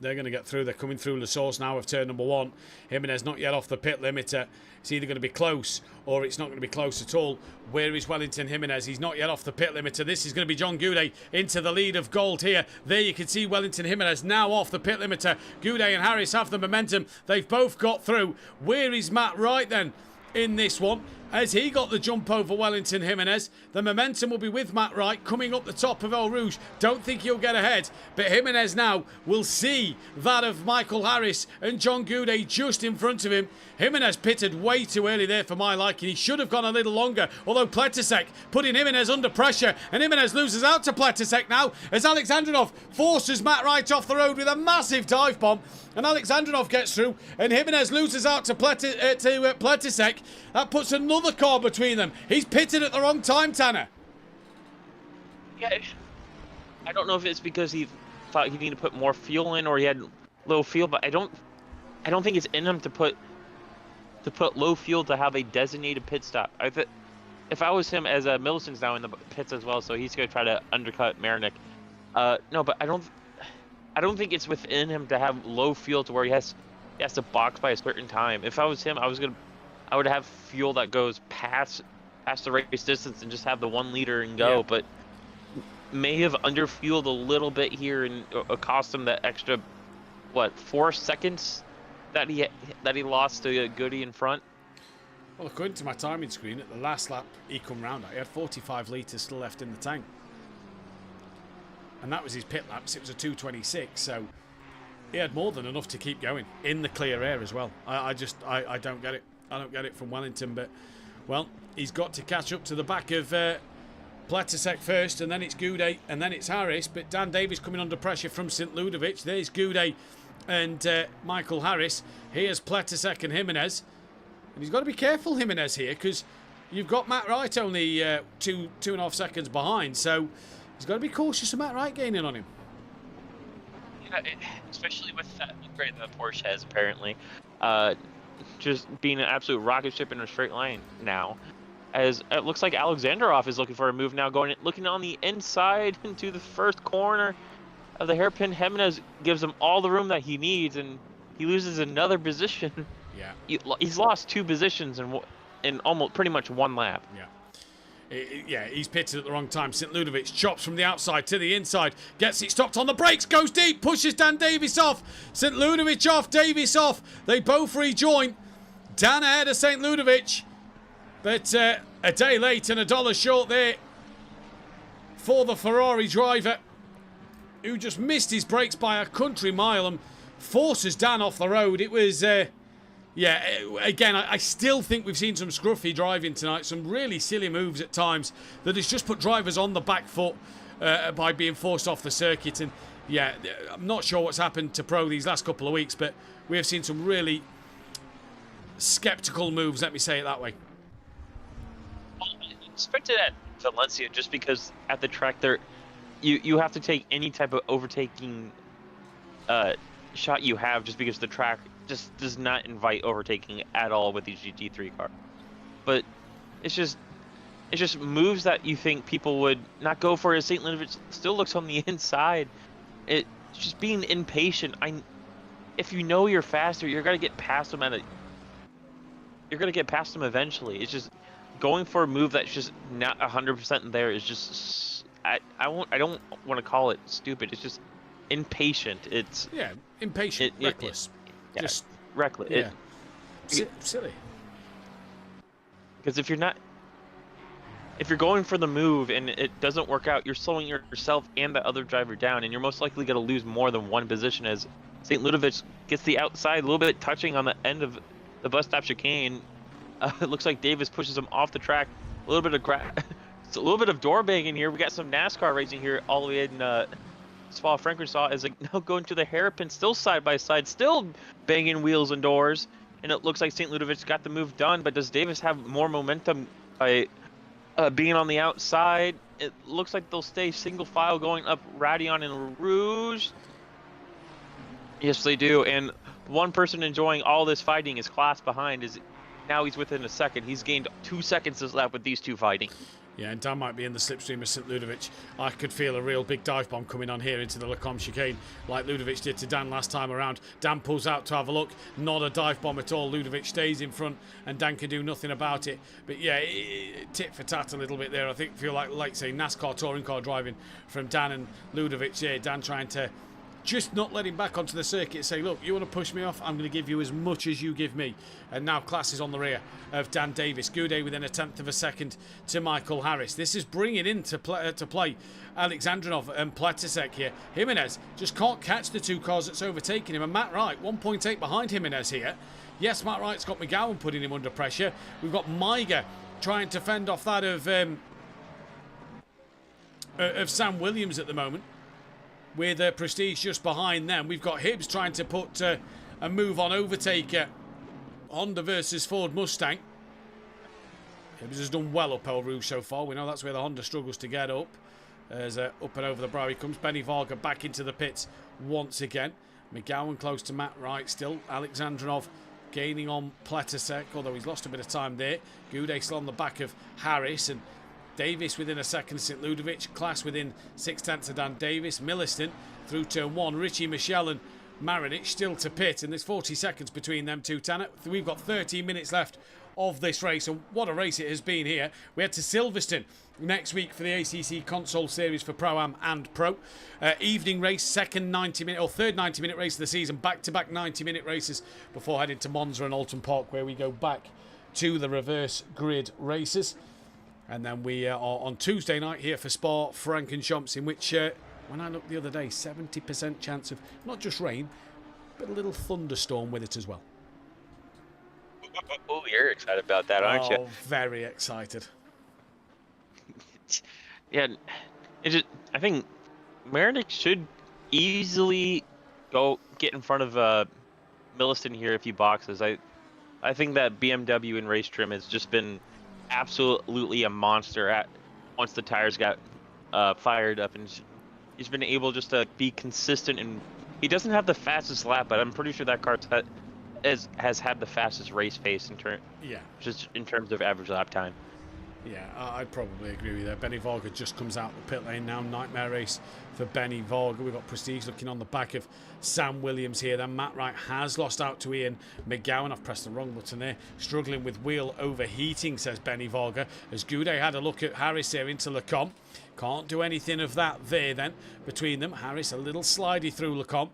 They're going to get through. They're coming through La Source now of turn number 1. Jimenez not yet off the pit limiter. It's either going to be close or it's not going to be close at all. Where is Wellington Jimenez? He's not yet off the pit limiter. This is going to be John Goudet into the lead of gold here. There you can see Wellington Jimenez now off the pit limiter. Goudet and Harris have the momentum. They've both got through. Where is Matt Wright then in this one? As he got the jump over Wellington Jimenez, the momentum will be with Matt Wright coming up the top of Eau Rouge. Don't think he'll get ahead, but Jimenez now will see that of Michael Harris and John Goudet just in front of him. Jimenez pitted way too early there for my liking. He should have gone a little longer, although Pletisek putting Jimenez under pressure, and Jimenez loses out to Pletisek now as Alexandrinov forces Matt Wright off the road with a massive dive bomb, and Alexandrinov gets through, and Jimenez loses out to Pletisek. That puts another car between them. He's pitted at the wrong time, Tanner. Yeah, I don't know if it's because he thought he needed to put more fuel in, or he had low fuel, but I don't think it's in him to put low fuel to have a designated pit stop. If I was him, as Millicent's now in the pits as well, so he's going to try to undercut Marinik. No, but I don't think it's within him to have low fuel to where he has to box by a certain time. If I was him, I would have fuel that goes past the race distance and just have the 1 liter and go. Yeah. But may have underfueled a little bit here and cost him that extra 4 seconds that he lost to Goody in front. Well, according to my timing screen, at the last lap he come round, he had 45 litres still left in the tank, and that was his pit laps. It was a 2:26, so he had more than enough to keep going in the clear air as well. I don't get it. I don't get it from Wellington, but, well, he's got to catch up to the back of Pletisek first, and then it's Goudet, and then it's Harris. But Dan Davies coming under pressure from St. Ludovic. There's Goudet and Michael Harris. Here's Pletisek and Jimenez. And he's got to be careful, Jimenez, here, because you've got Matt Wright only 2.5 seconds behind. So he's got to be cautious of Matt Wright gaining on him. Yeah, especially with that upgrade that Porsche has, apparently. Just being an absolute rocket ship in a straight line now. As it looks like Alexandrov is looking for a move now, looking on the inside into the first corner of the hairpin. Jimenez gives him all the room that he needs, and he loses another position. Yeah, he's lost 2 positions in almost pretty much 1 lap. Yeah, he's pitted at the wrong time. St. Ludovic chops from the outside to the inside, gets it stopped on the brakes, goes deep, pushes Dan Davies off. St. Ludovic off, Davies off. They both rejoin. Dan ahead of St. Ludovic, but a day late and $1 short there for the Ferrari driver, who just missed his brakes by a country mile and forces Dan off the road. It was... yeah, again, I still think we've seen some scruffy driving tonight, some really silly moves at times that has just put drivers on the back foot by being forced off the circuit. And yeah, I'm not sure what's happened to Pro these last couple of weeks, but we have seen some really sceptical moves, let me say it that way. Well, I expected at Valencia just because at the track there, you have to take any type of overtaking shot you have, just because the track just does not invite overtaking at all with these GT3 cars. But it's just moves that you think people would not go for. As St. Ludovic still looks on the inside. It's just being impatient. If you know you're faster, you're gonna get past them you're gonna get past them eventually. It's just going for a move that's just not 100% there is just I don't want to call it stupid. It's just impatient. It's impatient, reckless. Yeah, just reckless. Yeah. Silly. Because if you're not, if you're going for the move and it doesn't work out, you're slowing yourself and the other driver down, and you're most likely going to lose more than one position as St. Ludovic gets the outside, a little bit touching on the end of the bus stop chicane. It looks like Davis pushes him off the track. A little bit of it's a little bit of door banging here. We got some NASCAR racing here all the way in SPA-Francorchamps is now going to the hairpin, still side by side, still banging wheels and doors. And it looks like St. Ludovic got the move done, but does Davis have more momentum by being on the outside? It looks like they'll stay single file going up Radion and Rouge. Yes, they do. And one person enjoying all this fighting is Klaas behind. Now he's within a second. He's gained 2 seconds this lap with these two fighting. Yeah, and Dan might be in the slipstream of St. Ludovic. I could feel a real big dive bomb coming on here into the Lecombe chicane, like Ludovic did to Dan last time around. Dan pulls out to have a look. Not a dive bomb at all. Ludovic stays in front, and Dan can do nothing about it. But yeah, tit for tat a little bit there. I feel like say NASCAR touring car driving from Dan and Ludovic. Yeah, Dan trying to just not let him back onto the circuit and say, look, you want to push me off? I'm going to give you as much as you give me. And now Klaas is on the rear of Dan Davis. Goudet within a tenth of a second to Michael Harris. This is bringing into play Alexandrinov and Pletisek here. Jimenez just can't catch the two cars that's overtaking him. And Matt Wright, 1.8 behind Jimenez here. Yes, Matt Wright's got McGowan putting him under pressure. We've got Meiger trying to fend off that of Sam Williams at the moment, with Prestige just behind them. We've got Hibbs trying to put a move on overtake Honda versus Ford Mustang. Hibbs has done well up El Rouge so far. We know that's where the Honda struggles to get up. As up and over the brow he comes. Benny Varga back into the pits once again. McGowan close to Matt Wright still. Alexandrinov gaining on Pletisek, although he's lost a bit of time there. Goudet still on the back of Harris, and Davis within a second of St. Ludovic. Klaas within 6/10 of Dan Davis. Milliston through turn one. Richie Michelle and Marinich still to pit, and there's 40 seconds between them two. Tanner, we've got 13 minutes left of this race, and what a race it has been here. We head to Silverstone next week for the ACC Console Series for Pro-Am and Pro. Evening race, second 90-minute or third 90-minute race of the season. Back-to-back 90-minute races before heading to Monza and Alton Park, where we go back to the reverse grid races. And then we are on Tuesday night here for SPA-Francorchamps, in which, when I looked the other day, 70% chance of not just rain, but a little thunderstorm with it as well. Oh, you're excited about that, aren't you? Oh, very excited. Yeah, I think Marinich should easily get in front of Milliston here if he boxes. I think that BMW in race trim has just been absolutely a monster once the tires got fired up, and he's been able just to be consistent. And he doesn't have the fastest lap, but I'm pretty sure that car has had the fastest race pace in terms of average lap time. Yeah, I'd probably agree with that. Benny Varga just comes out the pit lane now. Nightmare race for Benny Varga. We've got Prestige looking on the back of Sam Williams here. Then Matt Wright has lost out to Ian McGowan. I've pressed the wrong button there. Struggling with wheel overheating, says Benny Varga. As Goudet had a look at Harris here into Lecombe. Can't do anything of that there then between them. Harris a little slidey through Lecombe.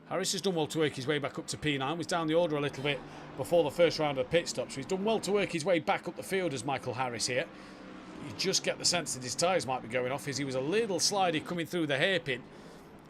Harris has done well to work his way back up to P9. Was down the order a little bit before the first round of pit stops. So he's done well to work his way back up the field as Michael Harris here. You just get the sense that his tyres might be going off, as he was a little slidey coming through the hairpin.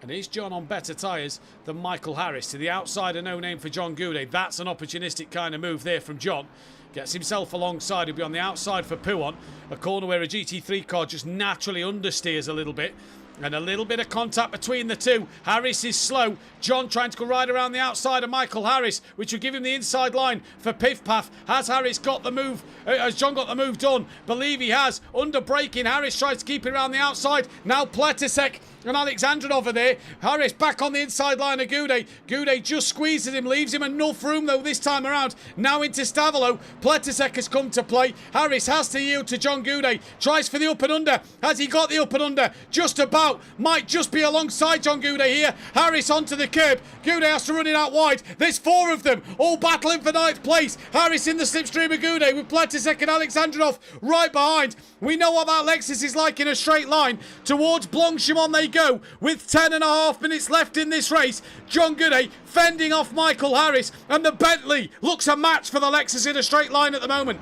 And is John on better tyres than Michael Harris? To the outside, a no name for John Goudet. That's an opportunistic kind of move there from John. Gets himself alongside. He'll be on the outside for Pouon. A corner where a GT3 car just naturally understeers a little bit. And a little bit of contact between the two. Harris is slow. John trying to go right around the outside of Michael Harris, which will give him the inside line for Piff Paff. Has Harris got the move? Has John got the move done? Believe he has. Under braking, Harris tries to keep it around the outside. Now Pletisek and Alexandrinov are there. Harris back on the inside line of Goudet. Goudet just squeezes him, leaves him enough room though this time around. Now into Stavolo. Pletisek has come to play. Harris has to yield to John Goudet. Tries for the up and under. Has he got the up and under? Just about. Might just be alongside John Goudet here. Harris onto the curb. Goudet has to run it out wide. There's four of them all battling for ninth place. Harris in the slipstream of Goudet with Pletisek and Alexandrinov right behind. We know what that Lexus is like in a straight line. Towards Blanchimont they go with 10.5 minutes left in this race. John Goudet fending off Michael Harris, and the Bentley looks a match for the Lexus in a straight line at the moment.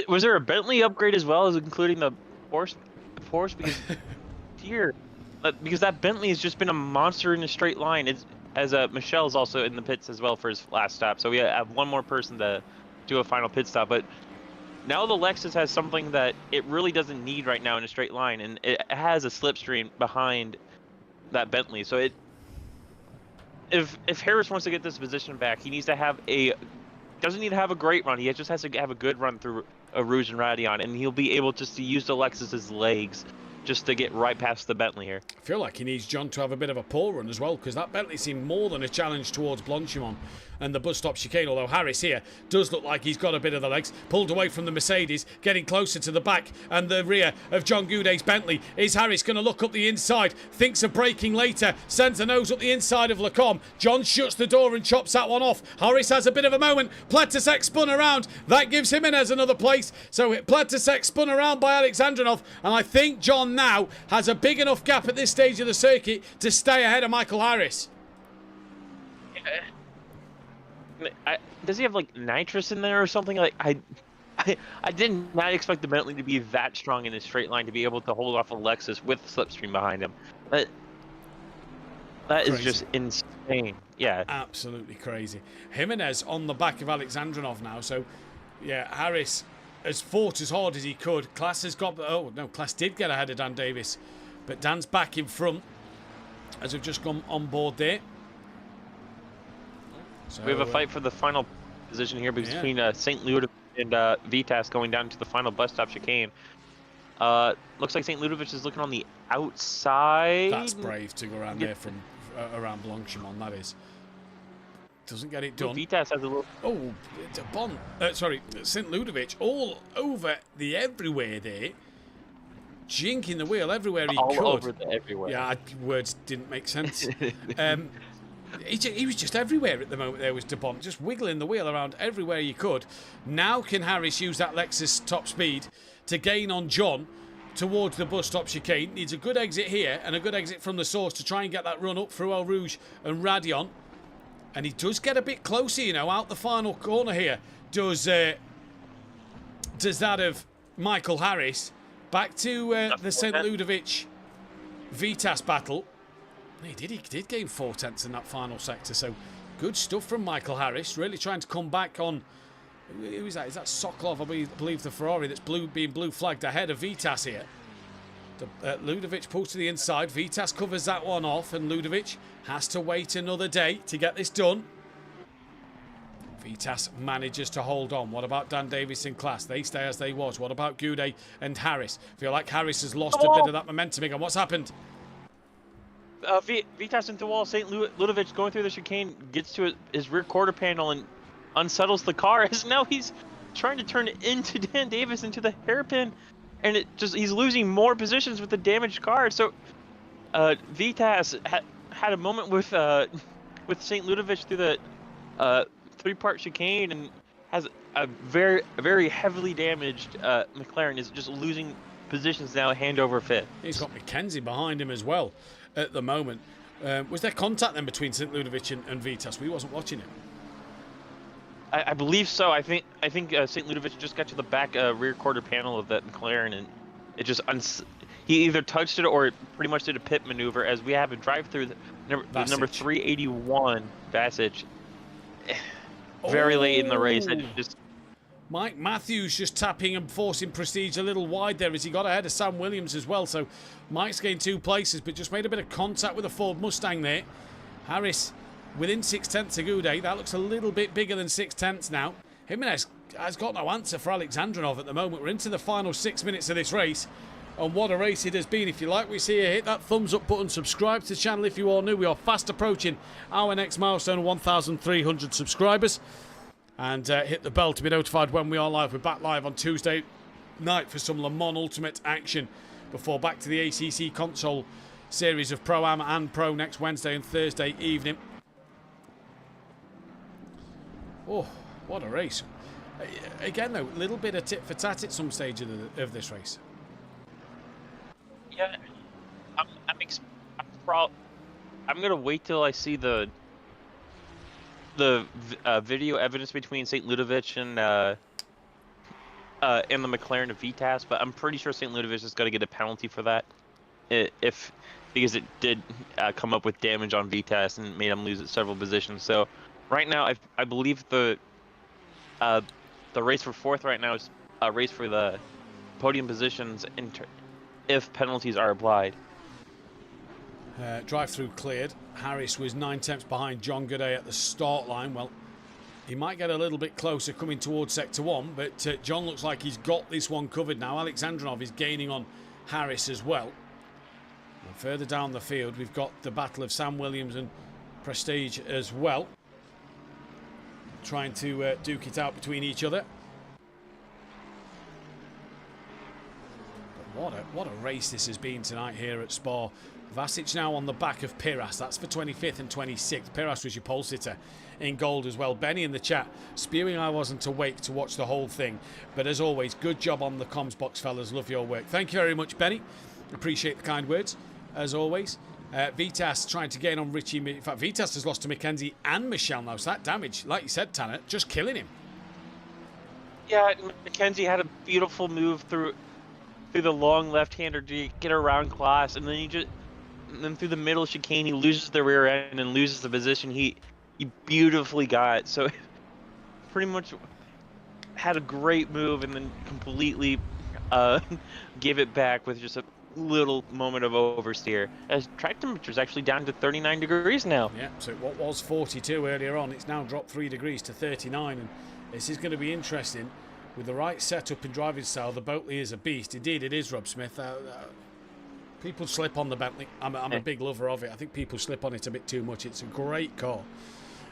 Was there a Bentley upgrade as well as including the Porsche? Because here, because that Bentley has just been a monster in a straight line. It's as Michelle's also in the pits as well for his last stop. So we have one more person to do a final pit stop. But now the Lexus has something that it really doesn't need right now in a straight line, and it has a slipstream behind that Bentley. So if Harris wants to get this position back, he needs to have doesn't need to have a great run. He just has to have a good run through Rouge and Radeon, and he'll be able just to use the Lexus's legs just to get right past the Bentley here. I feel like he needs John to have a bit of a pole run as well, because that Bentley seemed more than a challenge towards Blanchimont and the bus stop chicane, although Harris here does look like he's got a bit of the legs. Pulled away from the Mercedes, getting closer to the back and the rear of John Goudet's Bentley. Is Harris going to look up the inside? Thinks of braking later, sends a nose up the inside of Lacombe. John shuts the door and chops that one off. Harris has a bit of a moment. Pletusek spun around. That gives Jimenez another place. So Pletusek spun around by Alexandrinov, and I think John now has a big enough gap at this stage of the circuit to stay ahead of Michael Harris. Does he have like nitrous in there or something? Like I did not expect the Bentley to be that strong in a straight line to be able to hold off a Lexus with slipstream behind him. That is just insane. Yeah, absolutely crazy. Jimenez on the back of Alexandrinov now. So yeah, Harris has fought as hard as he could. Klaas has got... Oh, no, Klaas did get ahead of Dan Davis. But Dan's back in front as we've just gone on board there. So, we have a fight for the final position here between St. Ludovic and Vitas going down to the final bus stop chicane. Looks like St. Ludovic is looking on the outside. That's brave to go around there from around Blanchimont, that is. Doesn't get it done. Vitas has a little... Oh, it's a Bond. Sorry, St. Ludovic all over the everywhere there. Jinking the wheel everywhere he could. All over the everywhere. Yeah, words didn't make sense. He was just everywhere at the moment there was De Bont, just wiggling the wheel around everywhere he could. Now can Harris use that Lexus top speed to gain on John towards the bus stop chicane? Needs a good exit here and a good exit from the source to try and get that run up through Eau Rouge and Radeon. And he does get a bit closer, you know, out the final corner here. Does that of Michael Harris. Back to the St. Ludovic Vitas battle. He did gain 4 tenths in that final sector, so good stuff from Michael Harris. Really trying to come back on. Who is that? Is that Sokolov? I believe the Ferrari that's being blue flagged ahead of Vitas here. Ludovic pulls to the inside. Vitas covers that one off, and Ludovic has to wait another day to get this done. Vitas manages to hold on. What about Dan Davis in Klaas? They stay as they was. What about Goudet and Harris? Feel like Harris has lost a bit of that momentum again. What's happened? Vitas into the wall. St. Ludovic going through the chicane, gets to his rear quarter panel and unsettles the car. As now he's trying to turn it into Dan Davis into the hairpin, and he's losing more positions with the damaged car. So Vitas had a moment with St. Ludovic through the three-part chicane, and has a very heavily damaged McLaren is just losing positions now, hand over fifth. He's got McKenzie behind him as well at the moment. Was there contact then between St. Ludovic and Vitas? We wasn't watching it. I believe so. I think St. Ludovic just got to the back rear quarter panel of that McLaren, and it just he either touched it or it pretty much did a pit maneuver. As we have a drive through the number 381 Vasich. Very late in the race. Mike Mathews just tapping and forcing Prestige a little wide there as he got ahead of Sam Williams as well. So Mike's gained 2 places, but just made a bit of contact with a Ford Mustang there. Harris within 6 tenths of Goudet. That looks a little bit bigger than 6 tenths now. Jimenez has got no answer for Alexandrinov at the moment. We're into the final 6 minutes of this race. And what a race it has been. If you like what we see here, hit that thumbs up button, subscribe to the channel if you are new. We are fast approaching our next milestone of 1,300 subscribers. And hit the bell to be notified when we are live. We're back live on Tuesday night for some Le Mans Ultimate action before back to the ACC console series of Pro-Am and Pro next Wednesday and Thursday evening. Oh, what a race. Again, though, a little bit of tit for tat at some stage of this race. Yeah, I'm gonna wait till I see the video evidence between St. Ludovic and and the McLaren of VTAS, but I'm pretty sure St. Ludovic is going to get a penalty for that, because it did come up with damage on VTAS and made him lose at several positions. So right now, I believe the race for fourth right now is a race for the podium positions if penalties are applied. Drive-through cleared. Harris was 9/10 behind John Gooday at the start line. Well, he might get a little bit closer coming towards Sector 1, but John looks like he's got this one covered now. Alexandrinov is gaining on Harris as well. And further down the field, we've got the battle of Sam Williams and Prestige as well, trying to duke it out between each other. But what a race this has been tonight here at Spa. Vasic now on the back of Piras. That's for 25th and 26th. Piras was your pole sitter in gold as well. Benny in the chat spewing I wasn't awake to watch the whole thing. But as always, good job on the comms box, fellas. Love your work. Thank you very much, Benny. Appreciate the kind words, as always. Vitas trying to gain on Richie. In fact, Vitas has lost to Mackenzie and Michelle now. So that damage, like you said, Tanner, just killing him. Yeah, Mackenzie had a beautiful move through the long left-hander to get around Class, and then through the middle chicane, he loses the rear end and loses the position he beautifully got. So pretty much had a great move and then completely gave it back with just a little moment of oversteer. As track temperature is actually down to 39 degrees now. Yeah, so what was 42 earlier on, it's now dropped 3 degrees to 39, and this is going to be interesting. With the right setup and driving style, the Bentley is a beast. Indeed, it is, Rob Smith. People slip on the Bentley. I'm a big lover of it. I think people slip on it a bit too much. It's a great car.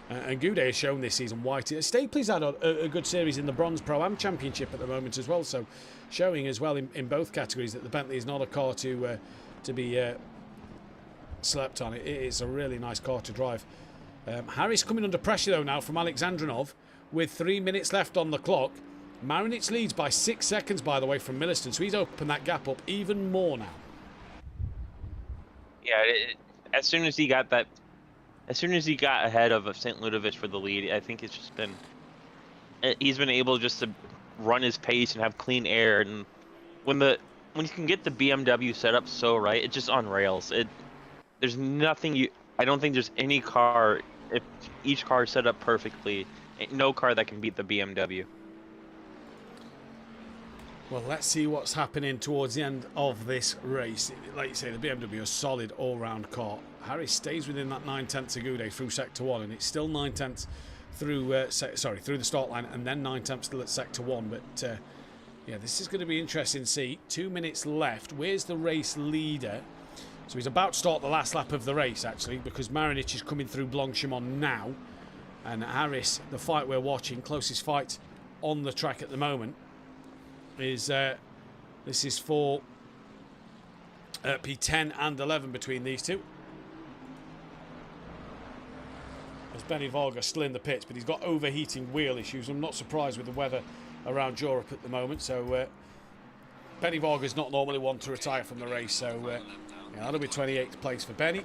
And Goudet has shown this season why. Stapley's had a good series in the Bronze Pro-Am Championship at the moment as well. So showing as well in both categories that the Bentley is not a car to be slept on. It is a really nice car to drive. Harris coming under pressure though now from Alexandrinov with 3 minutes left on the clock. Marinic leads by 6 seconds, by the way, from Milliston. So he's opened that gap up even more now. Yeah, as soon as he got ahead of St. Ludovic for the lead, I think it's just been, he's been able just to run his pace and have clean air. And when you can get the BMW set up so right, it's just on rails. There's nothing I don't think there's any car, if each car is set up perfectly, no car that can beat the BMW. Well, let's see what's happening towards the end of this race. Like you say, the BMW is a solid all-round car. Harris stays within that 9/10 of Goudet through Sector 1, and it's still 9/10 through through the start line, and then 9/10 still at Sector 1. But yeah, this is going to be interesting to see. 2 minutes left. Where's the race leader? So he's about to start the last lap of the race, actually, because Marinic is coming through Blanchimont now. And Harris, the fight we're watching, closest fight on the track at the moment, is this is for P10 and 11 between these two. As Benny Varga still in the pits, but he's got overheating wheel issues. I'm not surprised with the weather around Europe at the moment. So Benny Varga's not normally one to retire from the race. So yeah, that'll be 28th place for Benny.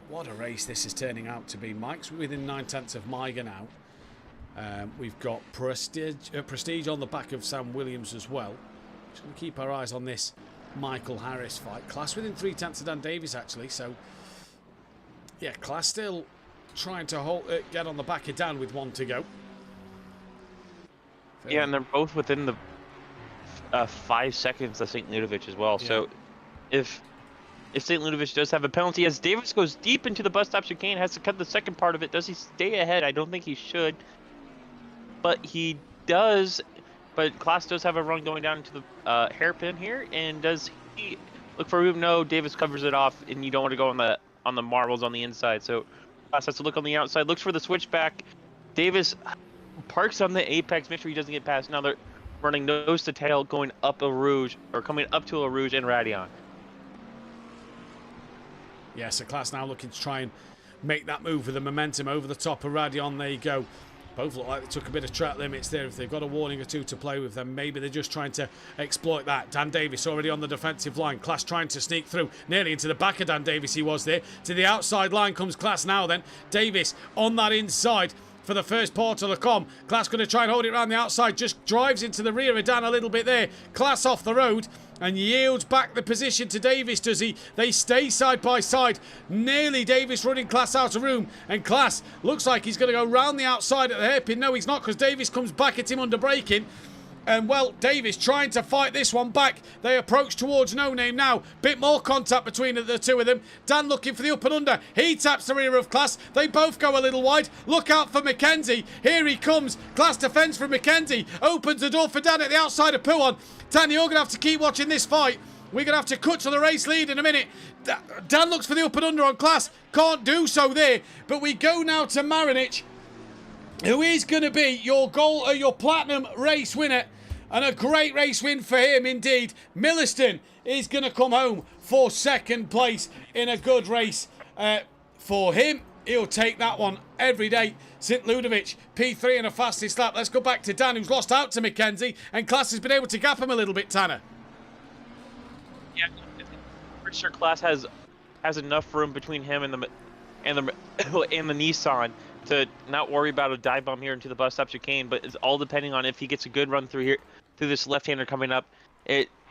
What a race this is turning out to be. Mike's within 9/10 of Maiger now. We've got Prestige on the back of Sam Williams as well. Just going to keep our eyes on this Michael Harris fight. Class within 3/10 of Dan Davis, actually. So, yeah, Class still trying to get on the back of Dan with 1 to go. Yeah, and they're both within the 5 seconds of St. Ludovic as well. Yeah. So, if St. Ludovic does have a penalty, as Davis goes deep into the bus stop chicane, has to cut the second part of it. Does he stay ahead? I don't think he should. But he does. But Klaas does have a run going down into the hairpin here. And does he look for a move? No, Davis covers it off, and you don't want to go on the marbles on the inside. So Klaas has to look on the outside, looks for the switchback. Davis parks on the apex, make sure he doesn't get past. Now they're running nose to tail, going up a Rouge, or coming up to a Rouge and Radion. Yeah, so Klaas now looking to try and make that move with the momentum over the top of Radion. There you go. Both look like they took a bit of track limits there. If they've got a warning or two to play with, then maybe they're just trying to exploit that. Dan Davis already on the defensive line. Klaas trying to sneak through. Nearly into the back of Dan Davis he was there. To the outside line comes Klaas now then. Davis on that inside. for the first port of the com. Class going to try and hold it around the outside. Just drives into the rear of Dan a little bit there. Class off the road and yields back the position to Davis, does he? They stay side by side. Nearly Davis running Class out of room. And Class looks like he's going to go round the outside at the hairpin. No, he's not, because Davis comes back at him under braking. And, well, Davis trying to fight this one back. They approach towards No Name now. Bit more contact between the two of them. Dan looking for the up and under. He taps the rear of Class. They both go a little wide. Look out for Mackenzie. Here he comes. Class defends from Mackenzie. Opens the door for Dan at the outside of Puon. Dan, you're going to have to keep watching this fight. We're going to have to cut to the race lead in a minute. Dan looks for the up and under on Class. Can't do so there. But we go now to Marinich, who is going to be your platinum race winner. And a great race win for him indeed. Milliston is going to come home for second place in a good race for him. He'll take that one every day. St. Ludovic, P3 in a fastest lap. Let's go back to Dan, who's lost out to Mackenzie. And Class has been able to gap him a little bit, Tanner. Yeah, I'm pretty sure Class has enough room between him and the Nissan to not worry about a dive bomb here into the bus stop chicane, but it's all depending on if he gets a good run through here, through this left-hander coming up.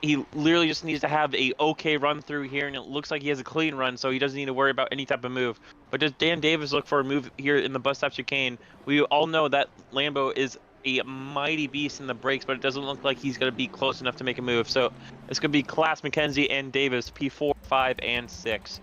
He literally just needs to have a okay run through here, and it looks like he has a clean run, so he doesn't need to worry about any type of move. But does Dan Davis look for a move here in the bus stop chicane? We all know that Lambo is a mighty beast in the brakes, but it doesn't look like he's going to be close enough to make a move. So it's going to be Class, Mackenzie, and Davis, P4, 5, and 6.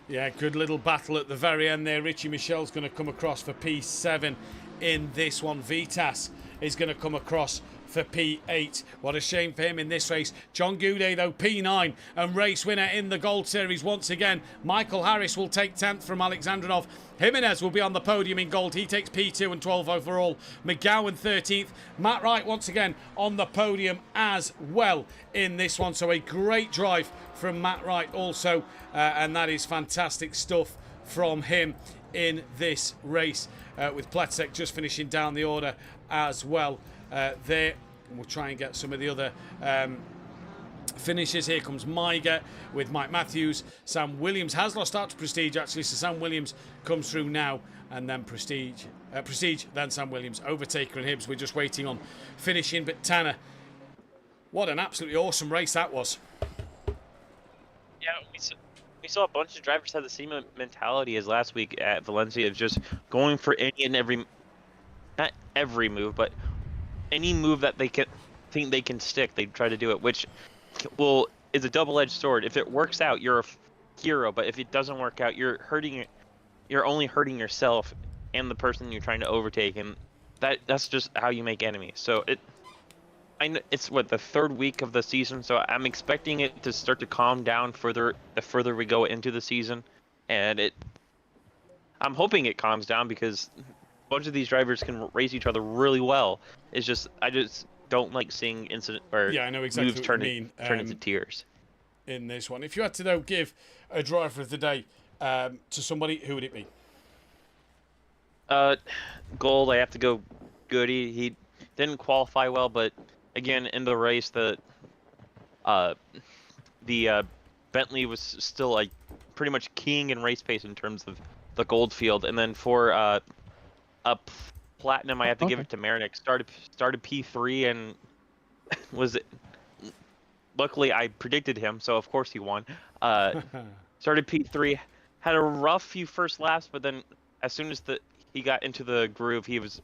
Yeah, good little battle at the very end there. Richie Michel's going to come across for P7 in this one. Vitas is going to come across for P8. What a shame for him in this race. John Goudet, though, P9 and race winner in the Gold Series once again. Michael Harris will take 10th from Alexandrinov. Jimenez will be on the podium in gold. He takes P2 and 12 overall. McGowan 13th. Matt Wright once again on the podium as well in this one. So a great drive from Matt Wright also. And that is fantastic stuff from him in this race. With Pletzek just finishing down the order as well. There, and we'll try and get some of the other finishes. Here comes Maiger with Mike Matthews. Sam Williams has lost out to Prestige actually, so Sam Williams comes through now, and then Prestige, then Sam Williams, Overtaker and Hibbs. We're just waiting on finishing. But Tanner, what an absolutely awesome race that was. Yeah, we saw a bunch of drivers have the same mentality as last week at Valencia, of just going for any and every, not every move, but any move that they can think they can stick, they try to do it, which is a double-edged sword. If it works out, you're a hero, but if it doesn't work out, you're only hurting yourself and the person you're trying to overtake, and that's just how you make enemies. So it's what, the third week of the season, so I'm expecting it to start to calm down the further we go into the season, and I'm hoping it calms down, because bunch of these drivers can race each other really well. It's just I just don't like seeing incident or I know exactly moves turn into tears in this one. If you had to though give a driver of the day to somebody, who would it be? Gold. I have to go Goody. He didn't qualify well, but again in the race the Bentley was still like pretty much king in race pace in terms of the gold field. And then for a platinum, I have to give it to Marinik. Started P3 and luckily I predicted him, so of course he won. Started P3, had a rough few first laps, but then as soon as he got into the groove, he was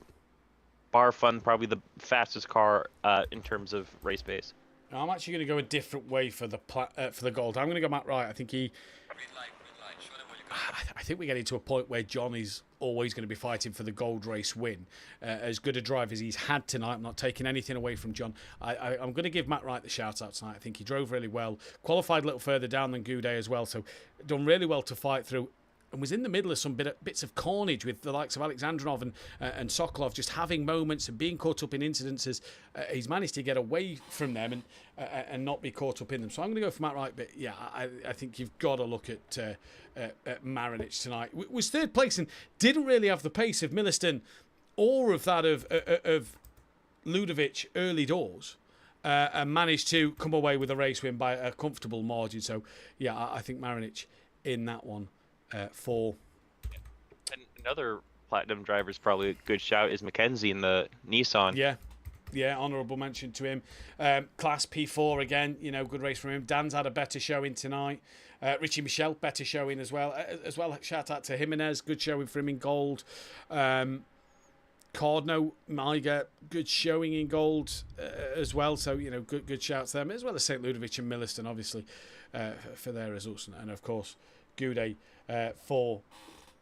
bar fun, probably the fastest car in terms of race pace. I'm actually going to go a different way for the gold. I'm going to go Matt Wright. I think I think we're getting to a point where John is always going to be fighting for the gold race win. As good a drive as he's had tonight, I'm not taking anything away from John. I'm going to give Matt Wright the shout out tonight. I think he drove really well, qualified a little further down than Goudet as well, so done really well to fight through. And was in the middle of some bits of carnage with the likes of Alexandrinov and Sokolov just having moments and being caught up in incidents. He's managed to get away from them and not be caught up in them. So I'm going to go for Matt Wright. But yeah, I think you've got to look at Marinich tonight. Was third place and didn't really have the pace of Milliston or of that of Ludovic early doors. And managed to come away with a race win by a comfortable margin. So yeah, I think Marinich in that one. For and another platinum driver is probably a good shout is Mackenzie in the Nissan. Yeah, honourable mention to him. Class P4 again, good race from him. Dan's had a better showing tonight. Richie Michel, better showing as well. Shout out to Jimenez, good showing for him in gold. Cardno, Maiga, good showing in gold as well. So, good shouts to them, as well as St. Ludovic and Milliston, obviously, for their results. And, of course, Goudet for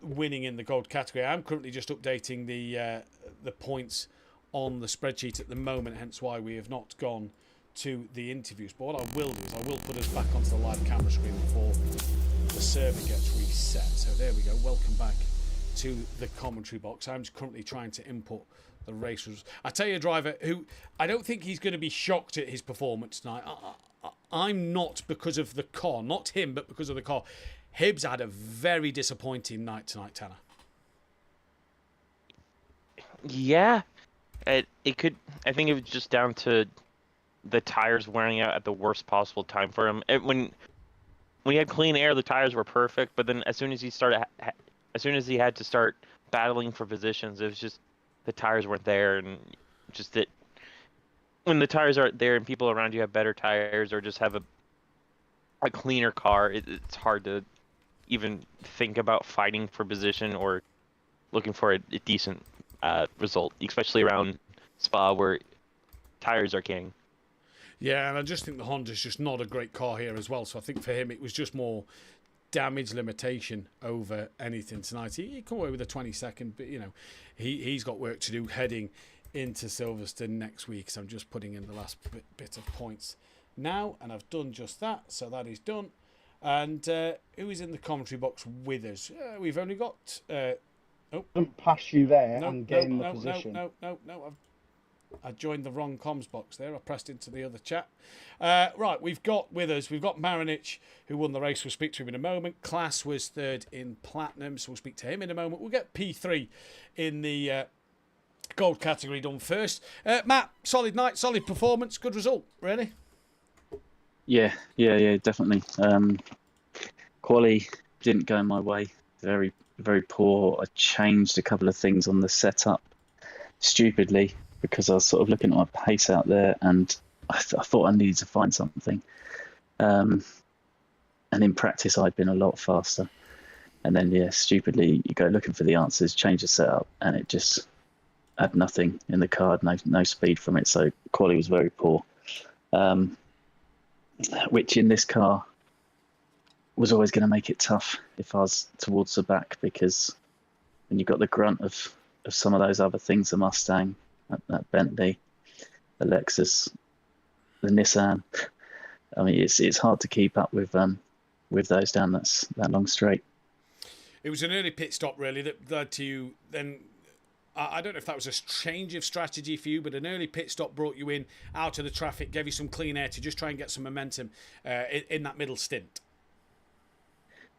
winning in the gold category. I'm currently just updating the points on the spreadsheet at the moment, hence why we have not gone to the interviews. But what I will do is I will put us back onto the live camera screen before the server gets reset. So there we go. Welcome back to the commentary box. I'm just currently trying to input the race results. I tell you, a driver who I don't think he's going to be shocked at his performance tonight. I'm not, because of the car, not him, but because of the car. Hibbs had a very disappointing night tonight, Tanner. Yeah. It could. I think it was just down to the tires wearing out at the worst possible time for him. When he had clean air, the tires were perfect. But then as soon as he had to start battling for positions, it was just the tires weren't there, and just that when the tires aren't there and people around you have better tires or just have a cleaner car, it's hard to even think about fighting for position or looking for a decent result, especially around Spa where tires are king. Yeah, and I just think the Honda's just not a great car here as well. So I think for him it was just more damage limitation over anything tonight. He come away with a 22nd, but he's got work to do heading into Silverstone next week. So I'm just putting in the last bit of points now, and I've done just that. So that is done. And who is in the commentary box with us? We've only got. Doesn't pass you there and gain the position. No. I joined the wrong comms box there. I pressed into the other chat. Right, we've got Marinich, who won the race. We'll speak to him in a moment. Class was third in platinum, so we'll speak to him in a moment. We'll get P3 in the gold category done first. Matt, solid night, solid performance, good result, really. Yeah, definitely. Quali didn't go my way. Very, very poor. I changed a couple of things on the setup stupidly because I was sort of looking at my pace out there, and I thought I needed to find something. And in practice, I'd been a lot faster. And then, stupidly, you go looking for the answers, change the setup, and it just had nothing in the card, no speed from it. So quality was very poor. Which in this car was always going to make it tough if I was towards the back, because when you've got the grunt of some of those other things, the Mustang, that Bentley, the Lexus, the Nissan, I mean, it's hard to keep up with those down that long straight. It was an early pit stop, really, that led to you then. I don't know if that was a change of strategy for you, but an early pit stop brought you in out of the traffic, gave you some clean air to just try and get some momentum in that middle stint.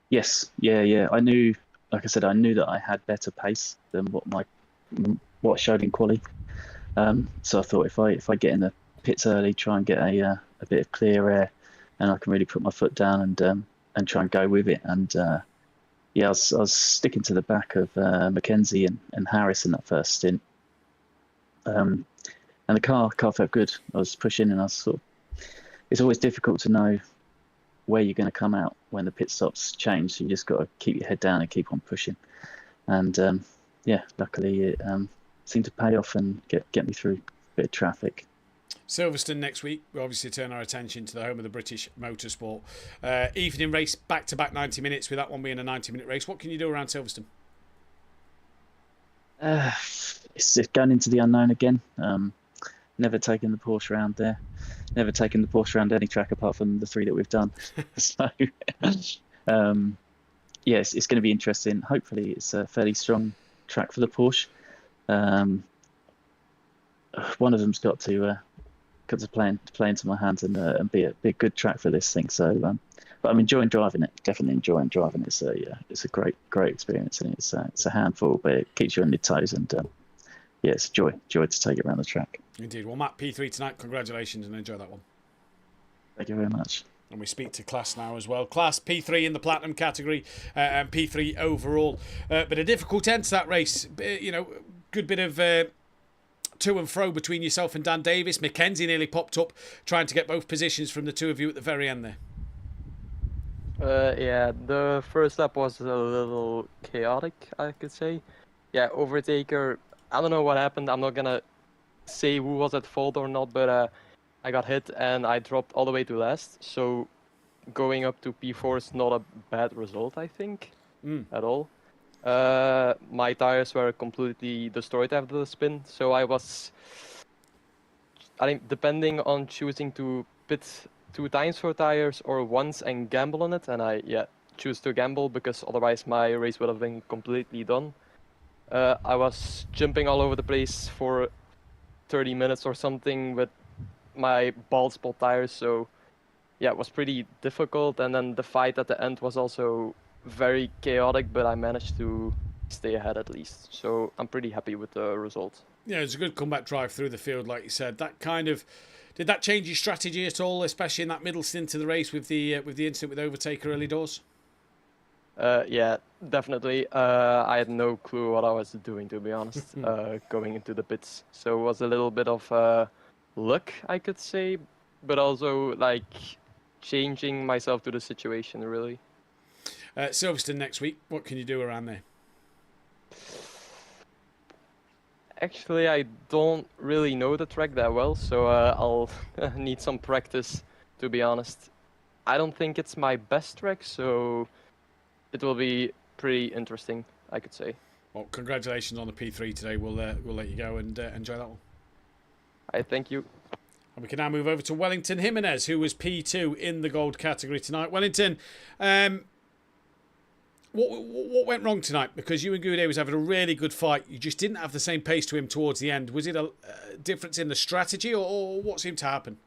Yes, yeah. I knew, like I said, that I had better pace than what showed in quali. So I thought if I get in the pits early, try and get a bit of clear air, and I can really put my foot down and try and go with it. And I was sticking to the back of Mackenzie and Harris in that first stint. And the car felt good. I was pushing, and I was sort of. It's always difficult to know where you're going to come out when the pit stops change. So you just got to keep your head down and keep on pushing. And luckily it seemed to pay off and get me through a bit of traffic. Silverstone next week. We obviously turn our attention to the home of the British motorsport. Evening race, back-to-back 90 minutes, with that one being a 90-minute race. What can you do around Silverstone? It's going into the unknown again. Never taken the Porsche round there. Never taken the Porsche round any track apart from the 3 that we've done. So, yes, it's going to be interesting. Hopefully, it's a fairly strong track for the Porsche. One of them's got to play into my hands and be a good track for this thing. So, but I'm enjoying driving it. Definitely enjoying driving it. It's a great experience, and it's a handful, but it keeps you on your toes. And it's joy to take it around the track. Indeed. Well, Matt, P3 tonight. Congratulations, and enjoy that one. Thank you very much. And we speak to Class now as well. Class P3 in the Platinum category and P3 overall. But a difficult end to that race. Good bit of to and fro between yourself and Dan Davis. Mackenzie nearly popped up trying to get both positions from the two of you at the very end there. Yeah, the first lap was a little chaotic, I could say. Yeah, overtaker, I don't know what happened. I'm not gonna say who was at fault or not, but I got hit and I dropped all the way to last. So going up to P4 is not a bad result, I think, at all. My tires were completely destroyed after the spin, so I think, depending on choosing to pit 2 times for tires or once and gamble on it, and I choose to gamble because otherwise my race would have been completely done. I was jumping all over the place for 30 minutes or something with my bald spot tires, so yeah, it was pretty difficult. And then the fight at the end was also very chaotic, but I managed to stay ahead at least, so I'm pretty happy with the result. Yeah, it's a good comeback drive through the field, like you said. Did that change your strategy at all, especially in that middle stint of the race with the incident with overtaker early doors? Yeah, definitely. I had no clue what I was doing, to be honest, going into the pits. So it was a little bit of luck, I could say, but also like changing myself to the situation, really. Silverstone next week. What can you do around there? Actually, I don't really know the track that well, so I'll need some practice, to be honest. I don't think it's my best track, so it will be pretty interesting, I could say. Well, congratulations on the P3 today. We'll let you go and enjoy that one. I thank you. And we can now move over to Wellington Jimenez, who was P2 in the gold category tonight. Wellington, what went wrong tonight? Because you and Goudet was having a really good fight. You just didn't have the same pace to him towards the end. Was it a difference in the strategy, or what seemed to happen?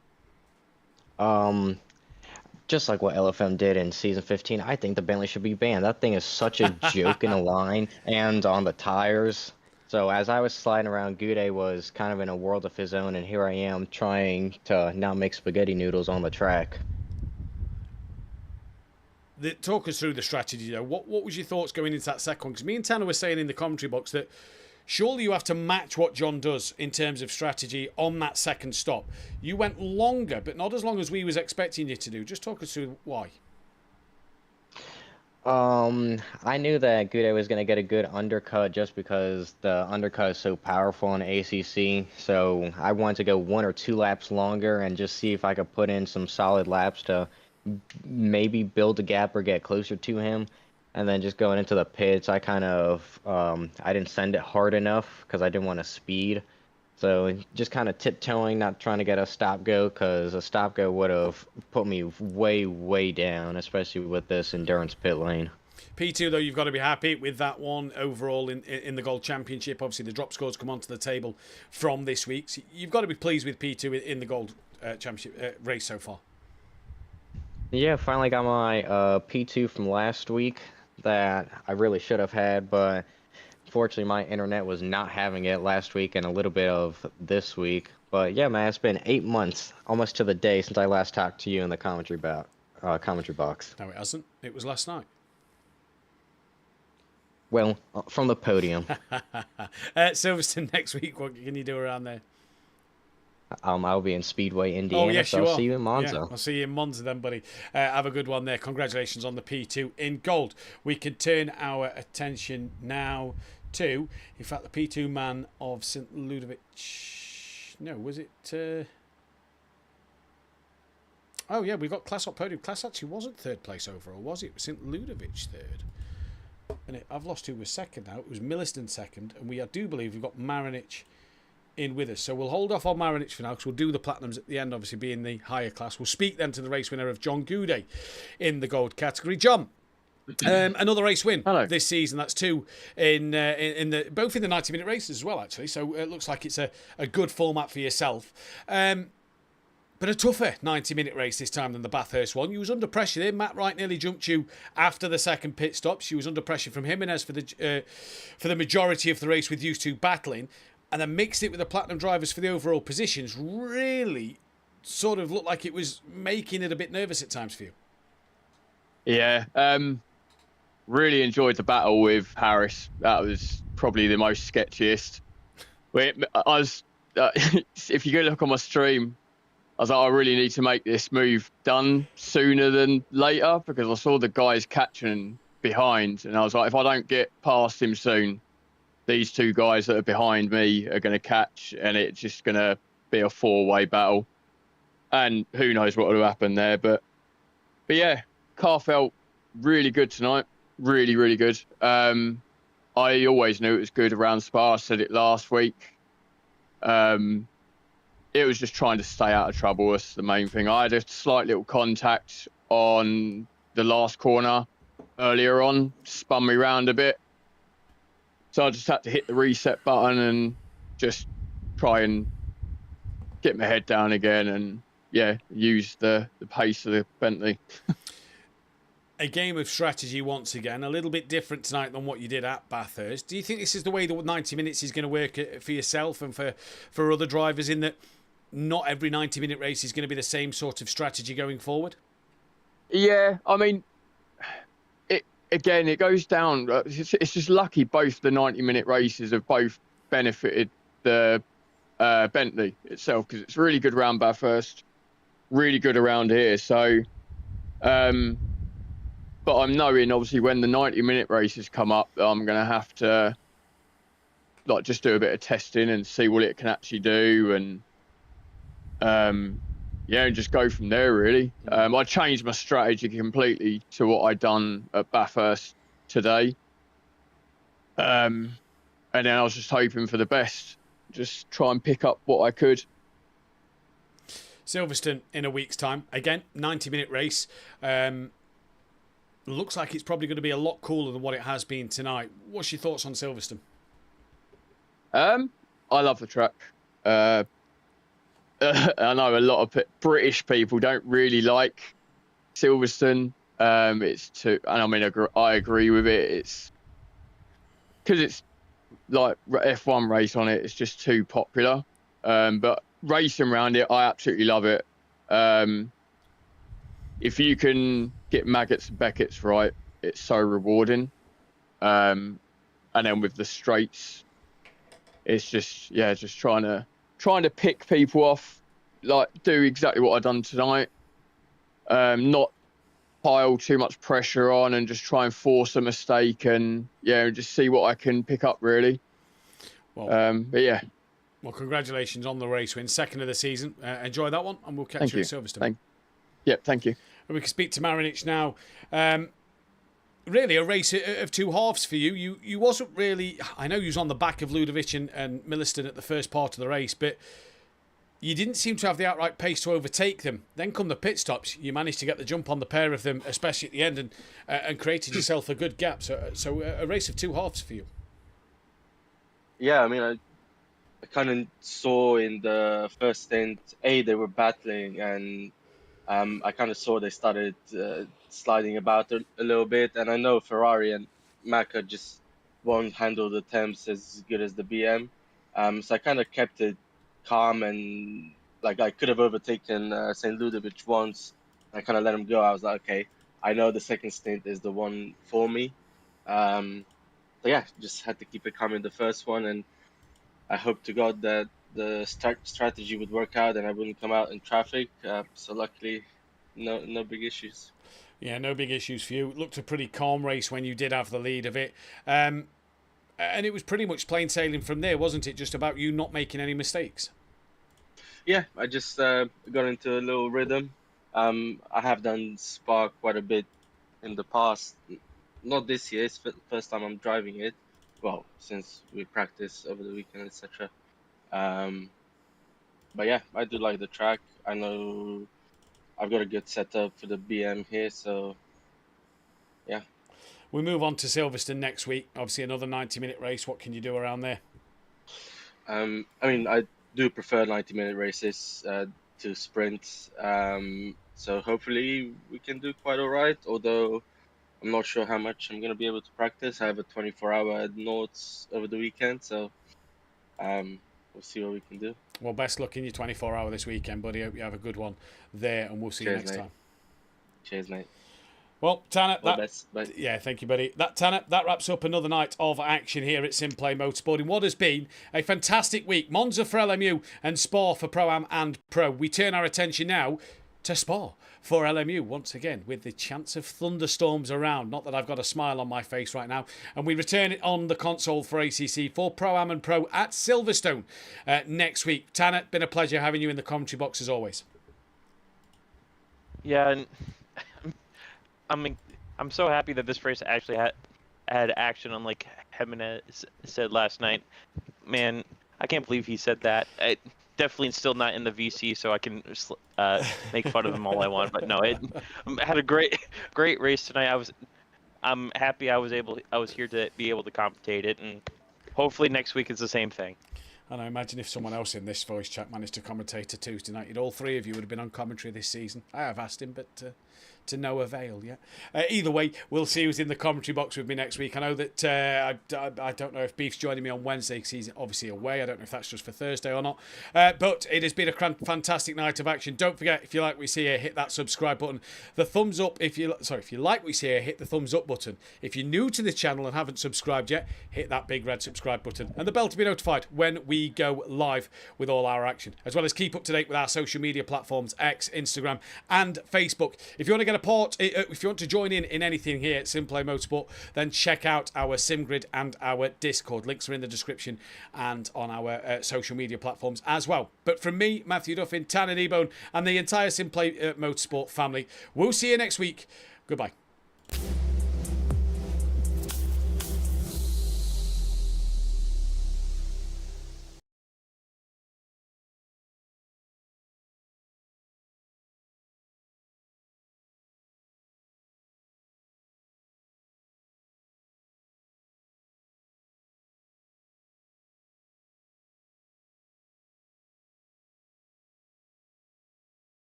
Just like what LFM did in season 15, I think the Bentley should be banned. That thing is such a joke in the line and on the tires. So as I was sliding around, Goudet was kind of in a world of his own, and here I am trying to now make spaghetti noodles on the track. Talk us through the strategy, though. What was your thoughts going into that second one? Because me and Tanner were saying in the commentary box that surely you have to match what John does in terms of strategy on that second stop. You went longer, but not as long as we was expecting you to do. Just talk us through why. I knew that Goudet was going to get a good undercut just because the undercut is so powerful in ACC. So I wanted to go 1 or 2 laps longer and just see if I could put in some solid laps to maybe build a gap or get closer to him. And then just going into the pits, I kind of I didn't send it hard enough because I didn't want to speed. So just kind of tiptoeing, not trying to get a stop go, because a stop go would have put me way, way down, especially with this endurance pit lane. P2, though, you've got to be happy with that one overall in the Gold Championship. Obviously, the drop scores come onto the table from this week. So you've got to be pleased with P2 in the Gold Championship race so far. Yeah, finally got my P2 from last week that I really should have had, but unfortunately my internet was not having it last week and a little bit of this week. But yeah, man, it's been 8 months, almost to the day, since I last talked to you in the commentary box. No, it hasn't. It was last night. Well, from the podium. Silverstone next week, what can you do around there? I'll be in Speedway, Indiana, yes, so you I'll are. see you in Monza. Yeah, I'll see you in Monza then, buddy. Have a good one there. Congratulations on the P2 in gold. We can turn our attention now to, in fact, the P2 man of St. Ludovic. No, was it... Oh, yeah, we got Class on podium. Class actually wasn't third place overall, was it? It was St. Ludovic third. And I've lost who was second now. It was Milliston second. And I do believe we've got Marinich in with us. So we'll hold off on Marinich for now because we'll do the Platinums at the end, obviously being the higher class. We'll speak then to the race winner of John Goudet in the gold category. John, another race win this season. That's 2 in both in the 90-minute races as well, actually. So it looks like it's a good format for yourself. But a tougher 90-minute race this time than the Bathurst one. You was under pressure there. Matt Wright nearly jumped you after the second pit stop. She was under pressure from Jimenez for the majority of the race with you two battling, and then mixed it with the Platinum drivers for the overall positions. Really sort of looked like it was making it a bit nervous at times for you. Yeah, really enjoyed the battle with Harris. That was probably the most sketchiest. If you go look on my stream, I was like, I really need to make this move done sooner than later, because I saw the guys catching behind, and I was like, if I don't get past him soon, these two guys that are behind me are going to catch, and it's just going to be a four-way battle. And who knows what will happen there. But yeah, car felt really good tonight. Really, really good. I always knew it was good around Spa. I said it last week. It was just trying to stay out of trouble. That's the main thing. I had a slight little contact on the last corner earlier on, spun me round a bit. So I just had to hit the reset button and just try and get my head down again and, yeah, use the pace of the Bentley. A game of strategy once again, a little bit different tonight than what you did at Bathurst. Do you think this is the way that 90 minutes is going to work for yourself and for other drivers, in that not every 90-minute race is going to be the same sort of strategy going forward? Yeah, I mean, it goes down. It's just lucky both the 90-minute races have both benefited the Bentley itself, because it's really good around Bathurst, really good around here. So, but I'm knowing, obviously, when the 90-minute races come up, I'm going to have to just do a bit of testing and see what it can actually do, and yeah, and just go from there, really. I changed my strategy completely to what I'd done at Bathurst today. And then I was just hoping for the best. Just try and pick up what I could. Silverstone in a week's time. Again, 90-minute race. Looks like it's probably going to be a lot cooler than what it has been tonight. What's your thoughts on Silverstone? I love the track. I know a lot of British people don't really like Silverstone. It's too, and I mean, I agree with it. It's because it's like F1 race on it. It's just too popular. But racing around it, I absolutely love it. If you can get Maggots and Beckett's right, it's so rewarding. And then with the straights, it's just, yeah, just trying to pick people off, like do exactly what I've done tonight. Not pile too much pressure on and just try and force a mistake, and yeah, just see what I can pick up, really. Well, but yeah. Well, congratulations on the race win, second of the season. Enjoy that one, and we'll catch you at Silverstone. Thank you. And we can speak to Marinic now. Really, a race of two halves for you. You wasn't really... I know you was on the back of Ludovic and Milliston at the first part of the race, but you didn't seem to have the outright pace to overtake them. Then come the pit stops, you managed to get the jump on the pair of them, especially at the end, and created yourself a good gap. So a race of two halves for you. Yeah, I mean, I kind of saw in the first stint, they were battling, and I kind of saw they started sliding about a little bit, and I know Ferrari and Macca just won't handle the temps as good as the BM. So I kind of kept it calm, and like I could have overtaken St. Ludovic once. I kind of let him go. I was like, okay, I know the second stint is the one for me. So yeah, just had to keep it calm in the first one, and I hope to God that the strategy would work out and I wouldn't come out in traffic. So luckily, no big issues. Yeah, no big issues for you. It looked a pretty calm race when you did have the lead of it. And it was pretty much plain sailing from there, wasn't it? Just about you not making any mistakes. Yeah, I just got into a little rhythm. I have done Spa quite a bit in the past. Not this year, it's the first time I'm driving it. Well, since we practiced over the weekend, etc. But yeah, I do like the track. I know I've got a good setup for the BM here, so yeah. We move on to Silverstone next week. Obviously, another 90-minute race. What can you do around there? I mean, I do prefer 90-minute races to sprints. So hopefully we can do quite all right, although I'm not sure how much I'm going to be able to practice. I have a 24-hour at Nords over the weekend, so we'll see what we can do. Well, best luck in your 24-hour this weekend, buddy. Hope you have a good one there, and we'll see you next time. Cheers, mate. Well, Tanner, Yeah, thank you, buddy. Tanner, that wraps up another night of action here at SimPlay Motorsport in what has been a fantastic week. Monza for LMU and Spa for Pro-Am and Pro. We turn our attention now to Spa for LMU once again, with the chance of thunderstorms around. Not that I've got a smile on my face right now. And we return it on the console for ACC for Pro-Am and Pro at Silverstone next week. Tanner, been a pleasure having you in the commentary box as always. Yeah, and I'm so happy that this race actually had action, unlike Jimenez said last night. Man, I can't believe he said that. Definitely still not in the VC, so I can make fun of him all I want. But no, it had a great race tonight. I'm happy I was here to be able to commentate it, and hopefully next week is the same thing. And I imagine if someone else in this voice chat managed to commentate a Tuesday night, all three of you would have been on commentary this season. I have asked him, but to no avail, yeah. Either way, we'll see who's in the commentary box with me next week. I know that I don't know if Beef's joining me on Wednesday because he's obviously away. I don't know if that's just for Thursday or not. But it has been a fantastic night of action. Don't forget, if you like what you see here, hit that subscribe button. The thumbs up. If you like what you see here, hit the thumbs up button. If you're new to the channel and haven't subscribed yet, hit that big red subscribe button and the bell to be notified when we go live with all our action, as well as keep up to date with our social media platforms, X, Instagram, and Facebook. If you want to get if you want to join in anything here at SimPlay Motorsport, then check out our SimGrid and our Discord. Links are in the description and on our social media platforms as well. But from me, Mathew Duffin, Tanner Kneebone, and the entire SimPlay Motorsport family, we'll see you next week. Goodbye.